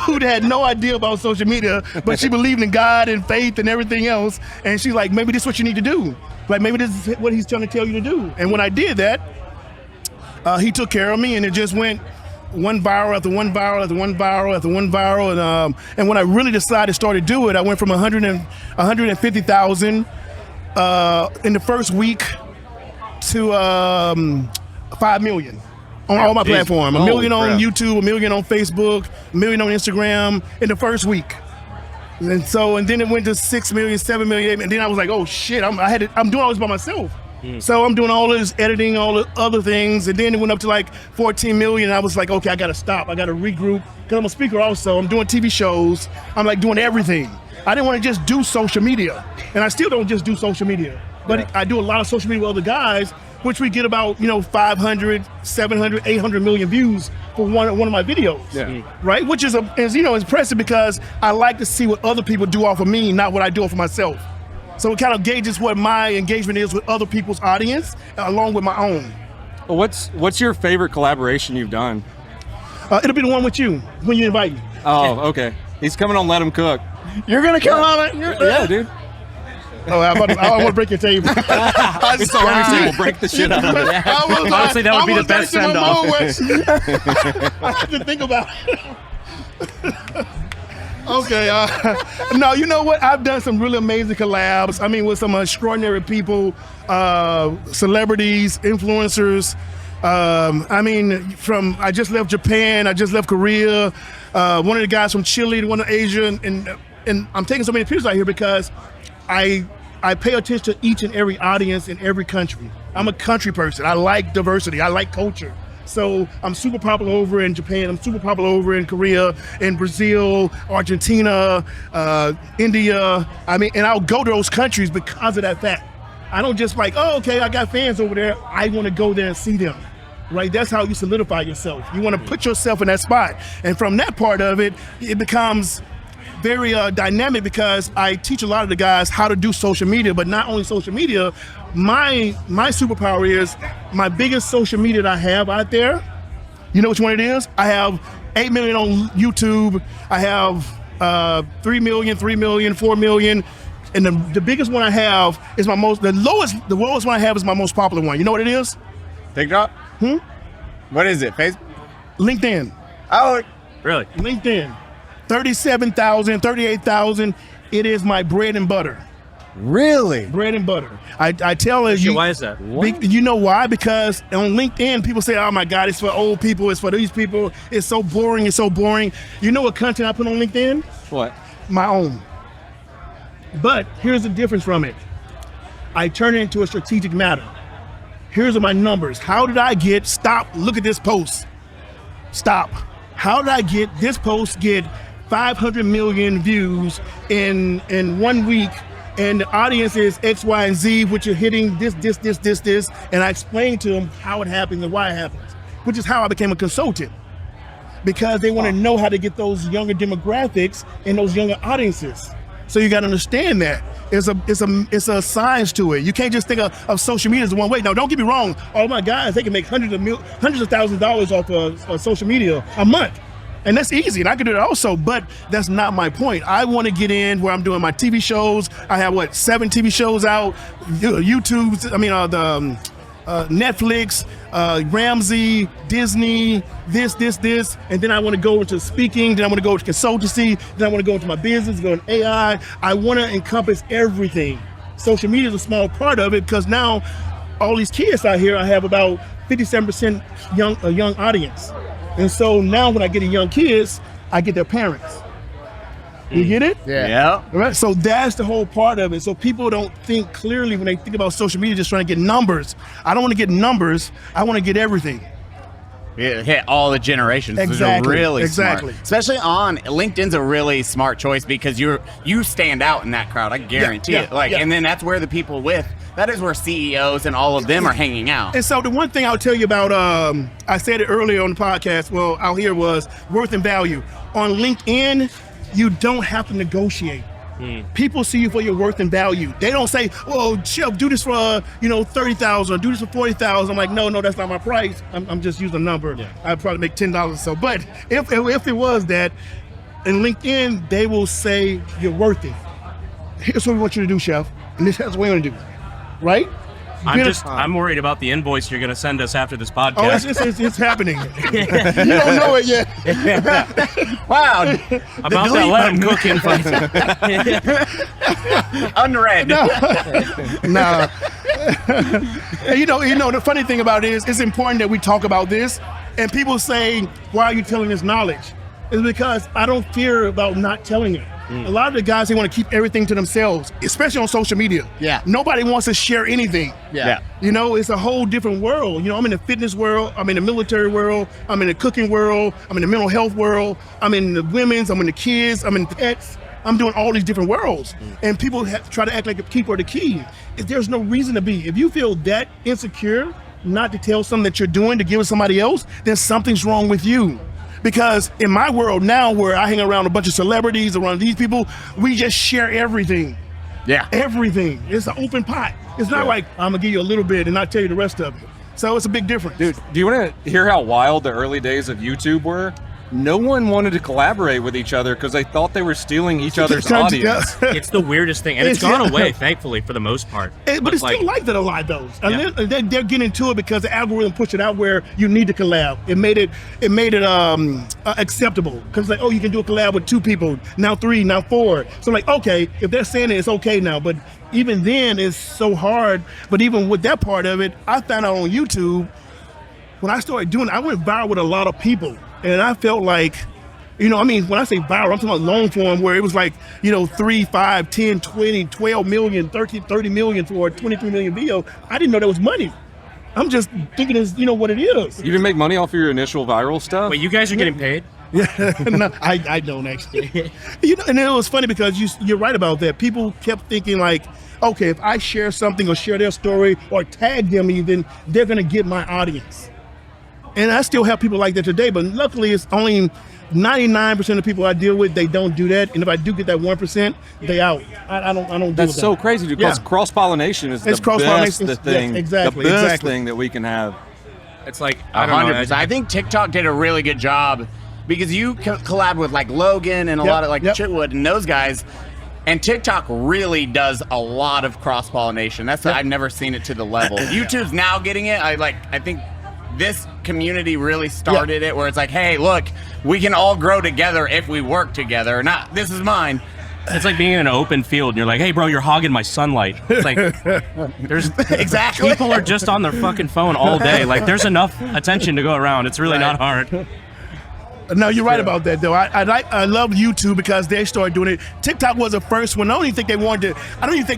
Who had no idea about social media, but she believed in God and faith and everything else. And she's like, maybe this is what you need to do. Like, maybe this is what he's trying to tell you to do. And when I did that, he took care of me, and it just went one viral after one viral after one viral after one viral. And when I really decided to start to do it, I went from 150,000 in the first week to 5 million. On all my platforms. A million on YouTube, a million on Facebook, a million on Instagram in the first week. And then it went to 6 million, 7 million, and then I was like, oh shit, I'm doing all this by myself. So I'm doing all this editing, all the other things, and then it went up to like 14 million, and I was like, okay, I gotta stop, I gotta regroup, because I'm a speaker also, I'm doing TV shows, I'm like doing everything. I didn't want to just do social media, and I still don't just do social media, but I do a lot of social media with other guys, which we get about 500, 700, 800 million views for one of my videos, right? Which is impressive because I like to see what other people do off of me, not what I do off of myself. So it kind of gauges what my engagement is with other people's audience, along with my own. Well, what's your favorite collaboration you've done? It'll be the one with you when you invite me. Oh, okay. He's coming on Let Him Cook. You're gonna come on? Yeah, dude. Oh, I want to break your table. It's the Army team will break the shit out of it. Honestly, that would be the best send-off. I have to think about it. Okay. No, you know what? I've done some really amazing collabs. I mean, with some extraordinary people, celebrities, influencers. I just left Japan. I just left Korea. One of the guys from Chile, one of Asia, and I'm taking so many pictures out here because I pay attention to each and every audience in every country. I'm a country person. I like diversity. I like culture. So I'm super popular over in Japan. I'm super popular over in Korea, in Brazil, Argentina, India. And I'll go to those countries because of that fact. I don't just like, oh, okay, I got fans over there. I want to go there and see them, right? That's how you solidify yourself. You want to put yourself in that spot. And from that part of it, it becomes very dynamic because I teach a lot of the guys how to do social media, but not only social media. My superpower is my biggest social media that I have out there. You know which one it is? I have 8 million on YouTube. I have 3 million, 4 million. And the biggest one I have is the lowest one I have is my most popular one. You know what it is? TikTok? What is it? Facebook? LinkedIn. Oh, really? LinkedIn. 37,000, 38,000. It is my bread and butter. Really? Bread and butter. I tell you. Why is that? You know why? Because on LinkedIn, people say, oh my God, it's for old people, it's for these people, it's so boring, it's so boring. You know what content I put on LinkedIn? What? My own. But here's the difference from it. I turn it into a strategic matter. Here's my numbers. How did I get, look at this post. Stop. How did I get this post get 500 million views in 1 week, and the audience is X, Y, and Z, which are hitting this, and I explain to them how it happens and why it happens, which is how I became a consultant, because they want to know how to get those younger demographics and those younger audiences. So you got to understand that it's a science to it. You can't just think of social media as one way. Now, don't get me wrong. All my guys, they can make hundreds of thousands of dollars off of social media a month. And that's easy, and I can do that also, but that's not my point. I want to get in where I'm doing my TV shows. I have, 7 TV shows out, Netflix, Ramsey, Disney, this, and then I want to go into speaking, then I want to go to consultancy, then I want to go into my business, go into AI. I want to encompass everything. Social media is a small part of it because now all these kids out here, I have about 57% young audience. And so now when I get young kids, I get their parents. You get it? Yeah. Right? So that's the whole part of it. So people don't think clearly when they think about social media, just trying to get numbers. I don't want to get numbers. I want to get everything. Yeah, hit all the generations. Exactly. Really Exactly. smart. Especially on LinkedIn's a really smart choice because you stand out in that crowd. I guarantee it. And then that's where the people that is where CEOs and all of them are hanging out. And so the one thing I'll tell you about, I said it earlier on the podcast, out here was worth and value. On LinkedIn, you don't have to negotiate. People see you for your worth and value. They don't say, "Well, Chef, do this for $30,000 or do this for $40,000." I'm like, no, that's not my price. I'm just using a number. I'd probably make $10 or so. But if it was that, in LinkedIn, they will say you're worth it. Here's what we want you to do, Chef, and this is what we want to do, right? I'm worried about the invoice you're going to send us after this podcast. Oh, it's happening. You don't know it yet. Wow. I'm about to let him cook in front. Unread. No. And the funny thing about it is it's important that we talk about this. And people say, why are you telling this knowledge? It's because I don't fear about not telling it. A lot of the guys, they want to keep everything to themselves, especially on social media. Yeah. Nobody wants to share anything. Yeah. It's a whole different world. I'm in the fitness world. I'm in the military world. I'm in the cooking world. I'm in the mental health world. I'm in the women's. I'm in the kids. I'm in pets. I'm doing all these different worlds. And people try to act like the keeper of the key. There's no reason to be. If you feel that insecure not to tell something that you're doing to give it to somebody else, then something's wrong with you. Because in my world now, where I hang around a bunch of celebrities, around these people, we just share everything. Yeah. Everything. It's an open pot. It's not like, I'm going to give you a little bit and not tell you the rest of it. So it's a big difference. Dude, do you want to hear how wild the early days of YouTube were? No one wanted to collaborate with each other because they thought they were stealing each other's audience. It's the weirdest thing, and it's gone away, thankfully, for the most part. But it's still like that a lot, though. And they're getting into it because the algorithm pushed it out where you need to collab. It made it acceptable because like, oh, you can do a collab with 2 people, now 3, now 4. So like, okay, if they're saying it, it's okay now. But even then, it's so hard. But even with that part of it, I found out on YouTube when I started doing it, I went viral with a lot of people. And I felt like, when I say viral, I'm talking about long form where it was like, 3, 5, 10, 20, 12 million, 30 million for a 23 million video. I didn't know that was money. I'm just thinking it's, what it is. You didn't make money off of your initial viral stuff? Wait, you guys are getting paid? Yeah, no, I don't actually. And it was funny because you're right about that. People kept thinking like, okay, if I share something or share their story or tag them even, they're going to get my audience. And I still have people like that today, but luckily it's only 99% of people I deal with, they don't do that. And if I do get that 1%, they out. I don't deal with that. That's so crazy because cross-pollination is the best thing that we can have. It's like, 100%. I think TikTok did a really good job because you collab with like Logan and a lot of like Chitwood and those guys. And TikTok really does a lot of cross-pollination. I've never seen it to the level. YouTube's now getting it. I think this community really started it where it's like, hey, look, we can all grow together if we work together. Not, this is mine. It's like being in an open field and you're like, hey, bro, you're hogging my sunlight. It's like, there's exactly. People are just on their fucking phone all day. Like, there's enough attention to go around. It's really not hard. No, you're right about that, though. I love YouTube because they started doing it. TikTok was the first one. I don't even think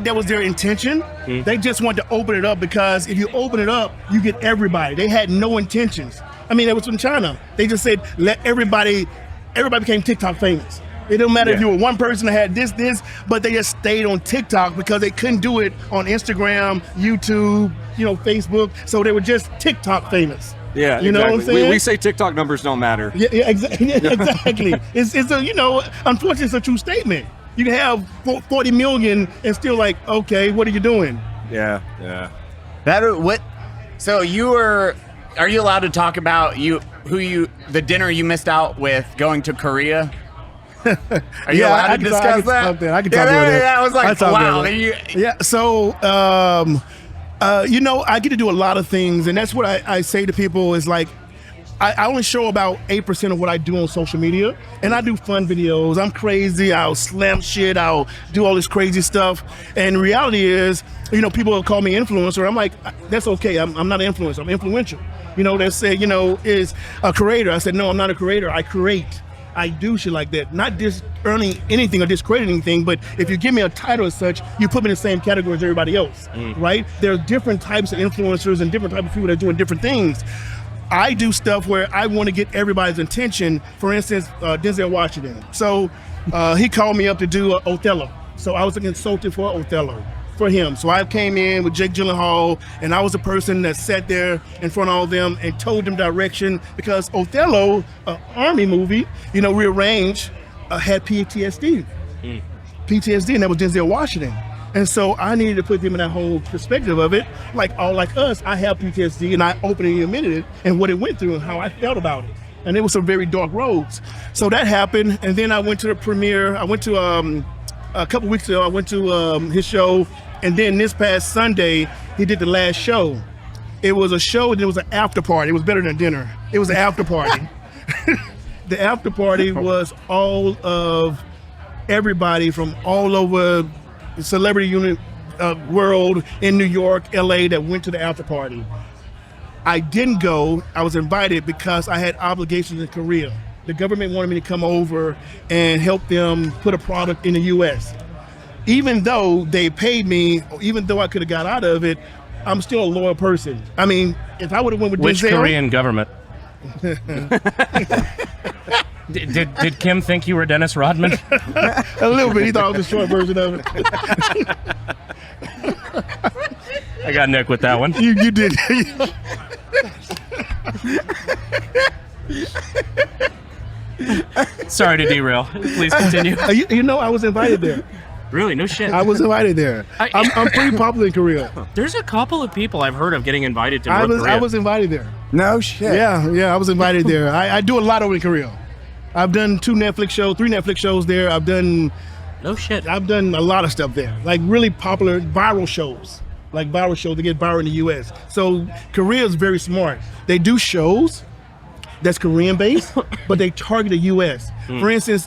that was their intention. They just wanted to open it up because if you open it up, you get everybody. They had no intentions. It was from China. They just said, let everybody became TikTok famous. It don't matter if you were one person that had this, but they just stayed on TikTok because they couldn't do it on Instagram, YouTube, Facebook. So they were just TikTok famous. Yeah, you know what I'm saying? We say TikTok numbers don't matter. Yeah, exactly. It's unfortunately, it's a true statement. You can have 40 million and still like, okay, what are you doing? Yeah. So are you allowed to talk about the dinner you missed out with going to Korea? Are you allowed to discuss that? I can talk about that. I was like, wow. Yeah. So, I get to do a lot of things, and that's what I say to people is like, I only show about 8% of what I do on social media, and I do fun videos. I'm crazy. I'll slam shit. I'll do all this crazy stuff. And the reality is, people will call me influencer. I'm like, that's okay. I'm not an influencer. I'm influential. They say, is a creator. I said, no, I'm not a creator. I create. I do shit like that. Not just earning anything or discrediting anything, but if you give me a title as such, you put me in the same category as everybody else, right? There are different types of influencers and different types of people that are doing different things. I do stuff where I want to get everybody's attention. For instance, Denzel Washington. So he called me up to do Othello. So I was a consultant for Othello for him. So I came in with Jake Gyllenhaal, and I was the person that sat there in front of all of them and told them direction, because Othello, an Army movie, rearranged, had PTSD. PTSD, and that was Denzel Washington. And so I needed to put them in that whole perspective of it. Like us, I have PTSD, and I openly admitted it and what it went through and how I felt about it. And it was some very dark roads. So that happened, and then I went to the premiere. I went to, a couple weeks ago, I went to his show, and then this past Sunday, he did the last show. It was a show, and it was an after party. It was better than dinner. It was an after party. The after party was all of everybody from all over the celebrity unit world in New York, LA, that went to the after party. I didn't go. I was invited because I had obligations in Korea. The government wanted me to come over and help them put a product in the U.S. Even though they paid me, even though I could have got out of it, I'm still a loyal person. I mean, if I would have went with Which Denzel, Korean government? Did Kim think you were Dennis Rodman? A little bit. He thought I was a short version of it. I got Nick with that one. You did. Sorry to derail. Please continue. I was invited there. Really? No shit. I was invited there. I'm pretty popular in Korea. There's a couple of people I've heard of getting invited to North Korea. I was invited there. No shit. Yeah, I was invited there. I do a lot over in Korea. I've done 3 Netflix shows there. I've done no shit. I've done a lot of stuff there, like really popular viral shows, that get viral in the U.S. So Korea is very smart. They do shows that's Korean based, but they target the U.S. For instance,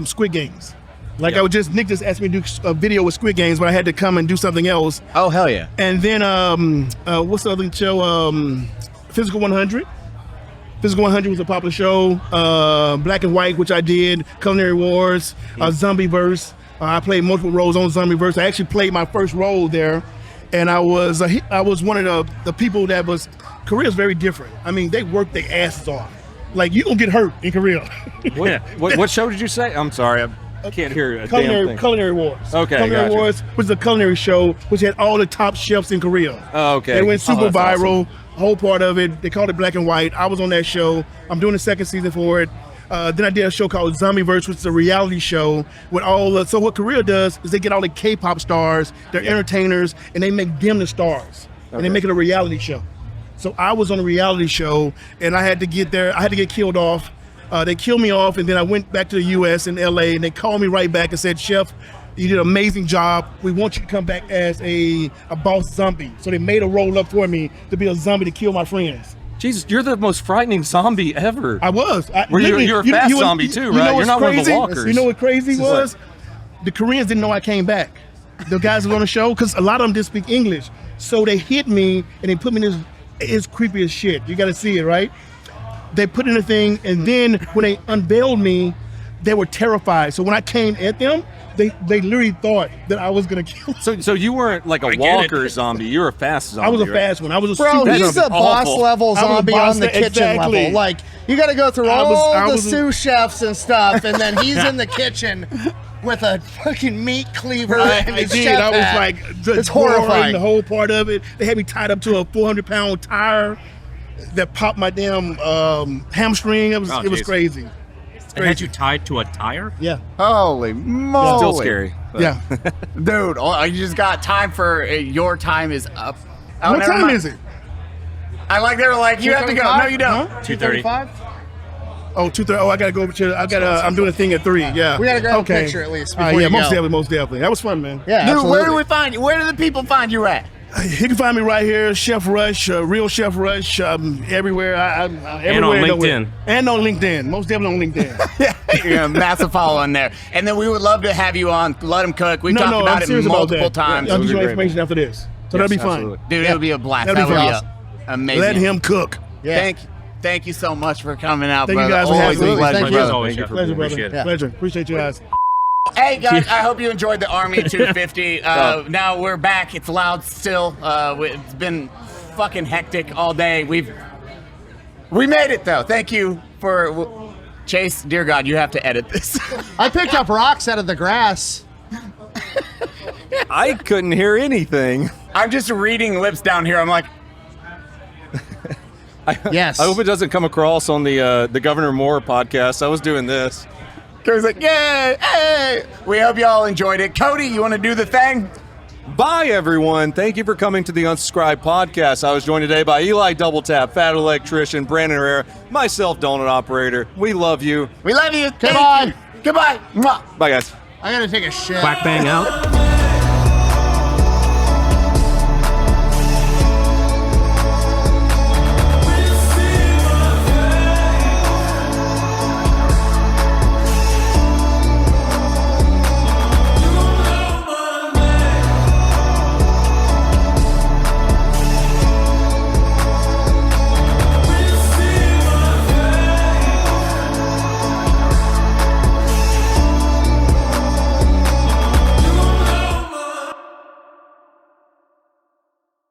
Squid Games. Nick just asked me to do a video with Squid Games, but I had to come and do something else. Oh, hell yeah. And then, what's the other show? Physical 100. Physical 100 was a popular show. Black and White, which I did. Culinary Wars. Zombieverse. I played multiple roles on Zombieverse. I actually played my first role there. And I was one of the people that was, Korea's very different. I mean, they work their asses off. Like, you don't get hurt in Korea. What show did you say? I'm sorry. I can't hear a damn thing. Culinary Wars. Okay, Culinary gotcha. Wars was a culinary show which had all the top chefs in Korea. Oh, okay. They went super that's viral. awesome. Whole part of it. They called it Black and White. I was on that show. I'm doing the second season for it. Then I did a show called Zombieverse, which is a reality show with so what Korea does is they get all the K-pop stars, they're entertainers, and they make them the stars. And they make it a reality show. So I was on a reality show, and I had to get there. I had to get killed off. They killed me off, and then I went back to the U.S. in L.A., and they called me right back and said, Chef, you did an amazing job. We want you to come back as a boss zombie. So they made a role up for me to be a zombie to kill my friends. Jesus, you're the most frightening zombie ever. I was. You're a fast zombie too, right? You're not one of the walkers. You know what crazy was? The Koreans didn't know I came back. The guys who were on the show, because a lot of them didn't speak English. So they hit me, and they put me in this, it's creepy as shit. You got to see it, right? They put in a thing, and then when they unveiled me, they were terrified. So when I came at them, they literally thought that I was gonna kill them. So you weren't like a walker zombie. You were a fast zombie. I was a fast one. I was a Bro, super he's a boss level zombie on the kitchen level. Like, you got to go through all the sous chefs and stuff, and then he's in the kitchen with a fucking meat cleaver and his chef hat. I was like, it's horrifying. The whole part of it. They had me tied up to a 400-pound tire that popped my damn hamstring. It was crazy. It had you tied to a tire? Yeah. Holy moly. Still scary. but- Yeah. Dude, you just got time for your time is up. Oh, What never time mind. is it? I like they were like, you have to go. No, you don't. 2:30. Oh, 2:30. Oh, I gotta go over to. I'm doing a thing at 3. Yeah. We gotta grab okay. a picture at least Yeah, before you most go. definitely, most definitely. That was fun, man. Yeah, Dude, absolutely. where do we find you? Where do the people find you at? You can find me right here, Chef Rush, Real Chef Rush, everywhere. I'm everywhere. And on nowhere. LinkedIn. And on LinkedIn. Most definitely on LinkedIn. You're a massive following there. And then we would love to have you on. Let them cook. We've talked I'm about it serious multiple about that. times. I'll give you information after this. So that'll be fun. absolutely. Dude, it would be a blast. That'd That be would be awesome. amazing. Let him cook. Yeah. Thank you so much for coming out, Thank you brother. guys for Always having a me. pleasure, Thank you. brother. Always, Thank you. Pleasure, brother. Appreciate it. Pleasure. Appreciate you guys. Hey guys, I hope you enjoyed the Army 250. Now we're back. It's loud still. It's been fucking hectic all day. We made it though. Thank you for Chase. Dear God, you have to edit this. I picked up rocks out of the grass. I couldn't hear anything. I'm just reading lips down here. I'm like, Yes. I hope it doesn't come across on the Governor Moore podcast. I was doing this. Cody's like, yay, hey. We hope you all enjoyed it. Cody, you want to do the thing? Bye, everyone. Thank you for coming to the Unsubscribed podcast. I was joined today by Eli Doubletap, Fat Electrician, Brandon Herrera, myself, Donut Operator. We love you. We love you. Goodbye. Goodbye. Mwah. Bye, guys. I gotta take a shit. Quack bang out.